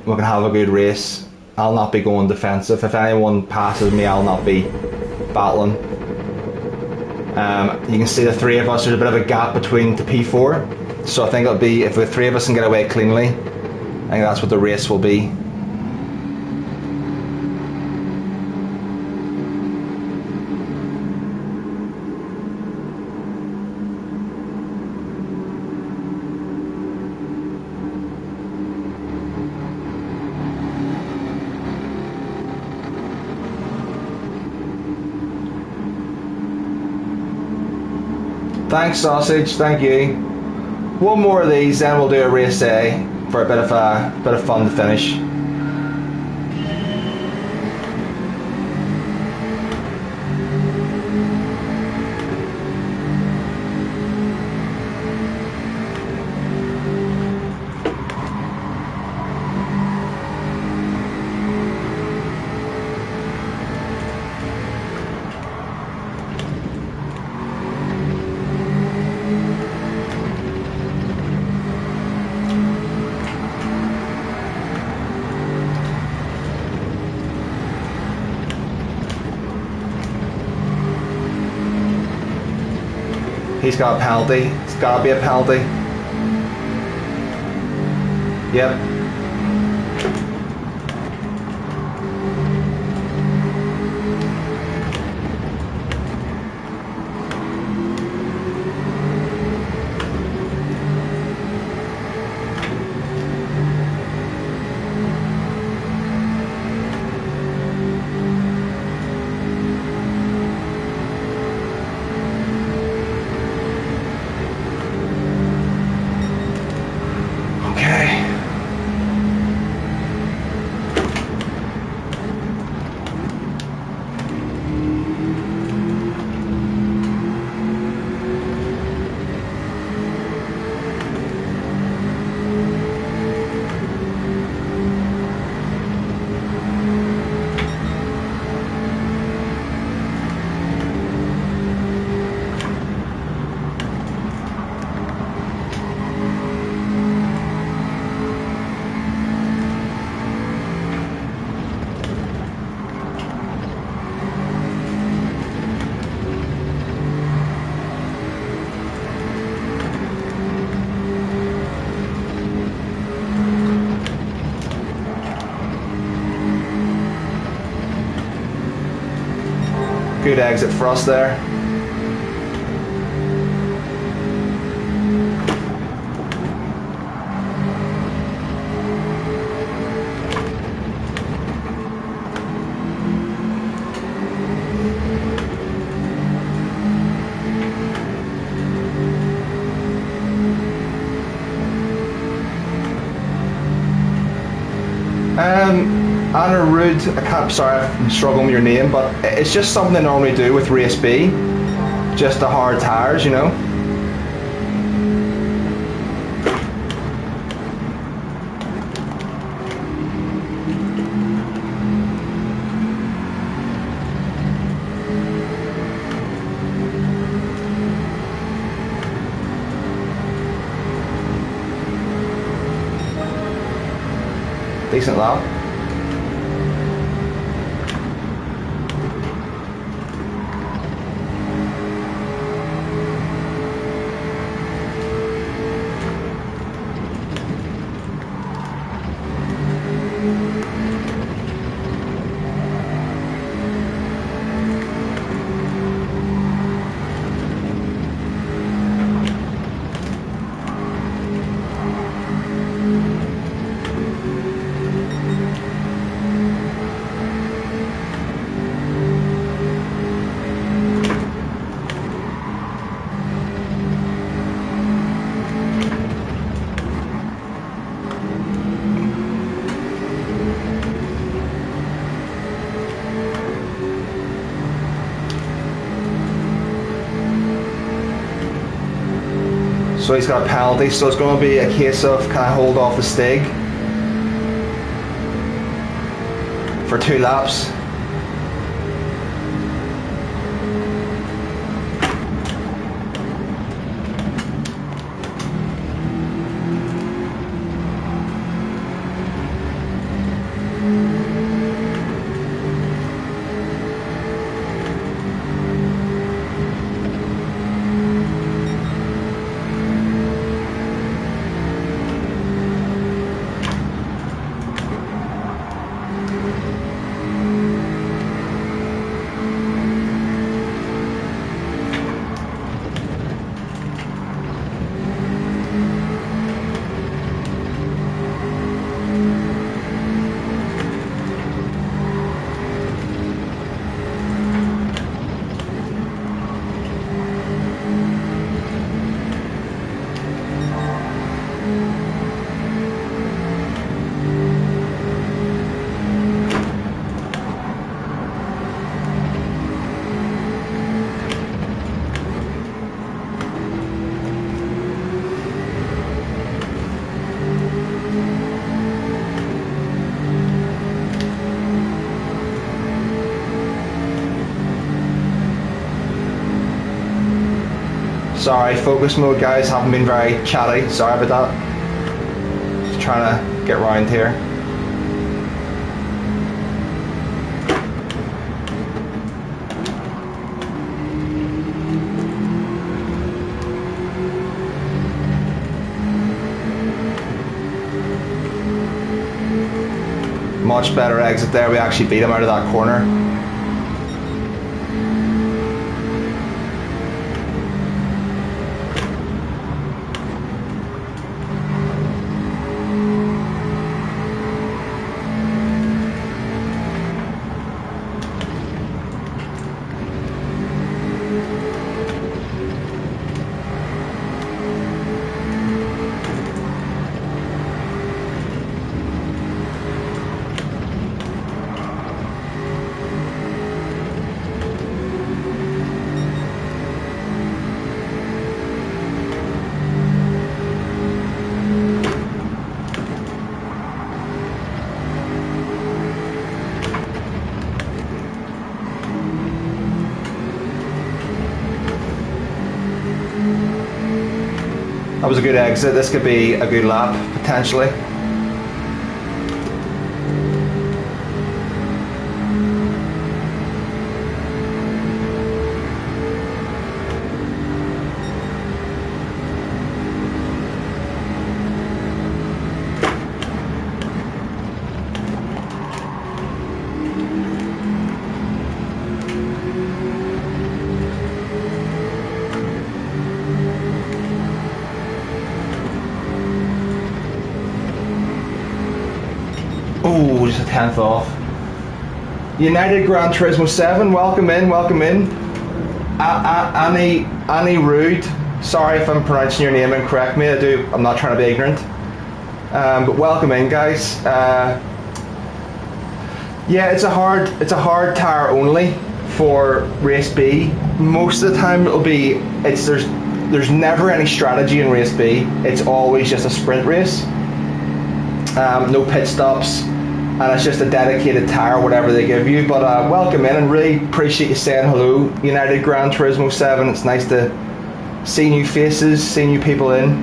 we can have a good race. I'll not be going defensive. If anyone passes me, I'll not be battling. You can see the three of us, there's a bit of a gap between the P4. So I think it'll be, if the three of us can get away cleanly, I think that's what the race will be. Thanks, Sausage. Thank you. One more of these, then we'll do a race A for a bit of fun to finish. He's got a penalty. It's got to be a penalty. Yep. Good exit for us there. Anna Rude, sorry, I'm struggling with your name, but it's just something they normally do with race B. Just the hard tires, you know. Decent lap. So he's got a penalty, so it's going to be a case of can I hold off the Stig for 2 laps. Sorry, focus mode guys, haven't been very chatty, sorry about that. Just trying to get round here. Much better exit there, we actually beat him out of that corner. That was a good exit. This could be a good lap, potentially. Oh, just a 10th off. United Gran Turismo 7, welcome in, welcome in. Annie Rude, sorry if I'm pronouncing your name incorrectly, I'm not trying to be ignorant. But welcome in guys. Yeah, it's a hard tire only for race B. Most of the time there's never any strategy in race B. It's always just a sprint race. No pit stops, and it's just a dedicated tire, whatever they give you. But welcome in, and really appreciate you saying hello, United Gran Turismo 7. It's nice to see new faces, see new people in.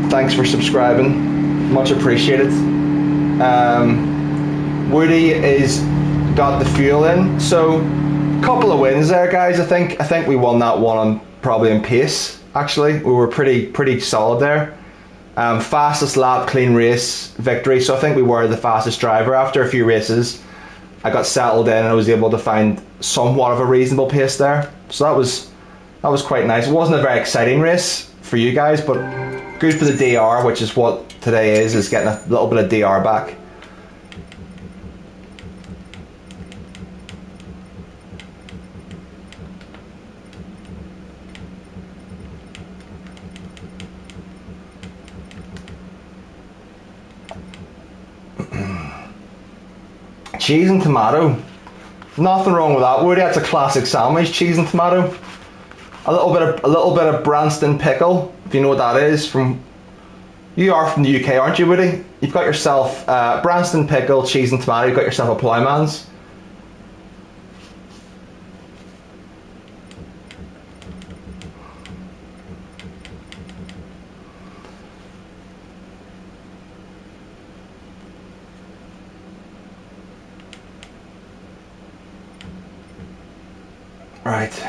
Thanks for subscribing, much appreciated. Woody is got the fuel in, so a couple of wins there, guys. I think we won that one probably in pace. Actually, we were pretty solid there. Fastest lap, clean race victory. So I think we were the fastest driver. After a few races, I got settled in and I was able to find somewhat of a reasonable pace there. So that was quite nice. It wasn't a very exciting race for you guys, but good for the DR, which is what today is getting a little bit of DR back. Cheese and tomato. Nothing wrong with that, Woody. That's a classic sandwich, cheese and tomato. a little bit of Branston pickle, if you know what that is. You are from the UK, aren't you, Woody? You've got yourself Branston pickle, cheese and tomato. You've got yourself a Ploughman's. Right.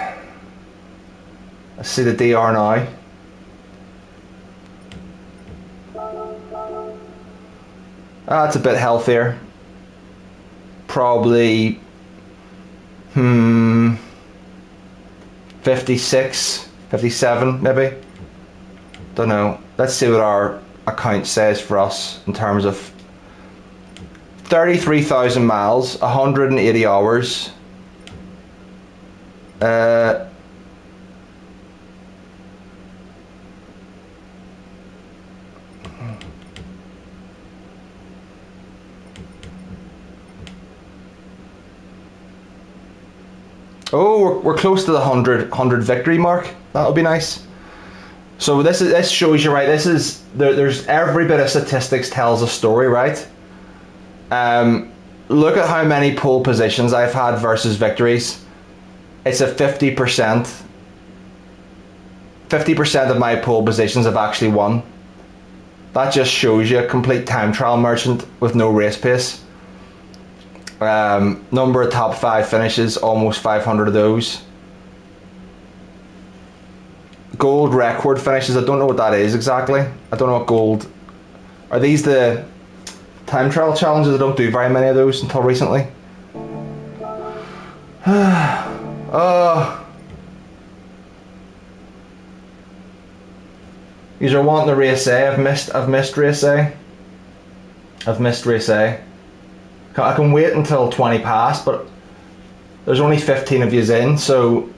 Let's see the DR now. That's a bit healthier. Probably 56, 57 maybe. Don't know. Let's see what our account says for us in terms of 33,000 miles, 180 hours. Oh, we're close to the 100 victory mark. That'll be nice. So this shows you, right. There's every bit of statistics tells a story, right? Look at how many pole positions I've had versus victories. It's a 50%. 50% of my pole positions have actually won. That just shows you a complete time trial merchant with no race pace. Number of top 5 finishes, almost 500 of those. Gold record finishes, I don't know what that is exactly. I don't know what gold. Are these the time trial challenges? I don't do very many of those until recently. These are wanting the race A. I've missed race A. I've missed race A. I can wait until 20 past, but there's only 15 of yous in, so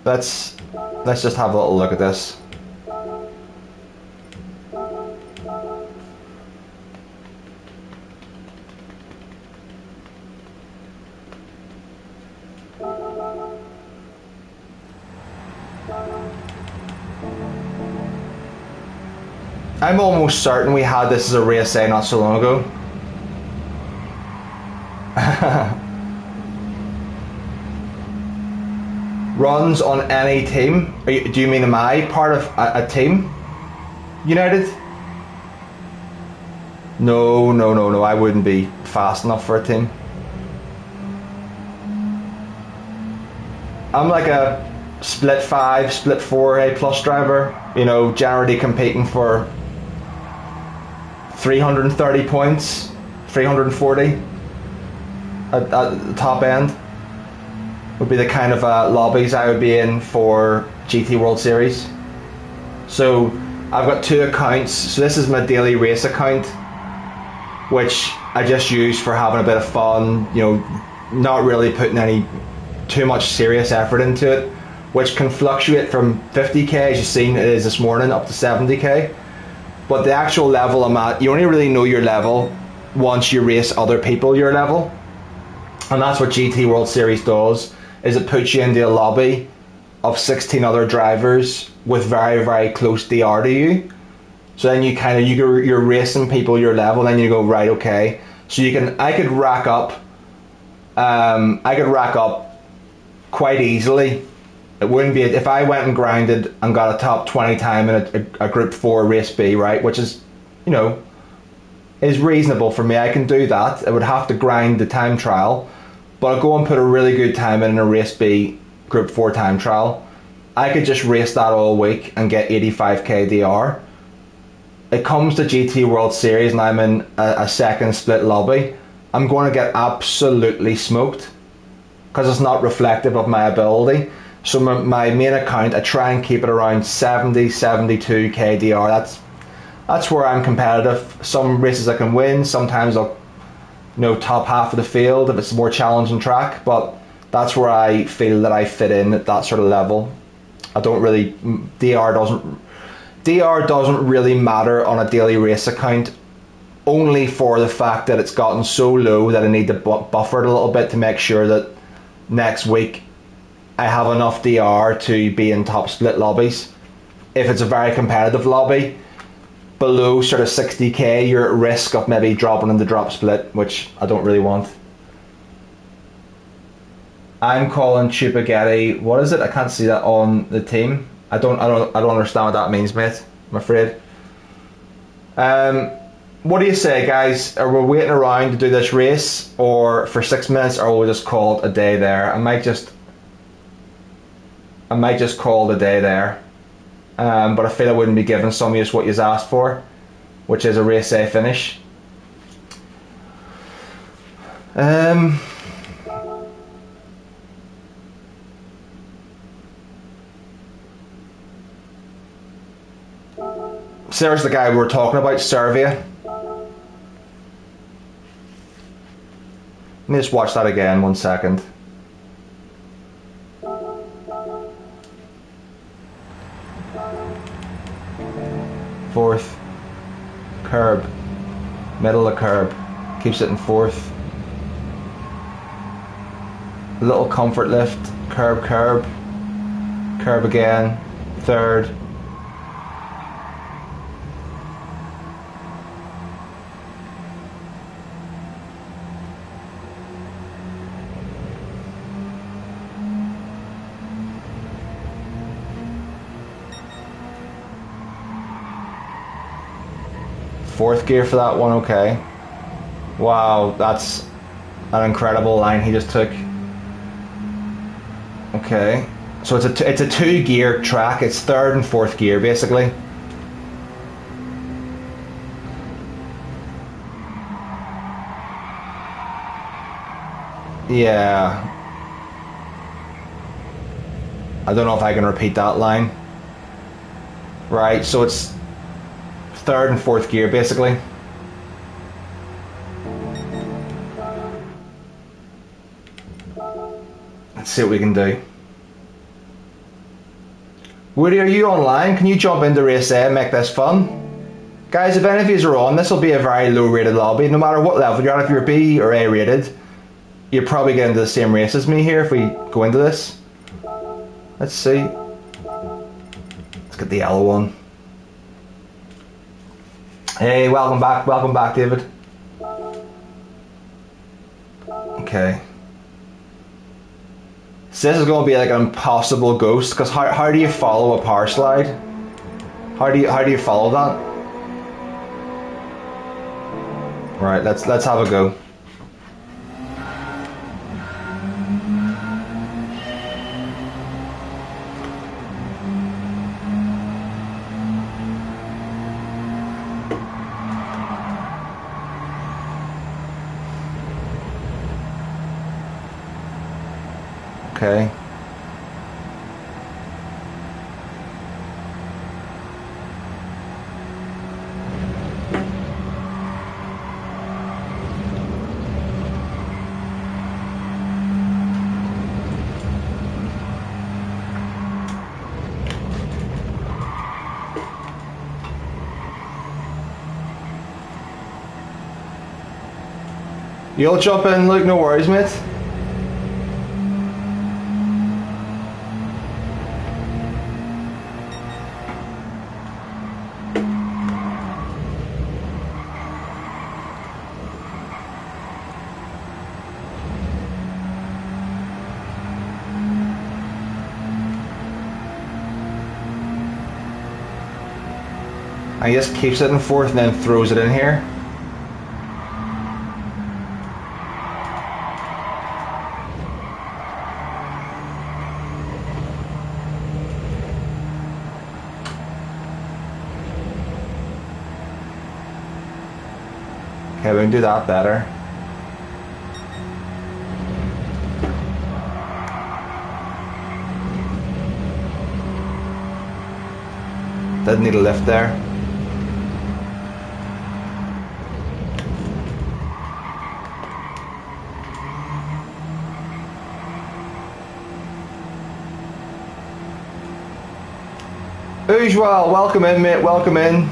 let's just have a little look at this. I'm almost certain we had this as a race A not so long ago. Runs on any team? Do you mean am I part of a team? United? No, I wouldn't be fast enough for a team. I'm like a split 5, split 4 A plus driver, you know, generally competing for 330 points, 340 at the top end would be the kind of lobbies I would be in for GT World Series. So I've got 2 accounts. So this is my daily race account, which I just use for having a bit of fun, you know, not really putting any too much serious effort into it, which can fluctuate from 50k, as you've seen it is this morning, up to 70k. But the actual level I'm at, you only really know your level once you race other people your level. And that's what GT World Series does, is it puts you into a lobby of 16 other drivers with very, very close DR to you. So then you're racing people your level, then you go, right, okay. So I could rack up quite easily. It wouldn't be, if I went and grinded and got a top 20 time in a group 4 race B, right, which is, you know, is reasonable for me. I can do that. I would have to grind the time trial, but I'll go and put a really good time in a race B group 4 time trial. I could just race that all week and get 85k DR. It comes to GT World Series and I'm in a second split lobby, I'm going to get absolutely smoked because it's not reflective of my ability. So my main account, I try and keep it around 70, 72k DR. That's where I'm competitive. Some races I can win, sometimes I'll, you know, top half of the field if it's a more challenging track, but that's where I feel that I fit in at that sort of level. I don't really, DR doesn't really matter on a daily race account, only for the fact that it's gotten so low that I need to buffer it a little bit to make sure that next week I have enough DR to be in top split lobbies. If it's a very competitive lobby, below sort of 60k, you're at risk of maybe dropping into drop split, which I don't really want. I'm calling Chupagetti. What is it? I can't see that on the team. I don't understand what that means, mate. I'm afraid. What do you say, guys? Are we waiting around to do this race, or for 6 minutes, or we'll just call it a day there? I might just call it a day there. But I feel I wouldn't be giving some of you what you asked for, which is a race A finish. So there's the guy we were talking about, Serbia. Let me just watch that again, 1 second. Fourth, curb, middle of curb, keeps it in fourth. A little comfort lift, curb, curb, curb again, third. Fourth gear for that one, okay. Wow, that's an incredible line he just took. Okay, so it's a 2-gear track. It's third and fourth gear basically. Yeah. I don't know if I can repeat that line. Right, so it's third and fourth gear basically. Let's see what we can do. Woody, are you online? Can you jump into race A and make this fun? Guys, if any of you are on, this will be a very low rated lobby. No matter what level you're at, if you're B or A rated, you're probably getting into the same race as me here if we go into this. Let's see. Let's get the yellow one. Hey, welcome back, David. Okay. So this is going to be like an impossible ghost, because how do you follow a power slide? How do you follow that? Right, let's have a go. Okay. You'll jump in, Luke, no worries, mate. I just keeps it in fourth and then throws it in here. Okay, we can do that better. Didn't need a lift there. Usual, welcome in, mate, welcome in.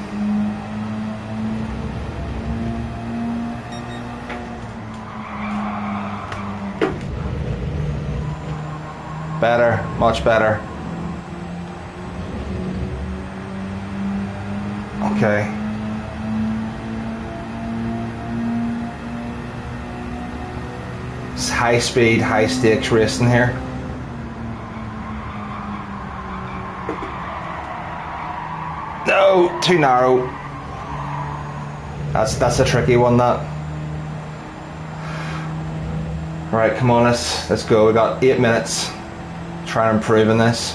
Better, much better. Okay. It's high speed, high stakes racing here. No, too narrow. That's a tricky one, that. Right, come on, let's go. We got 8 minutes. Try and improve in this.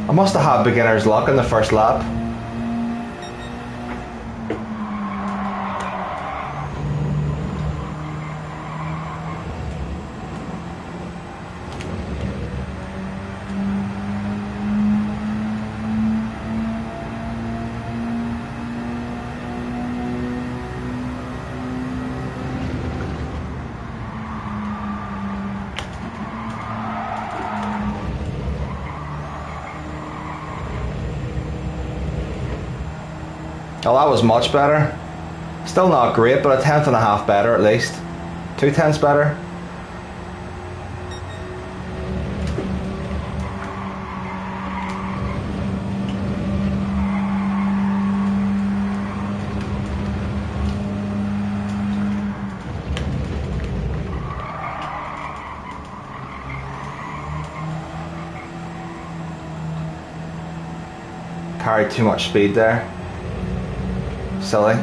I must have had beginner's luck in the first lap. Oh, that was much better. Still not great, but a tenth and a half better at least. 2/10 better. Carried too much speed there. Silly.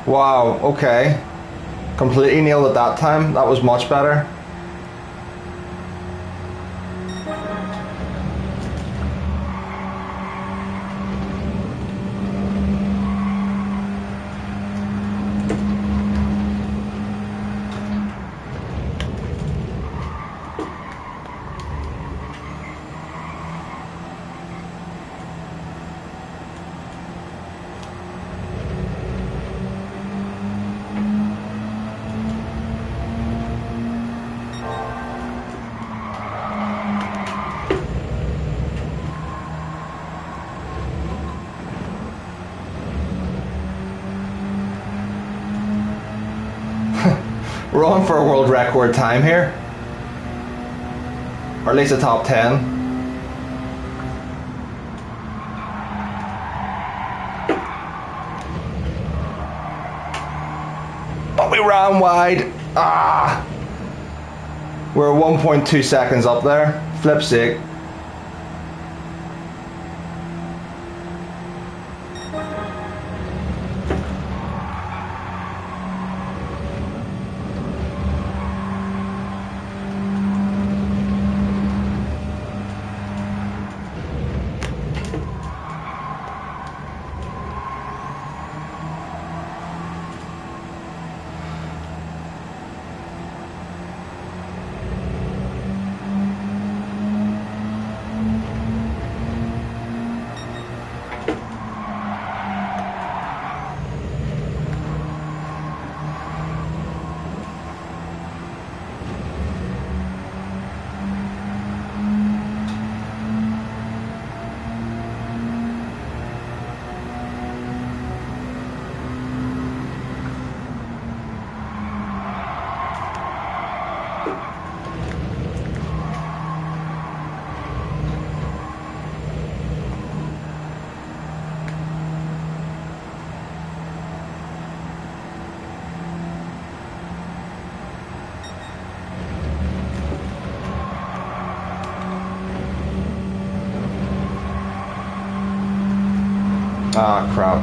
Wow, okay. Completely nailed it that time. That was much better. We're on for a world record time here. Or at least a top 10. But we ran wide. Ah! We're 1.2 seconds up there. Flip's sake. Ah, crap.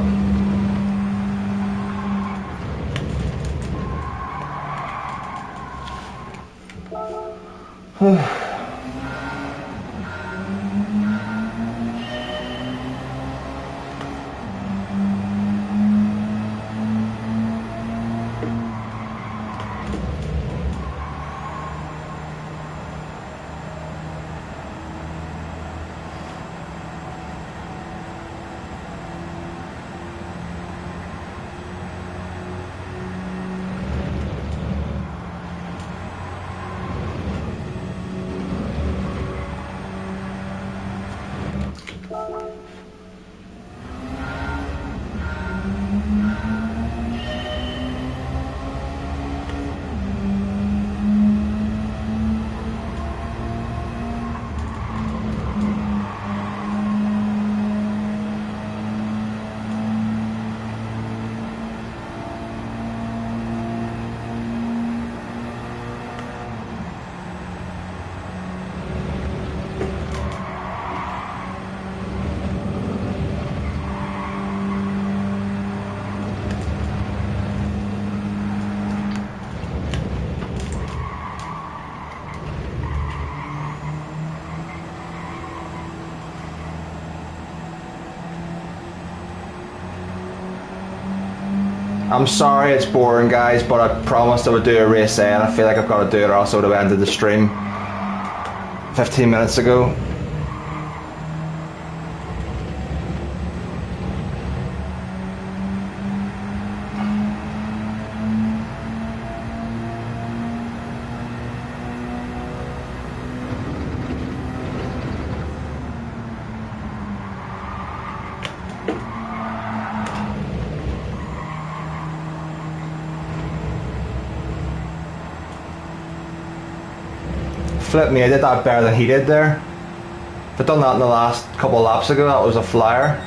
I'm sorry it's boring, guys, but I promised I would do a race A, and I feel like I've got to do it or else I would have ended the stream 15 minutes ago. Flip me, I did that better than he did there. If I'd done that in the last couple of laps ago, that was a flyer.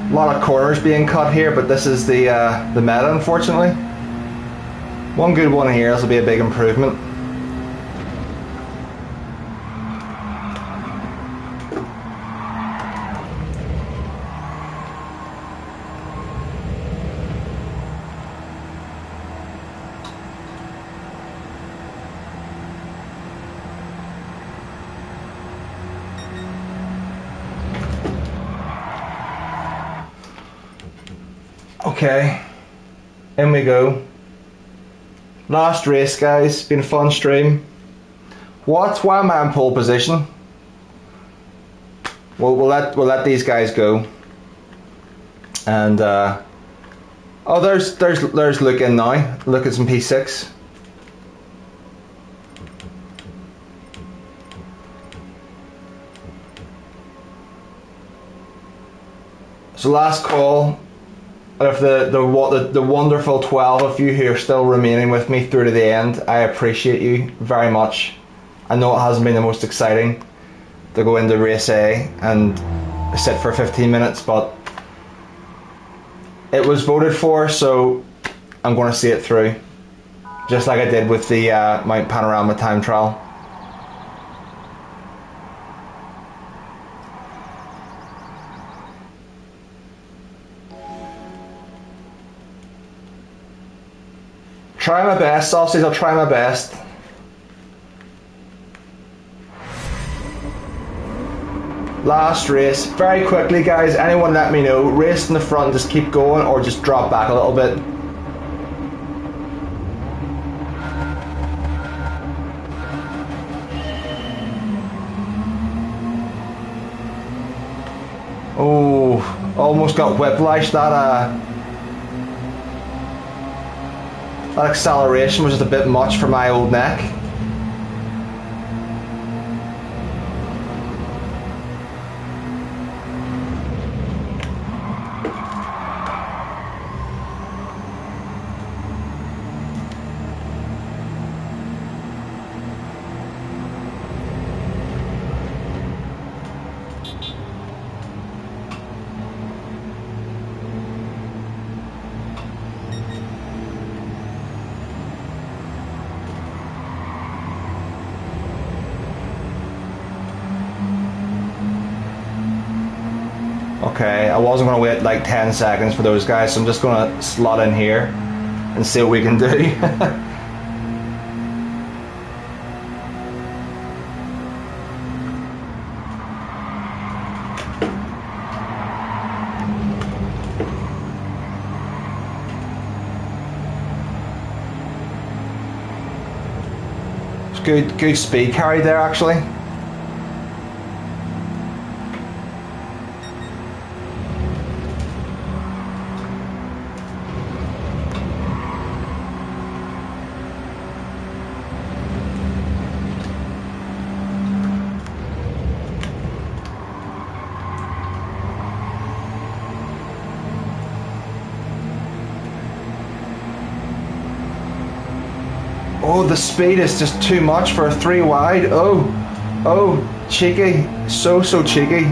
A lot of corners being cut here, but this is the meta, unfortunately. One good one here, this will be a big improvement. Okay, in we go. Last race, guys. Been a fun stream. What? Why am I in pole position? We'll let these guys go. And oh, there's Luke in now. Luke is in P6. So last call. If the wonderful 12 of you who are still remaining with me through to the end, I appreciate you very much. I know it hasn't been the most exciting to go into race A and sit for 15 minutes, but it was voted for, so I'm going to see it through. Just like I did with the Mount Panorama time trial. Try my best, Sausage, I'll try my best. Last race, very quickly guys, anyone let me know, race in the front, just keep going or just drop back a little bit. Oh, almost got whiplash. That acceleration was just a bit much for my old neck. Okay, I wasn't going to wait like 10 seconds for those guys, so I'm just going to slot in here and see what we can do. It's good speed carry there actually. Oh, the speed is just too much for a 3 wide. Oh, cheeky. So cheeky.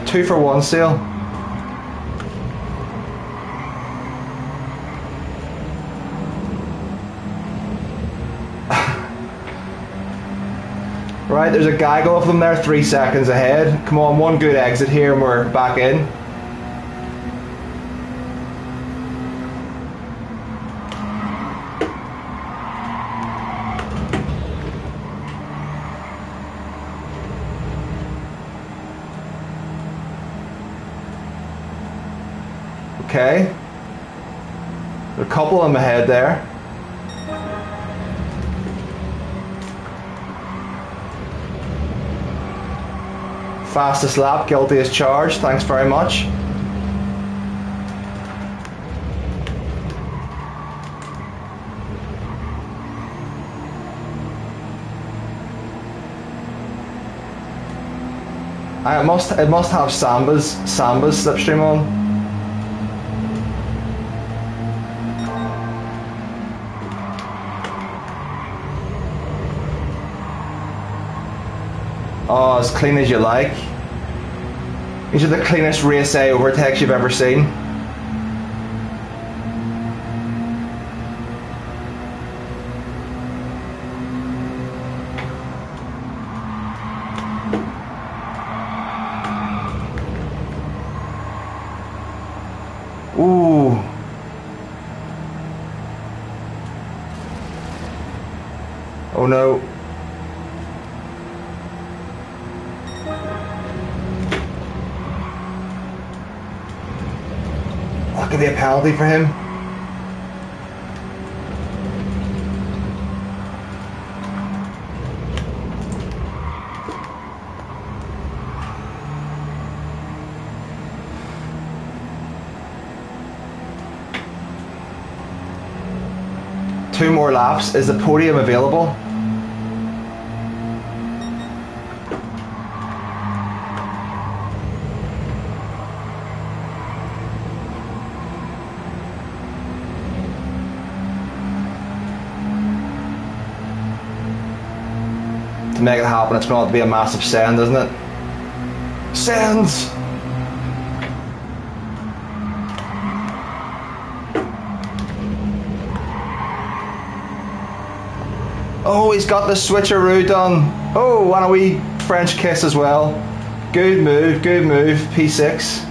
2 for 1 sale. Right, there's a gaggle of them there, 3 seconds ahead. Come on, one good exit here and we're back in. Okay. There are a couple of them ahead there. Fastest lap, guilty as charged. Thanks very much. It must have Samba's slipstream on. Oh, as clean as you like. These are the cleanest race A overtakes you've ever seen. Ooh. Oh no. That could be a penalty for him. Two more laps. Is the podium available? To make it happen, it's going to have to be a massive send, isn't it? Sends! Oh, he's got the switcheroo done. Oh, and a wee French kiss as well. Good move, P6.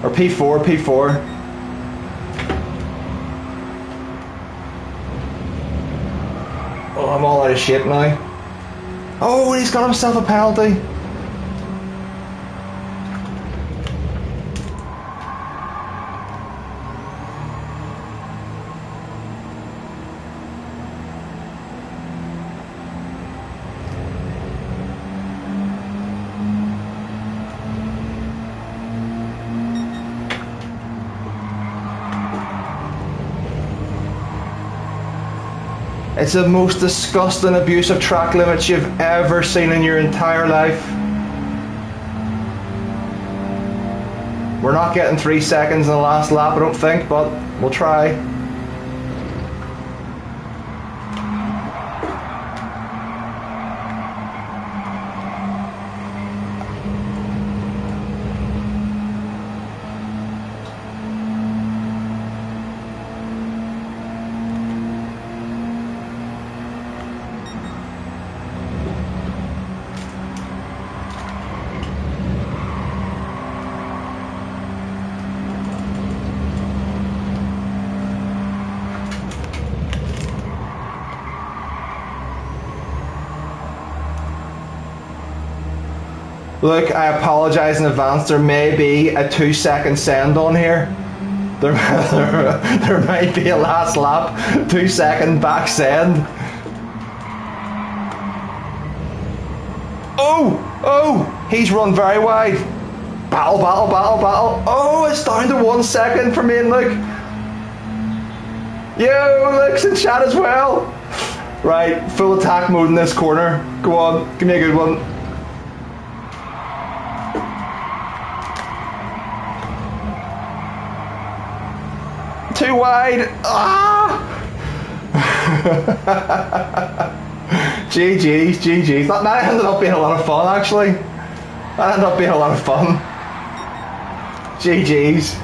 Or P4. Oh, I'm all out of shape now. Oh, and he's got himself a penalty. It's the most disgusting abuse of track limits you've ever seen in your entire life. We're not getting 3 seconds in the last lap, I don't think, but we'll try. Look, I apologise in advance, there may be a 2-second send on here. There might be a last lap, 2-second back send. Oh, he's run very wide. Battle. Oh, it's down to 1 second for me and Luke. Yo, Luke's in chat as well. Right, full attack mode in this corner. Go on, give me a good one. Too wide. GG's. That ended up being a lot of fun, actually. That ended up being a lot of fun. GG's.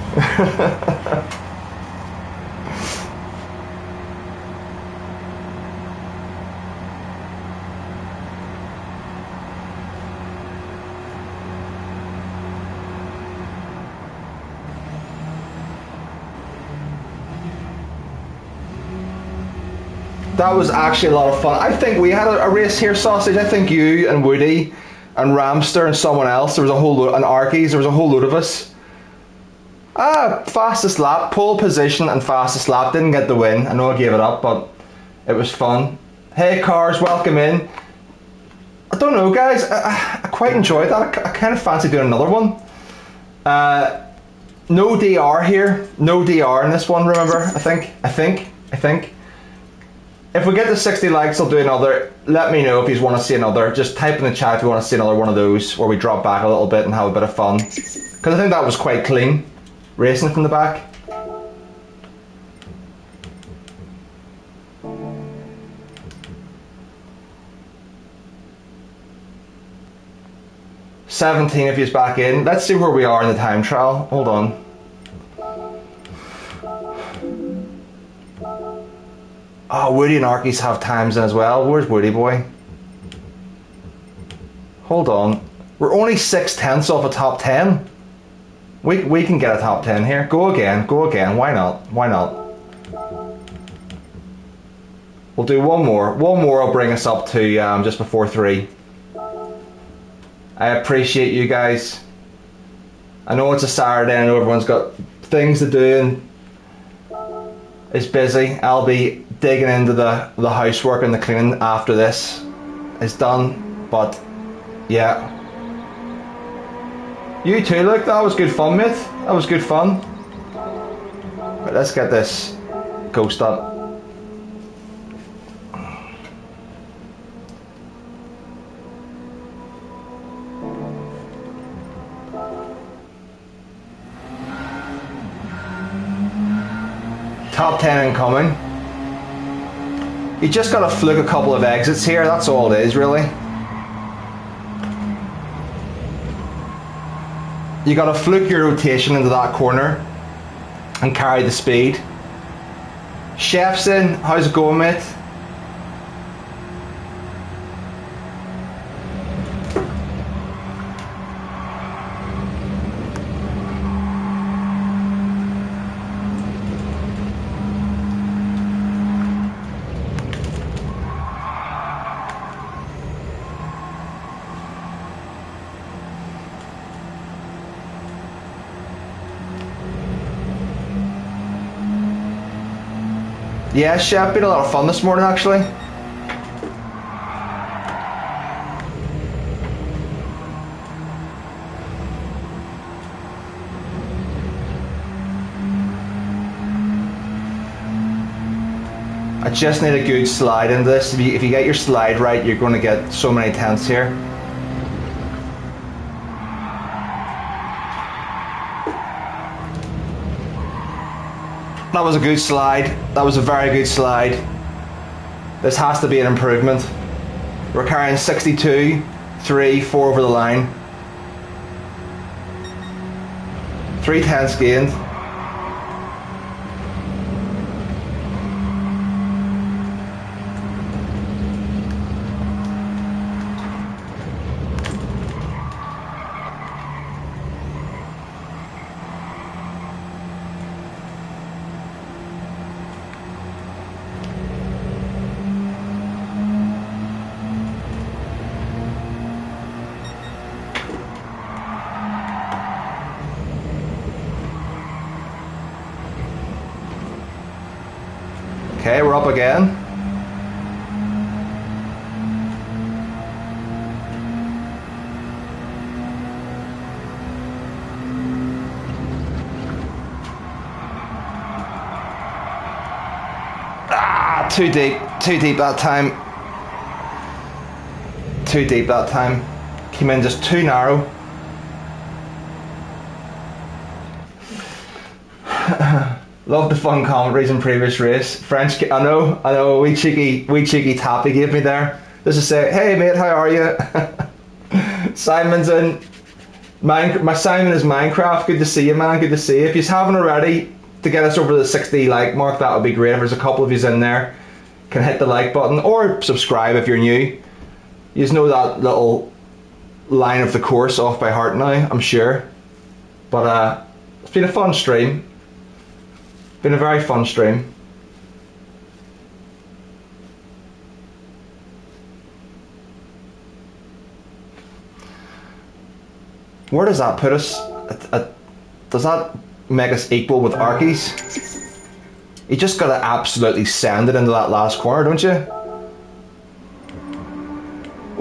That was actually a lot of fun. I think we had a race here, Sausage. I think you and Woody and Ramster and someone else. There was a whole load, and Arkies. There was a whole load of us. Fastest lap, pole position and fastest lap. Didn't get the win. I know I gave it up, but it was fun. Hey, cars, welcome in. I don't know, guys. I quite enjoyed that. I kind of fancy doing another one. No DR here. No DR in this one. Remember? I think. If we get to 60 likes, I'll do another. Let me know if you want to see another. Just type in the chat if you want to see another one of those where we drop back a little bit and have a bit of fun. Because I think that was quite clean, racing from the back. $17 if he's back in. Let's see where we are in the time trial. Hold on. Oh, Woody and Arkies have times in as well. Where's Woody boy? Hold on. We're only 6/10 off a top 10. We can get a top 10 here. Go again. Why not? We'll do one more. One more will bring us up to just before 3. I appreciate you guys. I know it's a Saturday. I know everyone's got things to do and is busy. I'll be digging into the housework and the cleaning after this is done, but yeah. You too, look, that was good fun, mate. That was good fun. Right, let's get this ghost up. Top 10 incoming. You just got to fluke a couple of exits here, that's all it is really. You got to fluke your rotation into that corner and carry the speed. Chef's in. How's it going, mate? Yeah, Chef, been a lot of fun this morning actually. I just need a good slide in this. If you get your slide right, you're going to get so many tenths here. That was a good slide. That was a very good slide. This has to be an improvement. We're carrying 62, 3, 4 over the line. 3 tenths gained. Okay, we're up again. Ah, too deep that time. Too deep that time. Came in just too narrow. Love the fun commentaries in previous race. French, I know, wee cheeky tap he gave me there. Just to say, hey mate, how are you? Simon's in. My Simon is Minecraft. Good to see you, man. Good to see you. If you haven't already, to get us over the 60 like mark, that would be great. If there's a couple of you in there, can hit the like button or subscribe if you're new. You just know that little line of the course off by heart now, I'm sure. But it's been a fun stream. Been a very fun stream. Where does that put us? Does that make us equal with Arkies? You just gotta absolutely send it into that last corner, don't you?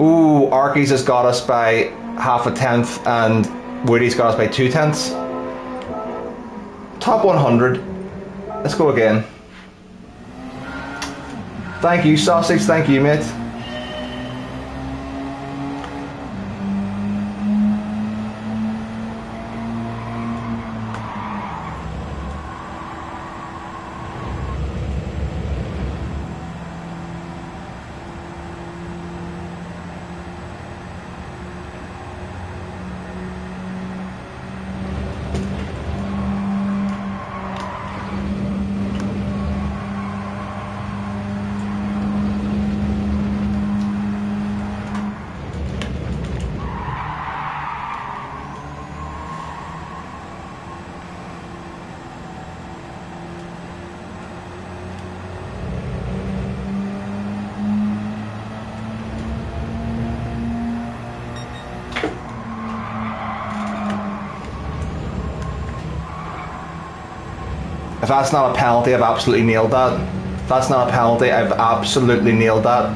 Ooh, Arkies has got us by half a tenth and Woody's got us by 2 tenths. Top 100. Let's go again. Thank you, Sausage. Thank you, mate. If that's not a penalty, I've absolutely nailed that. If that's not a penalty, I've absolutely nailed that.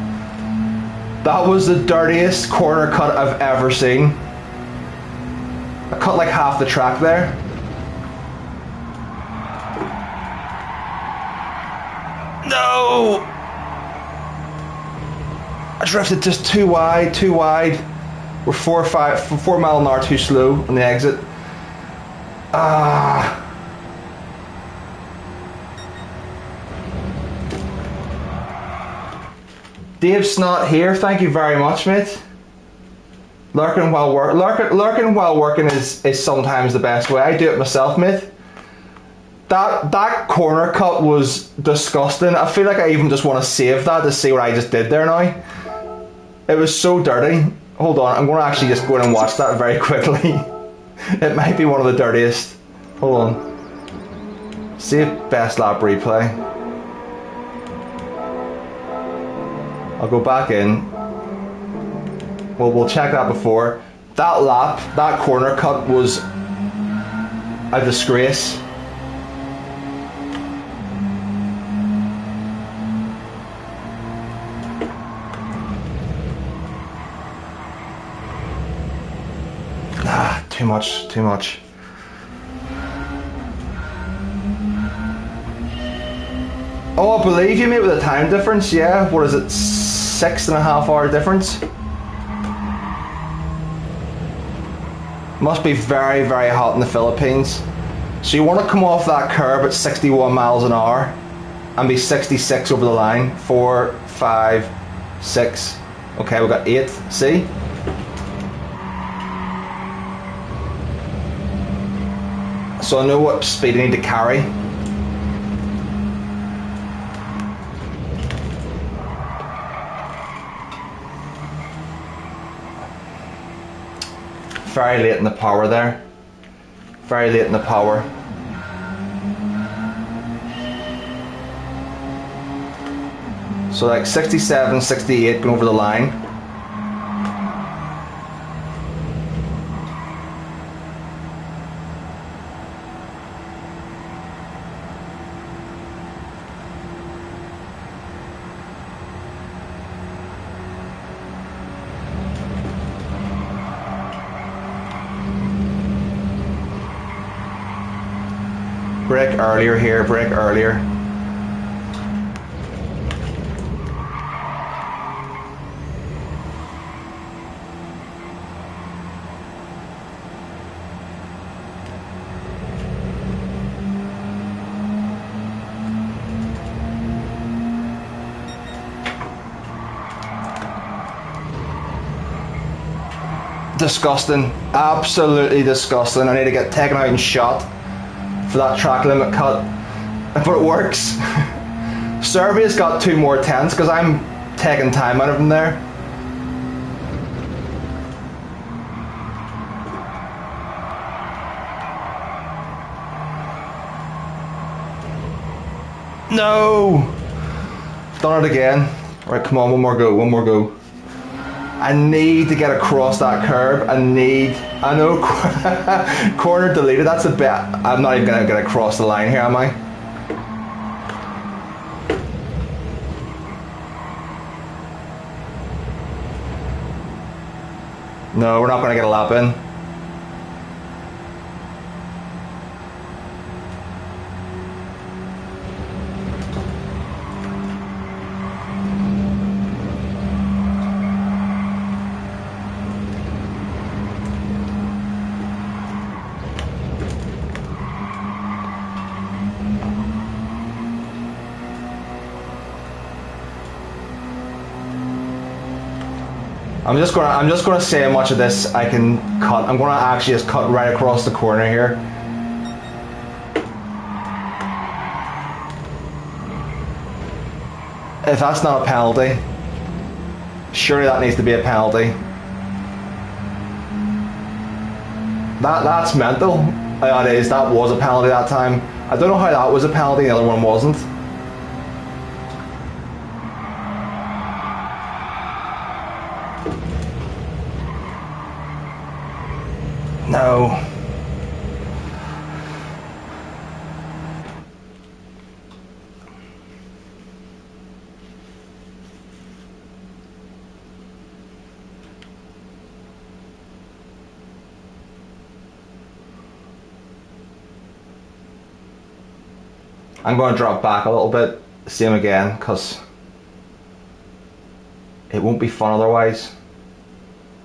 That was the dirtiest corner cut I've ever seen. I cut like half the track there. No! I drifted just too wide. We're 4 mile an hour too slow on the exit. Dave's not here. Thank you very much, mate. Lurking while working is sometimes the best way. I do it myself, mate. That corner cut was disgusting. I feel like I even just want to save that to see what I just did there now. It was so dirty. Hold on, I'm going to actually just go in and watch that very quickly. It might be one of the dirtiest. Hold on. Save best lap replay. I'll go back in. Well, we'll check that before. That lap, that corner cut was a disgrace. Too much, too much. Oh, I believe you, mate, with a time difference, yeah. What is it, 6.5 hour difference? Must be very, very hot in the Philippines. So you want to come off that curb at 61 miles an hour and be 66 over the line. 4, 5, 6. Okay, we've got 8. See? So I know what speed I need to carry. Very late in the power there. Very late in the power. So like 67, 68 going over the line. Brake earlier here, brake earlier. Disgusting, absolutely disgusting. I need to get taken out and shot for that track limit cut, but it works. Serbia's got 2 more tenths because I'm taking time out of them there. No! Done it again. Right, come on, one more go, one more go. I need to get across that curb. I know corner deleted, that's a bit. I'm not even gonna get across the line here, am I? No, we're not gonna get a lap in. I'm just gonna see how much of this I can cut. I'm gonna actually just cut right across the corner here. If that's not a penalty, surely that needs to be a penalty. That's mental. Yeah, it is. That was a penalty that time. I don't know how that was a penalty, the other one wasn't. No. I'm going to drop back a little bit, same again, because it won't be fun otherwise.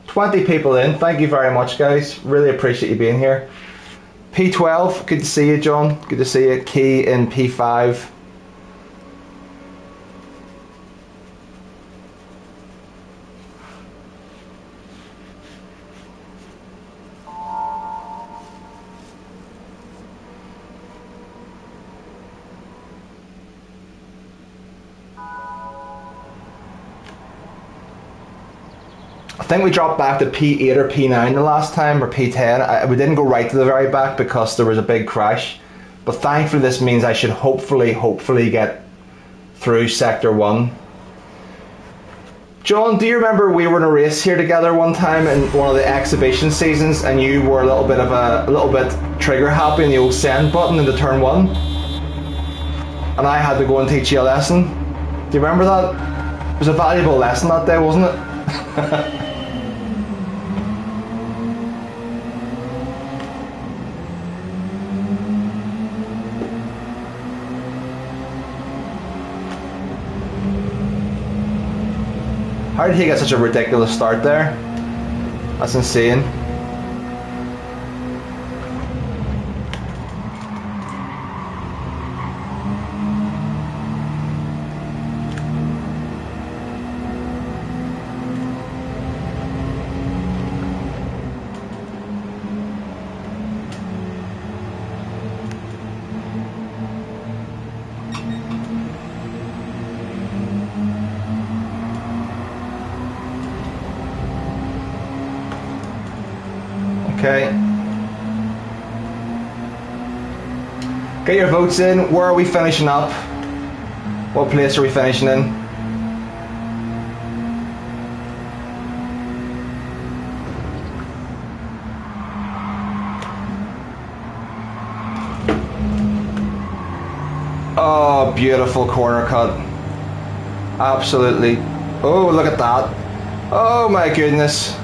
20 people in, thank you very much guys, really appreciate you being here. P12, good to see you John, good to see you. Key in P5. I think we dropped back to P8 or P9 the last time, or P10. We didn't go right to the very back because there was a big crash. But thankfully this means I should hopefully get through Sector 1. John, do you remember we were in a race here together one time in one of the exhibition seasons, and you were a little bit trigger happy in the old send button into turn 1? And I had to go and teach you a lesson. Do you remember that? It was a valuable lesson that day, wasn't it? How did he get such a ridiculous start there? That's insane. Okay. Get your votes in. Where are we finishing up? What place are we finishing in? Oh, beautiful corner cut. Absolutely. Oh, look at that. Oh my goodness.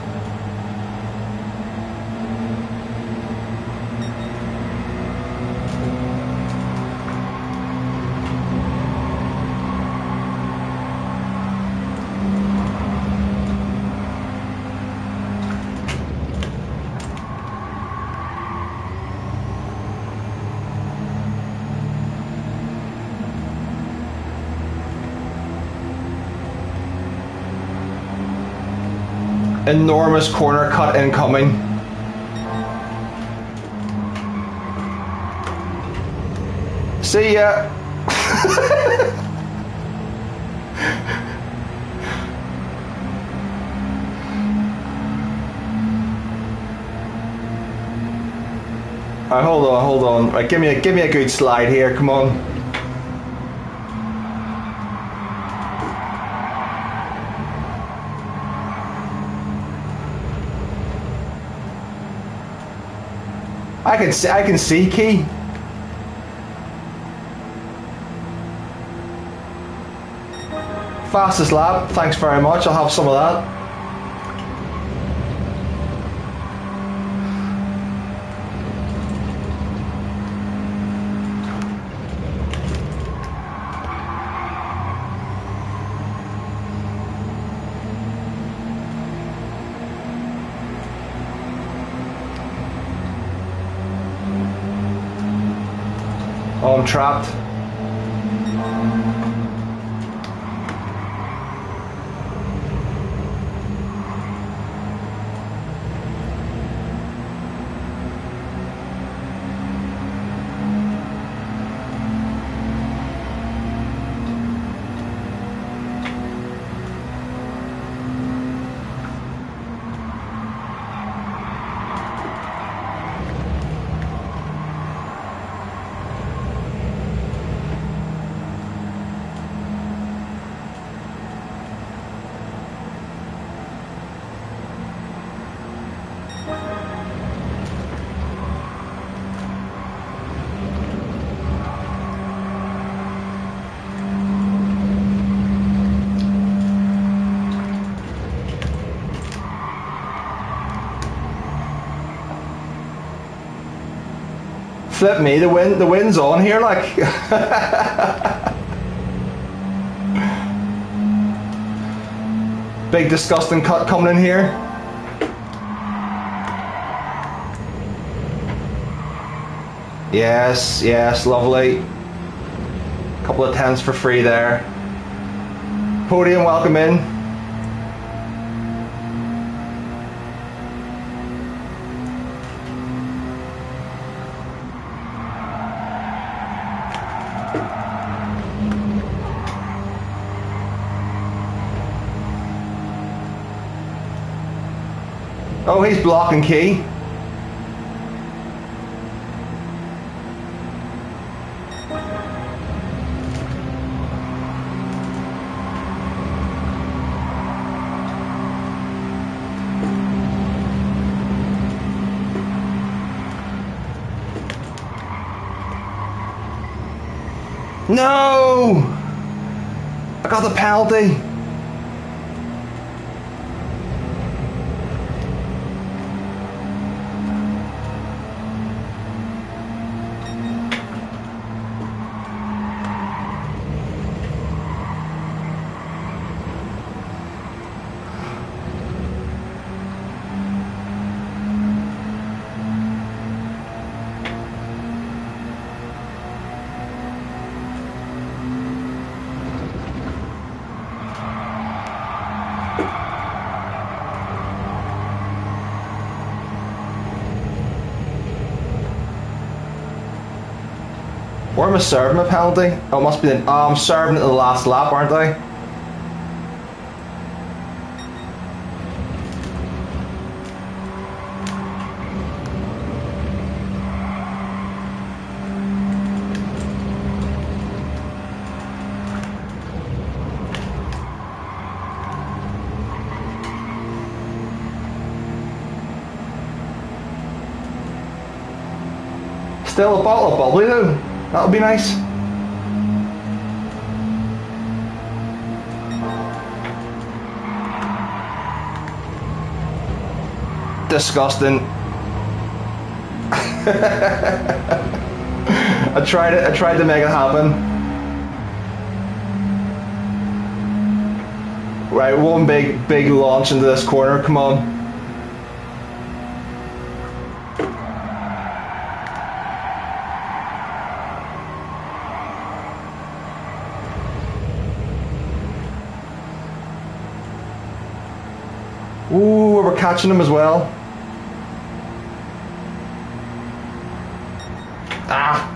Enormous corner cut incoming. See ya. Alright, hold on. Right, give me a good slide here. Come on. I can see Key. Fastest lap, thanks very much. I'll have some of that. Oh, I'm trapped. Flip me, the wind's on here, like. Big disgusting cut coming in here. Yes, lovely. Couple of tens for free there. Podium, welcome in. Oh, he's blocking Key. No! I got the penalty. Or am I serving a penalty? Oh, it must be the... Oh, I'm serving it in the last lap, aren't I? Still a bottle of bubbly though. That'll be nice. Disgusting. I tried to make it happen. Right, one big launch into this corner, come on. Ooh, we're catching him as well. Ah.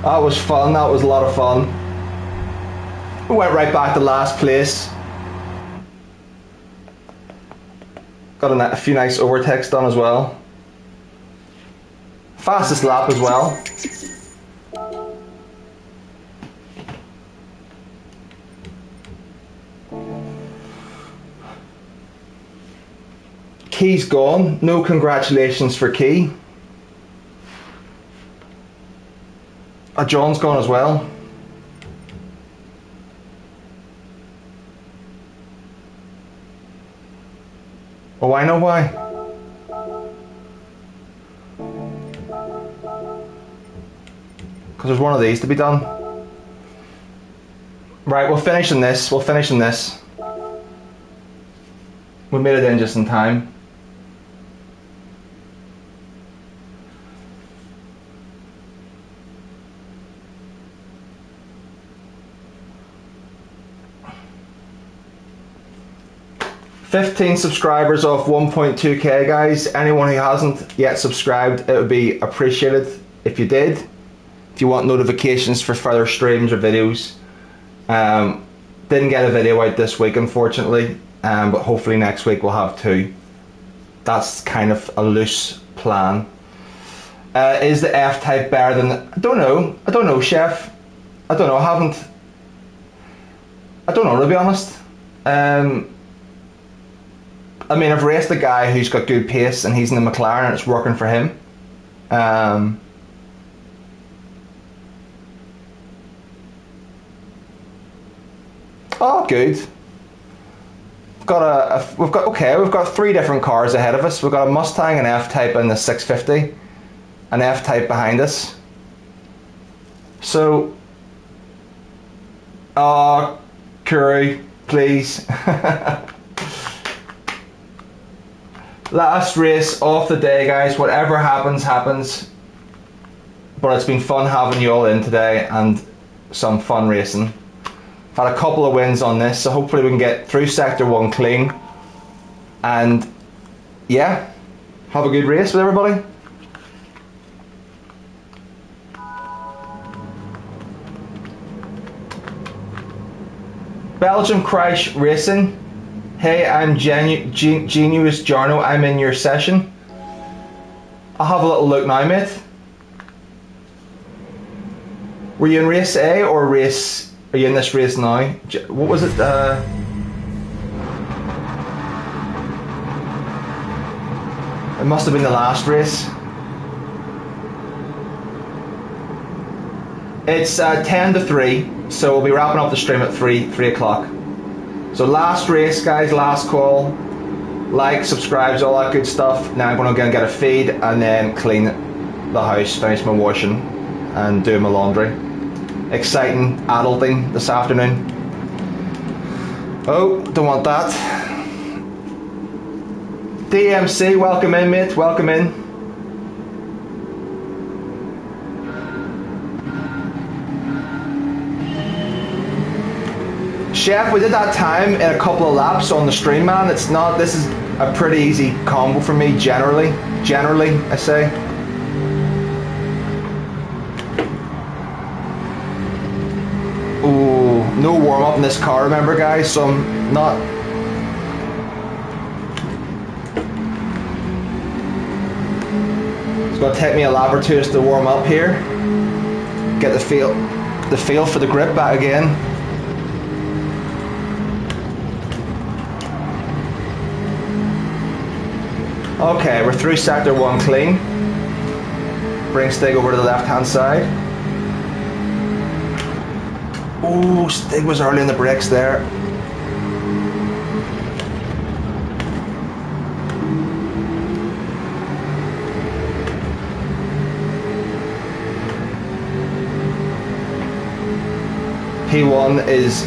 That was fun, that was a lot of fun. We went right back to last place. Got a few nice overtakes done as well. Fastest lap as well. Key's gone. No congratulations for Key. John's gone as well. Oh, I know why. Because there's one of these to be done. Right, we'll finish in this. We'll finish in this. We made it in just in time. $15 subscribers off 1.2k, guys. Anyone who hasn't yet subscribed, it would be appreciated if you did. If you want notifications for further streams or videos. Didn't get a video out this week, unfortunately, but hopefully next week we'll have two. That's kind of a loose plan. Is the F-Type better than the... I don't know, Chef. I don't know, I don't know, to be honest. I mean, I've raced a guy who's got good pace and he's in the McLaren and it's working for him. Oh, good. We've got three different cars ahead of us. We've got a Mustang, an F-Type, and the 650, an F-Type behind us. So, Curry, please. Last race of the day, guys. Whatever happens, happens. But it's been fun having you all in today and some fun racing. I've had a couple of wins on this, so hopefully we can get through Sector 1 clean. And yeah, have a good race with everybody. Belgium Crash Racing. Hey, I'm Genius Jarno. I'm in your session. I'll have a little look now, mate. Were you in race A or race? Are you in this race now? What was it? It must have been the last race. It's 10 to 3, so we'll be wrapping up the stream at 3 o'clock. So last race, guys, last call. Like, subscribes, all that good stuff. Now I'm going to go and get a feed and then clean the house, finish my washing and do my laundry. Exciting adulting this afternoon. Oh, don't want that. DMC, welcome in, mate, welcome in. Chef, we did that time in a couple of laps on the stream, man. It's not, this is a pretty easy combo for me, generally, I say. Ooh, no warm up in this car, remember guys, so I'm not... It's gonna take me a lap or two just to warm up here. Get the feel for the grip back again. Okay, we're through sector 1 clean. Bring Stig over to the left hand side. Oh, Stig was early in the brakes there. P1 is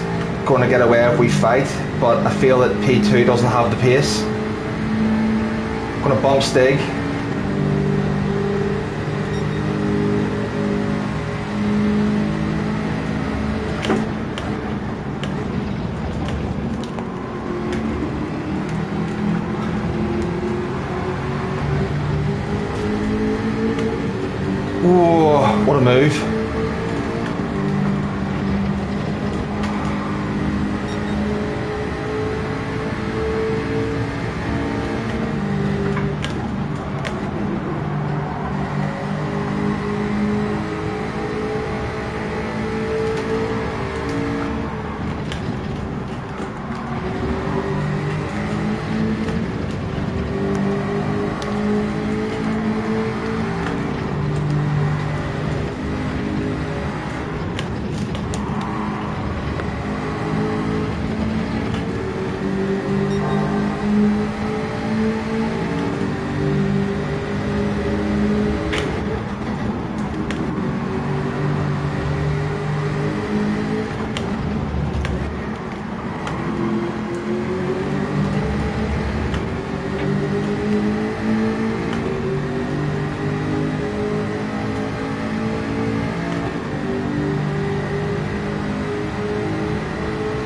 going to get away if we fight, but I feel that P2 doesn't have the pace. Gonna bump Stig. Whoa, what a move.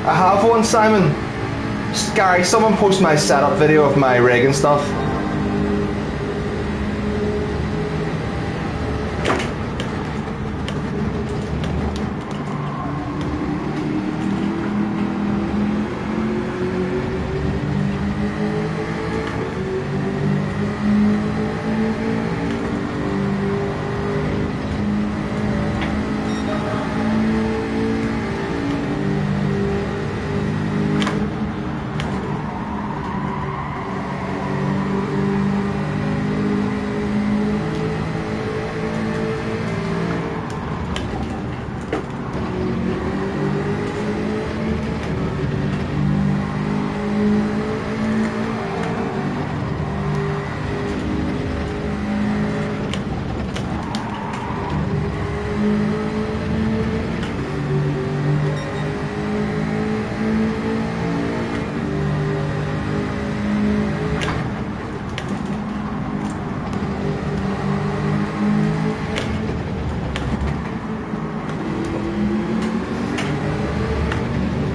I have one, Simon. Gary, someone post my setup video of my rig and stuff.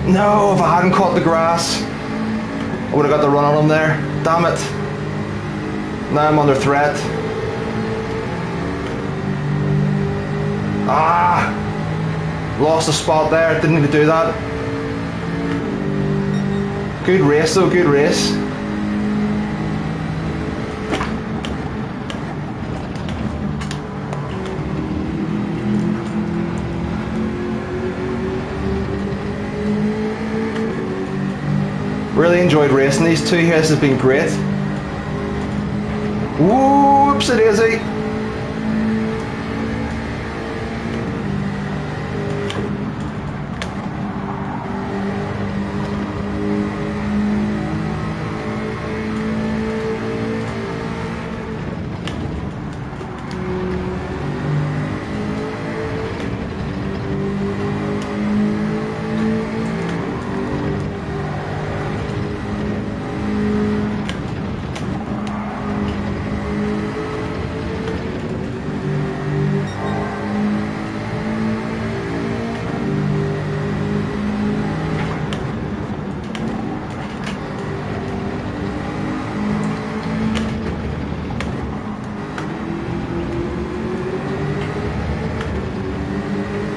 No, if I hadn't caught the grass, I would have got the run on him there. Damn it. Now I'm under threat. Ah! Lost a spot there, didn't need to do that. Good race though, good race. Really enjoyed racing these two here. This has been great. Whoopsie daisy.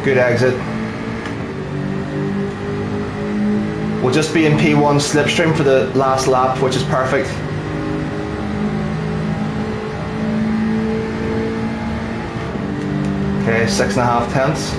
Good exit. We'll just be in P1 slipstream for the last lap, which is perfect. Okay, 6.5 tenths.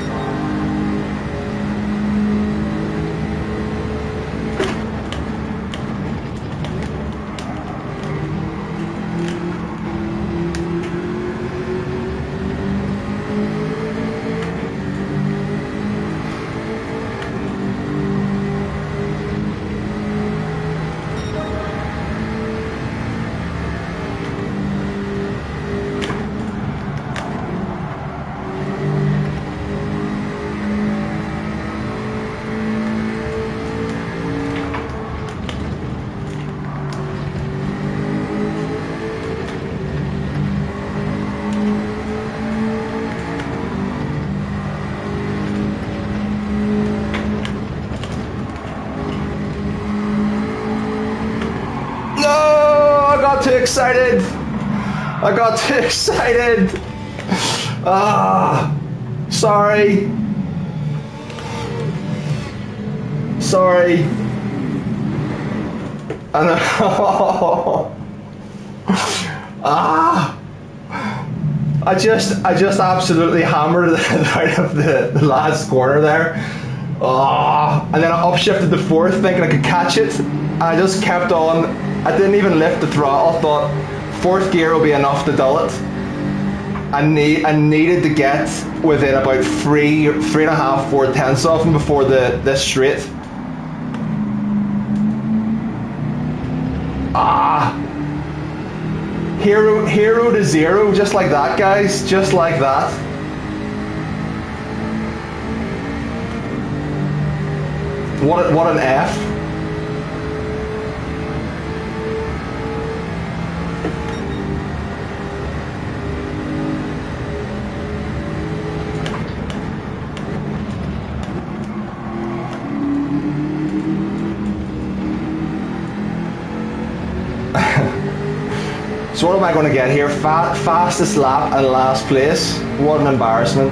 Too excited. I got too excited. Sorry. Sorry. I know. I just absolutely hammered it out of the last corner there. And then I upshifted the fourth thinking I could catch it. I just kept on. I didn't even lift the throttle. Thought fourth gear will be enough to dull it. I needed to get within about 3.5, 4 tenths of him before this straight. Hero to zero, just like that, guys, just like that. What an F. So what am I going to get here? Fastest lap and last place. What an embarrassment.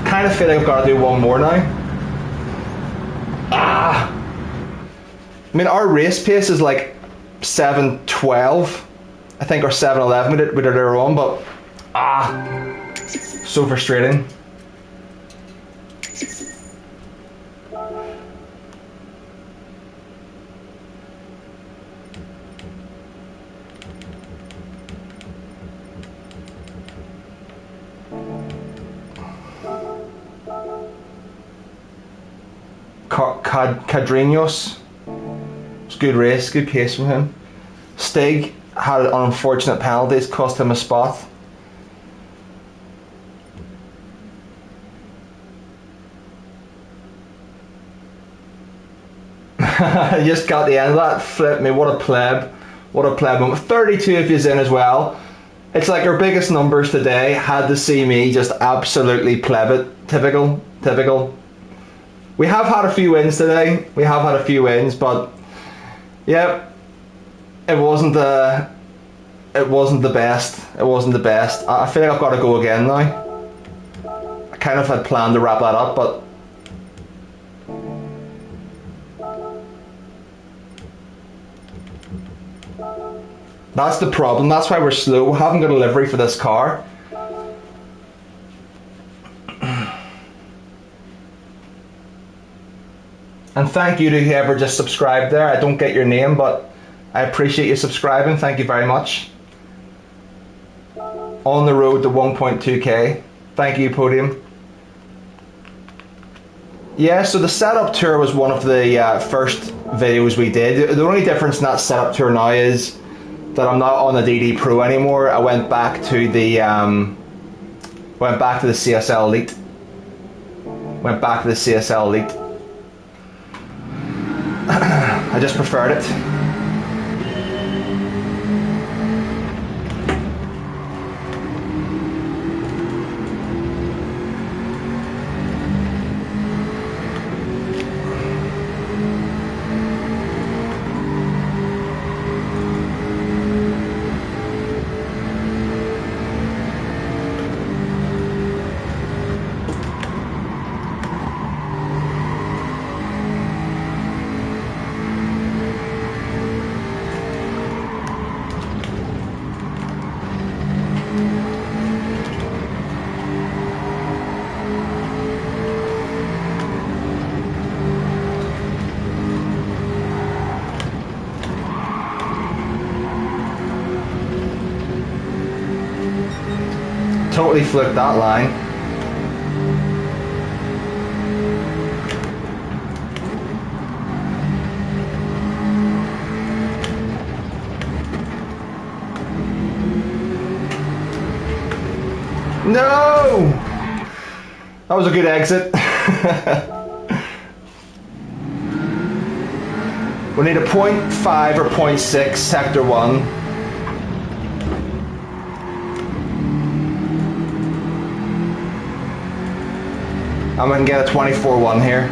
Kind of feel like I've got to do one more now. I mean, our race pace is like 7:12, I think, or 7:11 we did our own, but so frustrating. Cadrinos. It's a good race, good pace from him. Stig had an unfortunate penalty, it's cost him a spot. I just got the end of that. Flip me, what a pleb. What a pleb moment. 32 if he's in as well. It's like our biggest numbers today had to see me just absolutely pleb it. Typical. We have had a few wins today. We have had a few wins, but yeah, it wasn't the best. It wasn't the best. I feel like I've got to go again now. I kind of had planned to wrap that up, but That's the problem. That's why we're slow. We haven't got a livery for this car. And thank you to whoever just subscribed there. I don't get your name, but I appreciate you subscribing. Thank you very much. On the road to 1.2k. Thank you, Podium. Yeah, so the setup tour was one of the first videos we did. The only difference in that setup tour now is that I'm not on the DD Pro anymore. I went back to the CSL Elite. Went back to the CSL Elite. I just preferred it. Totally flipped that line. No! That was a good exit. We need a 0.5 or 0.6 sector 1. I'm going to get a 24-1 here.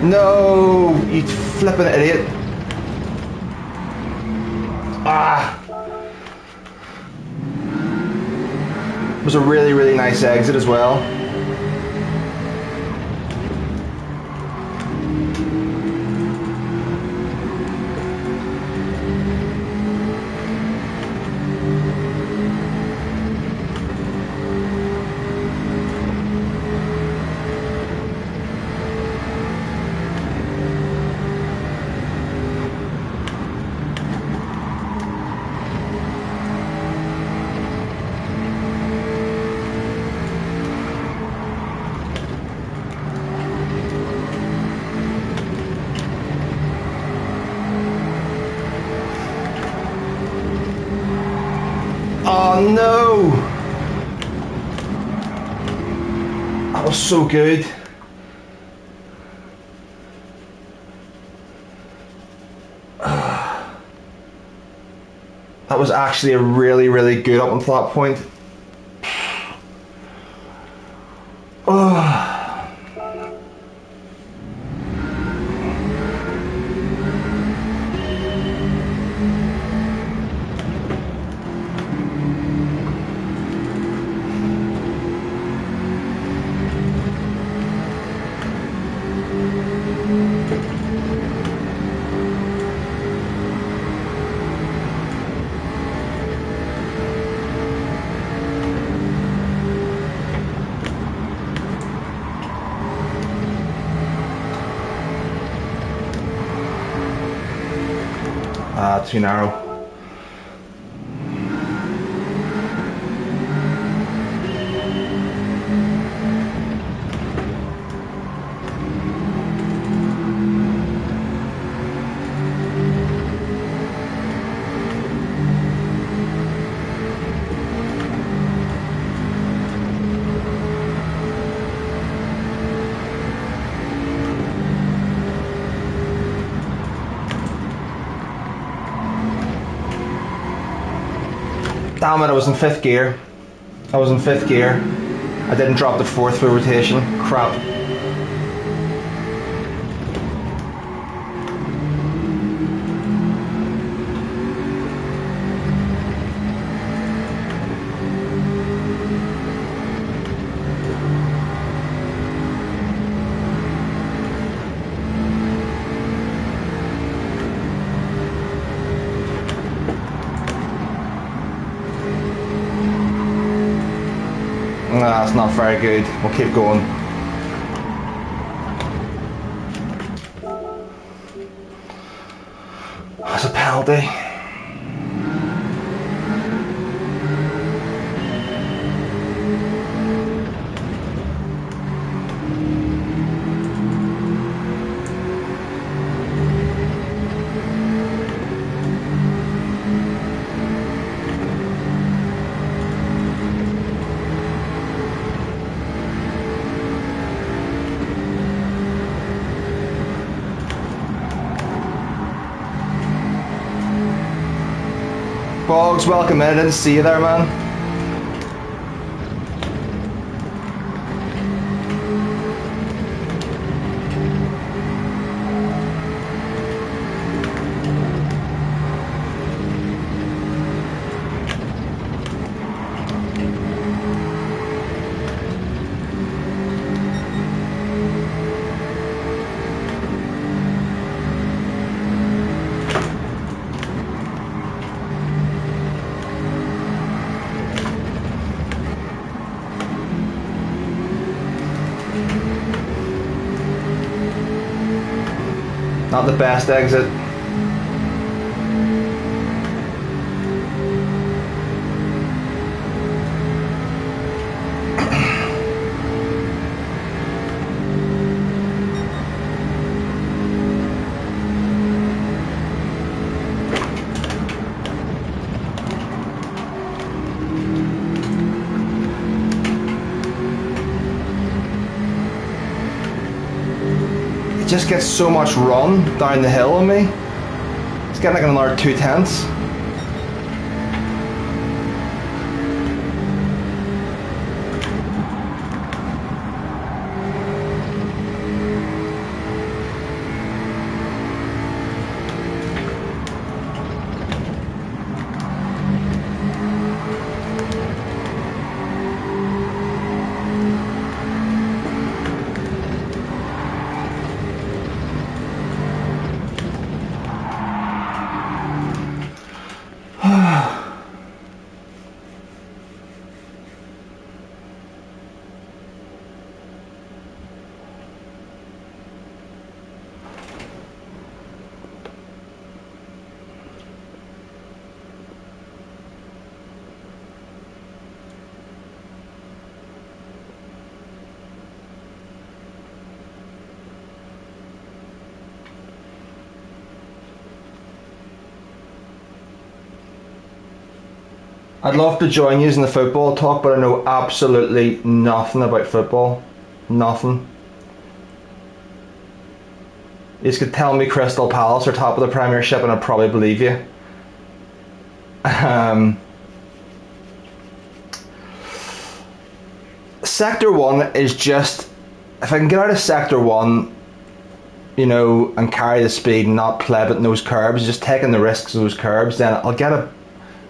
No, you flipping idiot. Ah. It was a really, really nice exit as well. Oh no! That was so good. That was actually a really, really good up until that point. Oh. Too narrow. Damn it, I was in 5th gear. I was in 5th gear. I didn't drop the 4th through rotation. Crap. Nah, that's not very good. We'll keep going. That's a penalty. Boggs, welcome in. I didn't see you there, man. Not the best exit. Just gets so much run down the hill on me. It's getting like another 2/10. I'd love to join you in the football talk, but I know absolutely nothing about football. Nothing. You just could tell me Crystal Palace are top of the Premiership and I'd probably believe you. Sector 1 is just, if I can get out of Sector 1, you know, and carry the speed and not pleb it in those curbs, just taking the risks of those curbs, then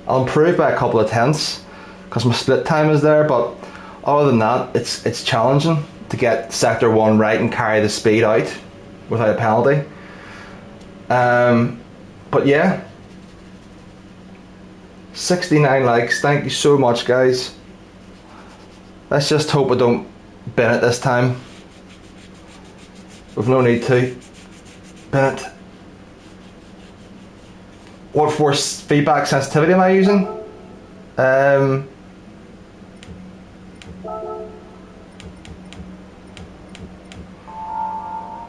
I'll improve by a couple of tenths because my split time is there. But other than that, it's challenging to get Sector 1 right and carry the speed out without a penalty. But yeah, 69 likes. Thank you so much, guys. Let's just hope we don't bin it this time. We've no need to bin it. What force feedback sensitivity am I using?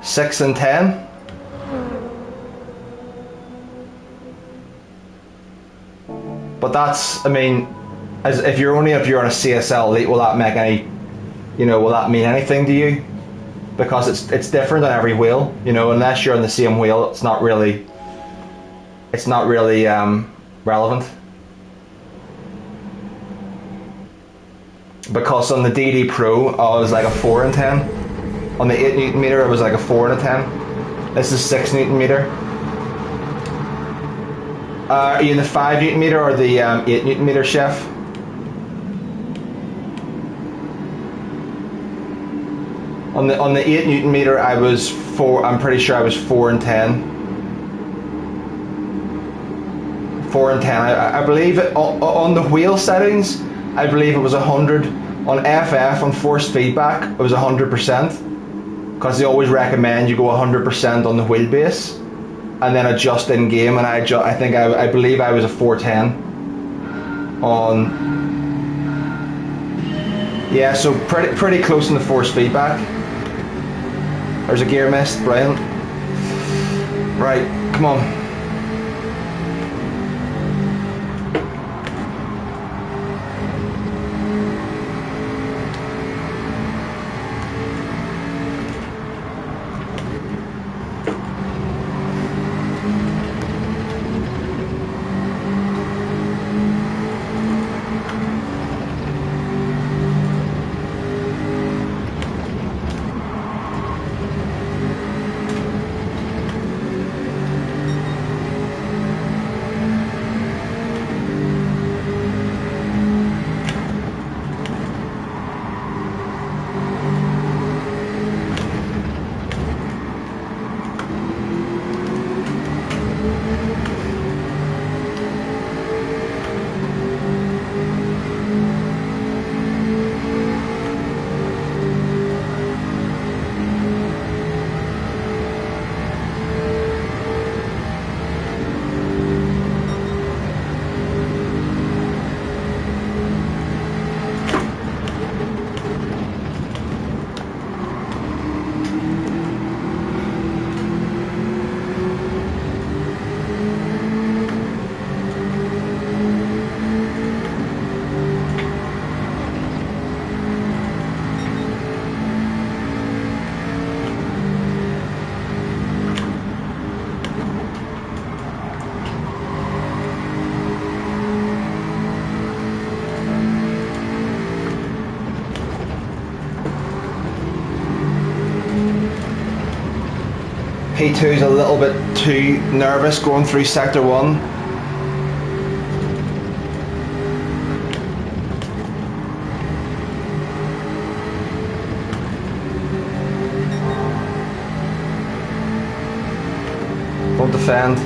6 and 10. But that's, I mean, as if you're on a CSL Elite, will that make any, will that mean anything to you? Because it's different on every wheel, unless you're on the same wheel, it's not really relevant. because on the DD Pro I was like a 4 in 10. On the 8 Newton meter it was like a 4 in a 10. This is 6 Newton meter. Are you in the 5 Newton meter or the 8 Newton meter, chef? On the 8 Newton meter I was 4. I'm pretty sure I was 4 in 10. 4 and 10. I believe on the wheel settings, I believe it was 100. On FF, on force feedback, it was 100%, because they always recommend you go 100% on the wheelbase and then adjust in game. And I believe I was a 410 on. Yeah, so pretty close in the force feedback. There's a gear mist, brilliant. Right, come on. P2's a little bit too nervous going through sector 1. Don't defend.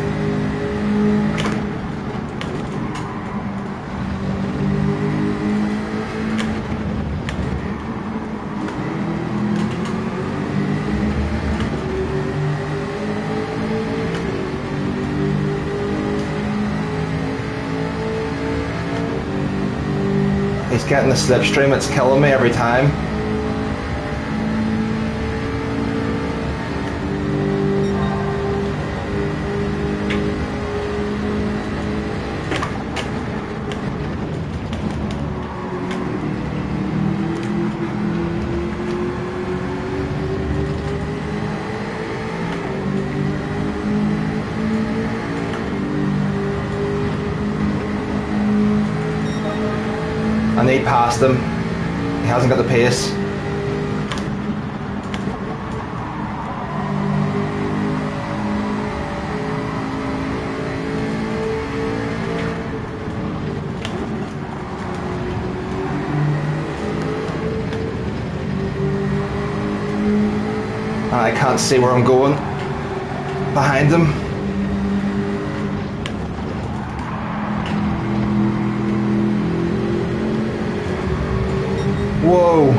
He's getting the slipstream, it's killing me every time. I need past him. He hasn't got the pace. And I can't see where I'm going behind him. Whoa.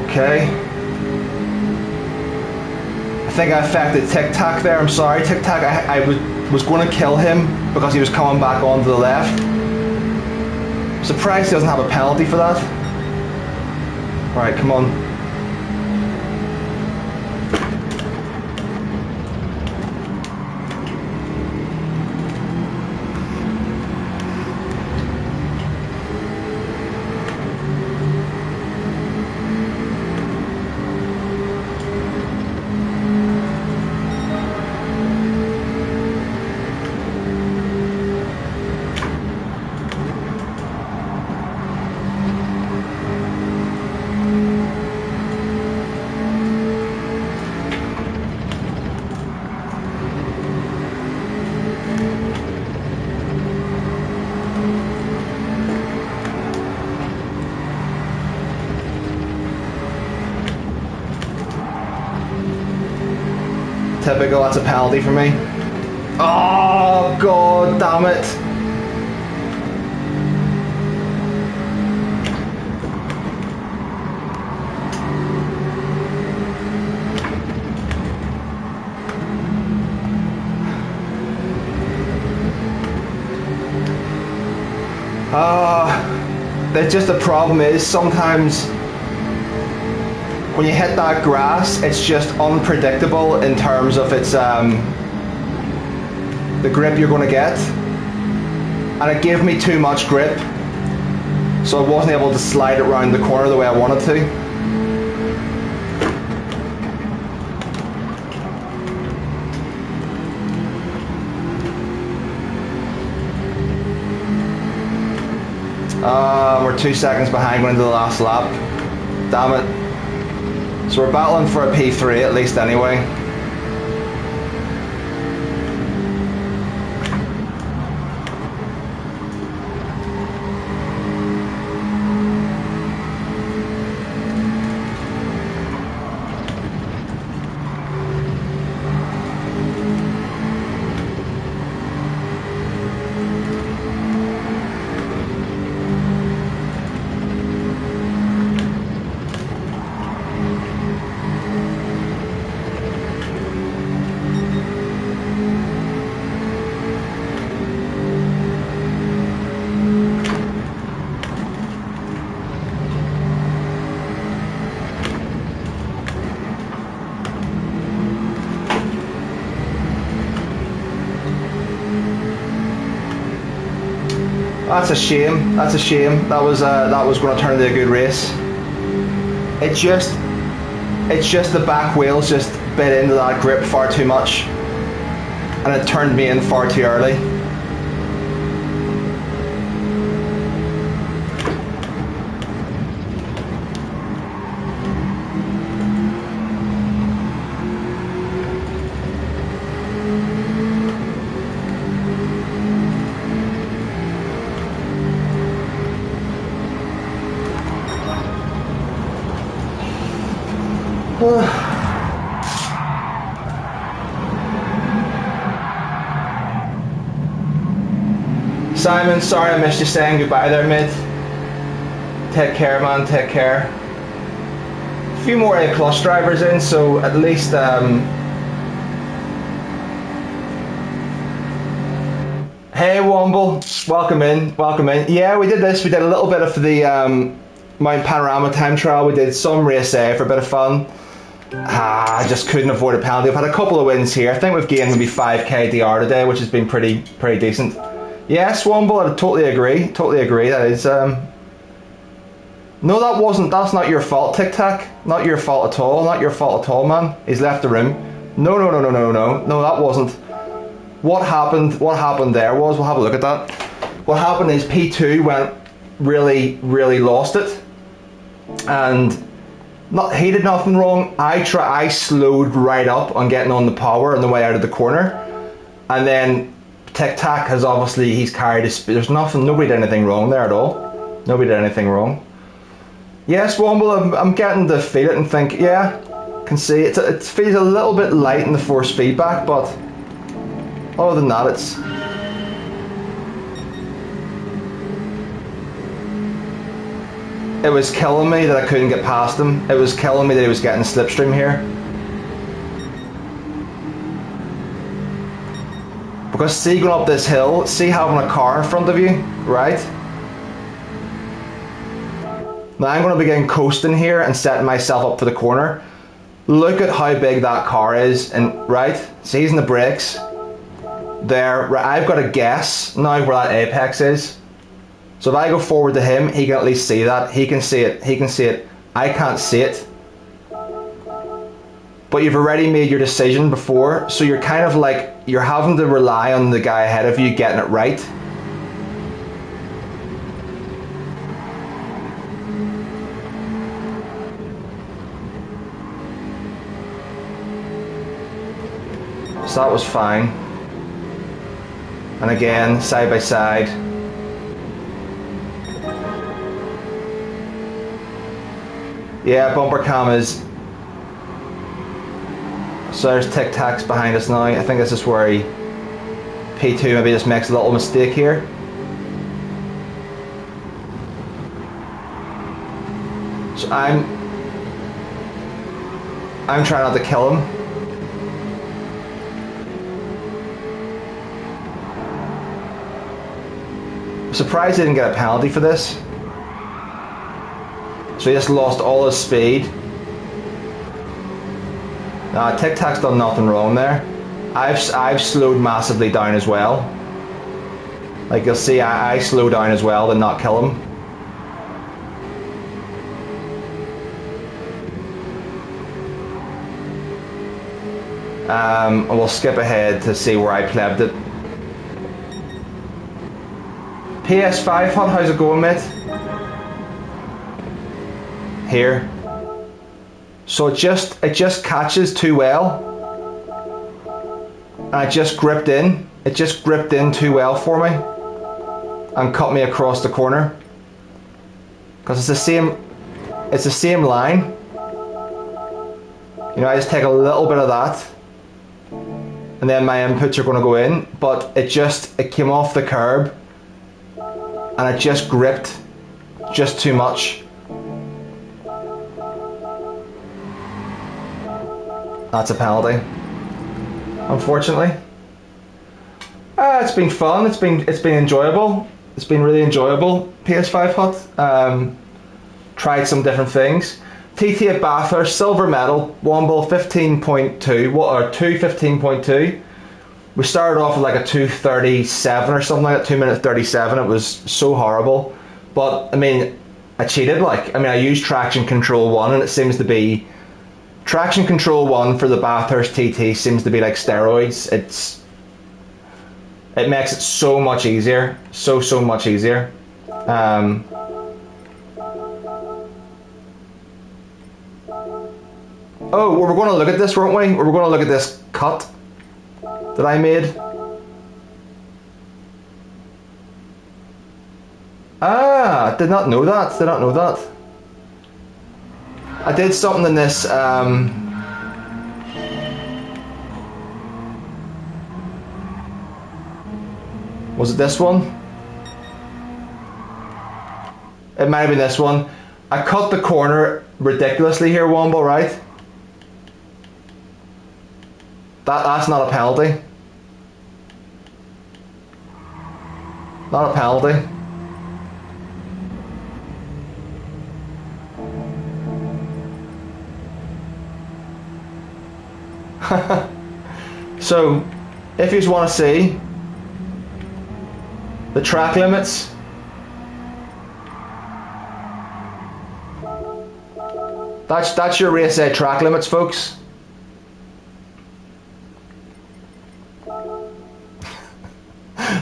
Okay. I think I affected Tic Tac there. I'm sorry, Tic Tac. I was going to kill him because he was coming back onto the left. Surprised he doesn't have a penalty for that. Alright, come on. Typical, that's a penalty for me. Oh, god damn it. Just the problem is sometimes when you hit that grass, it's just unpredictable in terms of its the grip you're going to get, and it gave me too much grip, so I wasn't able to slide it around the corner the way I wanted to. We're 2 seconds behind going into the last lap. Damn it. So we're battling for a P3 at least anyway. That's a shame. That's a shame. That was going to turn into a good race. It's just the back wheels just bit into that grip far too much, and it turned me in far too early. Simon, sorry I missed you saying goodbye there, mate. Take care, man, take care. A few more A+ drivers in, so at least Hey Womble, welcome in, welcome in. Yeah, we did this, we did a little bit of the Mount Panorama time trial, we did some race A for a bit of fun. I just couldn't avoid a penalty. I've had a couple of wins here. I think we've gained maybe 5k DR today, which has been pretty decent. Yes, Womble, I totally agree. That is no, that's not your fault, Tic Tac. Not your fault at all. Not your fault at all, man. He's left the room. No, that wasn't. What happened there was, we'll have a look at that. What happened is P2 went really lost it, and he did nothing wrong. I slowed right up on getting on the power on the way out of the corner, and then Tic Tac has obviously, he's carried his speed. There's nothing, nobody did anything wrong there at all. Nobody did anything wrong. Yes, Womble, I'm getting to feel it and think, yeah, can see it feels a little bit light in the force feedback, but other than that, it was killing me that I couldn't get past him. It was killing me that he was getting slipstream here. Because see, going up this hill, see having a car in front of you, right? Now I'm going to begin coasting here and setting myself up for the corner. Look at how big that car is, and right? See, he's in the brakes. There, right, I've got to guess now where that apex is. So if I go forward to him, he can at least see that. He can see it. He can see it. I can't see it. But you've already made your decision before, so you're kind of like, you're having to rely on the guy ahead of you getting it right. So that was fine. And again, side by side. Yeah, bumper cam is... So there's Tic Tacs behind us now. I think this is where P2 maybe just makes a little mistake here. So I'm trying not to kill him. I'm surprised he didn't get a penalty for this. So he just lost all his speed. Nah, Tic Tac's done nothing wrong there. I've slowed massively down as well. Like you'll see, I slow down as well to not kill him. And we'll skip ahead to see where I plebbed it. PS5 Hut, how's it going, mate? Here. So it just catches too well. And I just gripped in. It just gripped in too well for me. And cut me across the corner. Because it's the same line. You know, I just take a little bit of that. And then my inputs are going to go in. But it came off the curb. And it just gripped just too much. That's a penalty, unfortunately. It's been fun. It's been enjoyable. It's been really enjoyable. PS5 Hut. Tried some different things. TT at Bathurst, silver medal, Womble 15.2. What are 2:15.2? We started off with like a 2:37 or something like that. 2 minutes 37. It was so horrible. But I mean, I cheated. I used traction control 1, and it seems to be. Traction control 1 for the Bathurst TT seems to be like steroids. It makes it so much easier. So much easier. Oh, we were going to look at this, weren't we? We were going to look at this cut that I made. Ah, did not know that. Did not know that. I did something in this. Was it this one? It might have been this one. I cut the corner ridiculously here, Womble, right? That's not a penalty. Not a penalty. So, if you just want to see the track limits, that's your race day track limits, folks.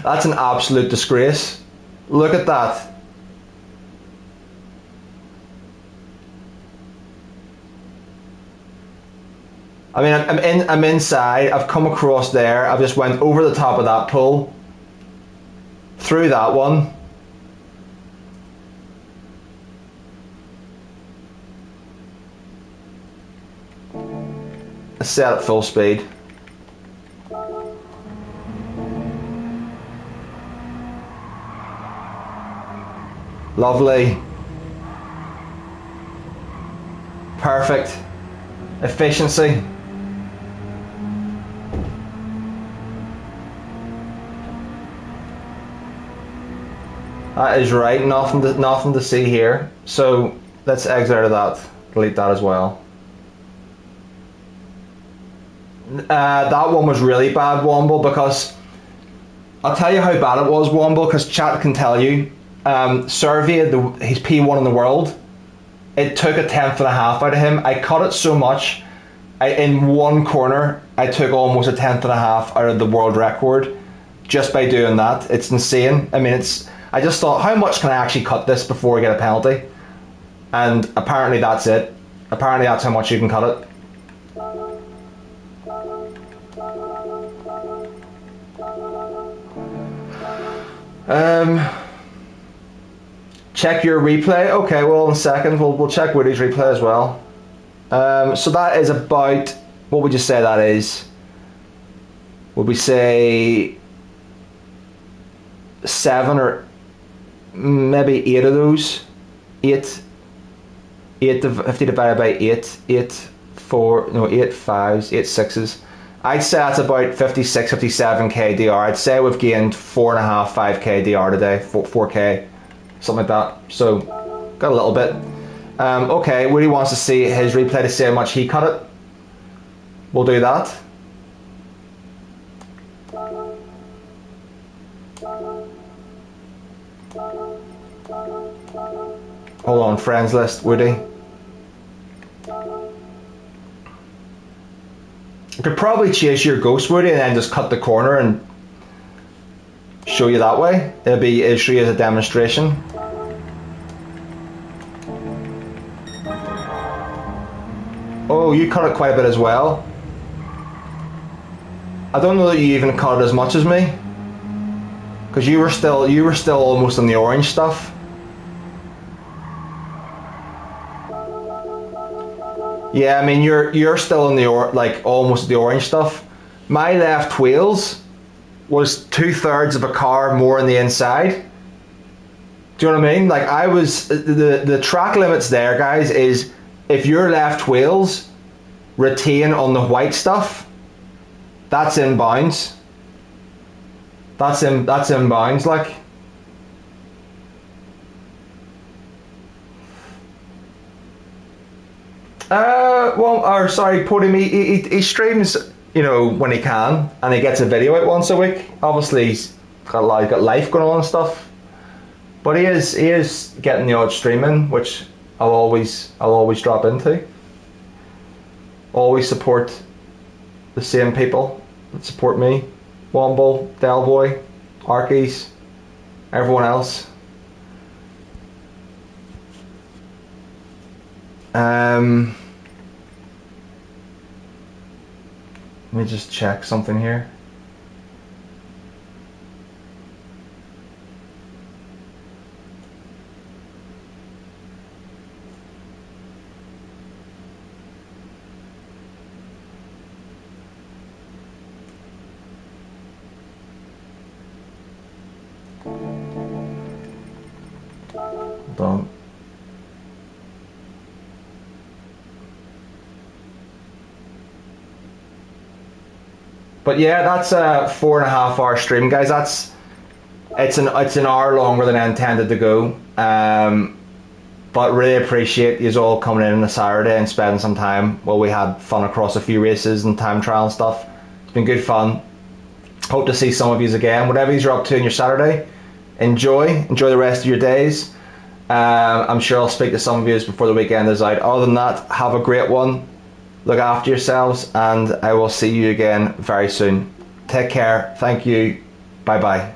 That's an absolute disgrace. Look at that. I mean, I'm inside. I've come across there. I've just went over the top of that pull, through that one. I set at full speed. Lovely. Perfect. Efficiency. That is right. Nothing to see here. So let's exit out of that. Delete that as well. That one was really bad, Womble, because I'll tell you how bad it was, Womble, because chat can tell you. Survey, he's P1 in the world. It took a tenth and a half out of him. I cut it so much. In one corner, I took almost a tenth and a half out of the world record just by doing that. It's insane. I mean, I just thought, how much can I actually cut this before I get a penalty? And apparently that's it. Apparently that's how much you can cut it. Check your replay. Okay, well in a second we'll check Woody's replay as well. So that is about what would you say that is? Would we say 7 or maybe 8 of those? 8 to 50 divided by 8, 8 5s, 8 6s. I'd say that's about 56, 57k DR. I'd say we've gained 4.5, 5k DR today, 4k, something like that. So, got a little bit. Okay, Woody wants to see his replay to see how much he cut it. We'll do that. Hold on, friends list, Woody. I could probably chase your ghost, Woody, and then just cut the corner and show you that way. It'll show you as a demonstration. Oh, you cut it quite a bit as well. I don't know that you even cut it as much as me, because you were still almost on the orange stuff. Yeah, I mean you're still in the almost the orange stuff. My left wheels was 2/3 of a car more on the inside. Do you know what I mean? Like I was the track limits there, guys, is if your left wheels retain on the white stuff, that's in bounds. That's in bounds, like. Podium, he streams, when he can, and he gets a video out once a week. Obviously, he's got life going on and stuff, but he is getting the odd stream in, which I'll always drop into. Always support the same people that support me: Womble, Delboy, Arkies, everyone else. Let me just check something here. Hold on. But yeah, that's a 4.5 hour stream, guys. It's an hour longer than I intended to go. But really appreciate you all coming in on a Saturday and spending some time while we had fun across a few races and time trial and stuff. It's been good fun. Hope to see some of you again. Whatever you're up to on your Saturday, enjoy the rest of your days. I'm sure I'll speak to some of you before the weekend is out. Other than that, have a great one. Look after yourselves, and I will see you again very soon. Take care. Thank you. Bye bye.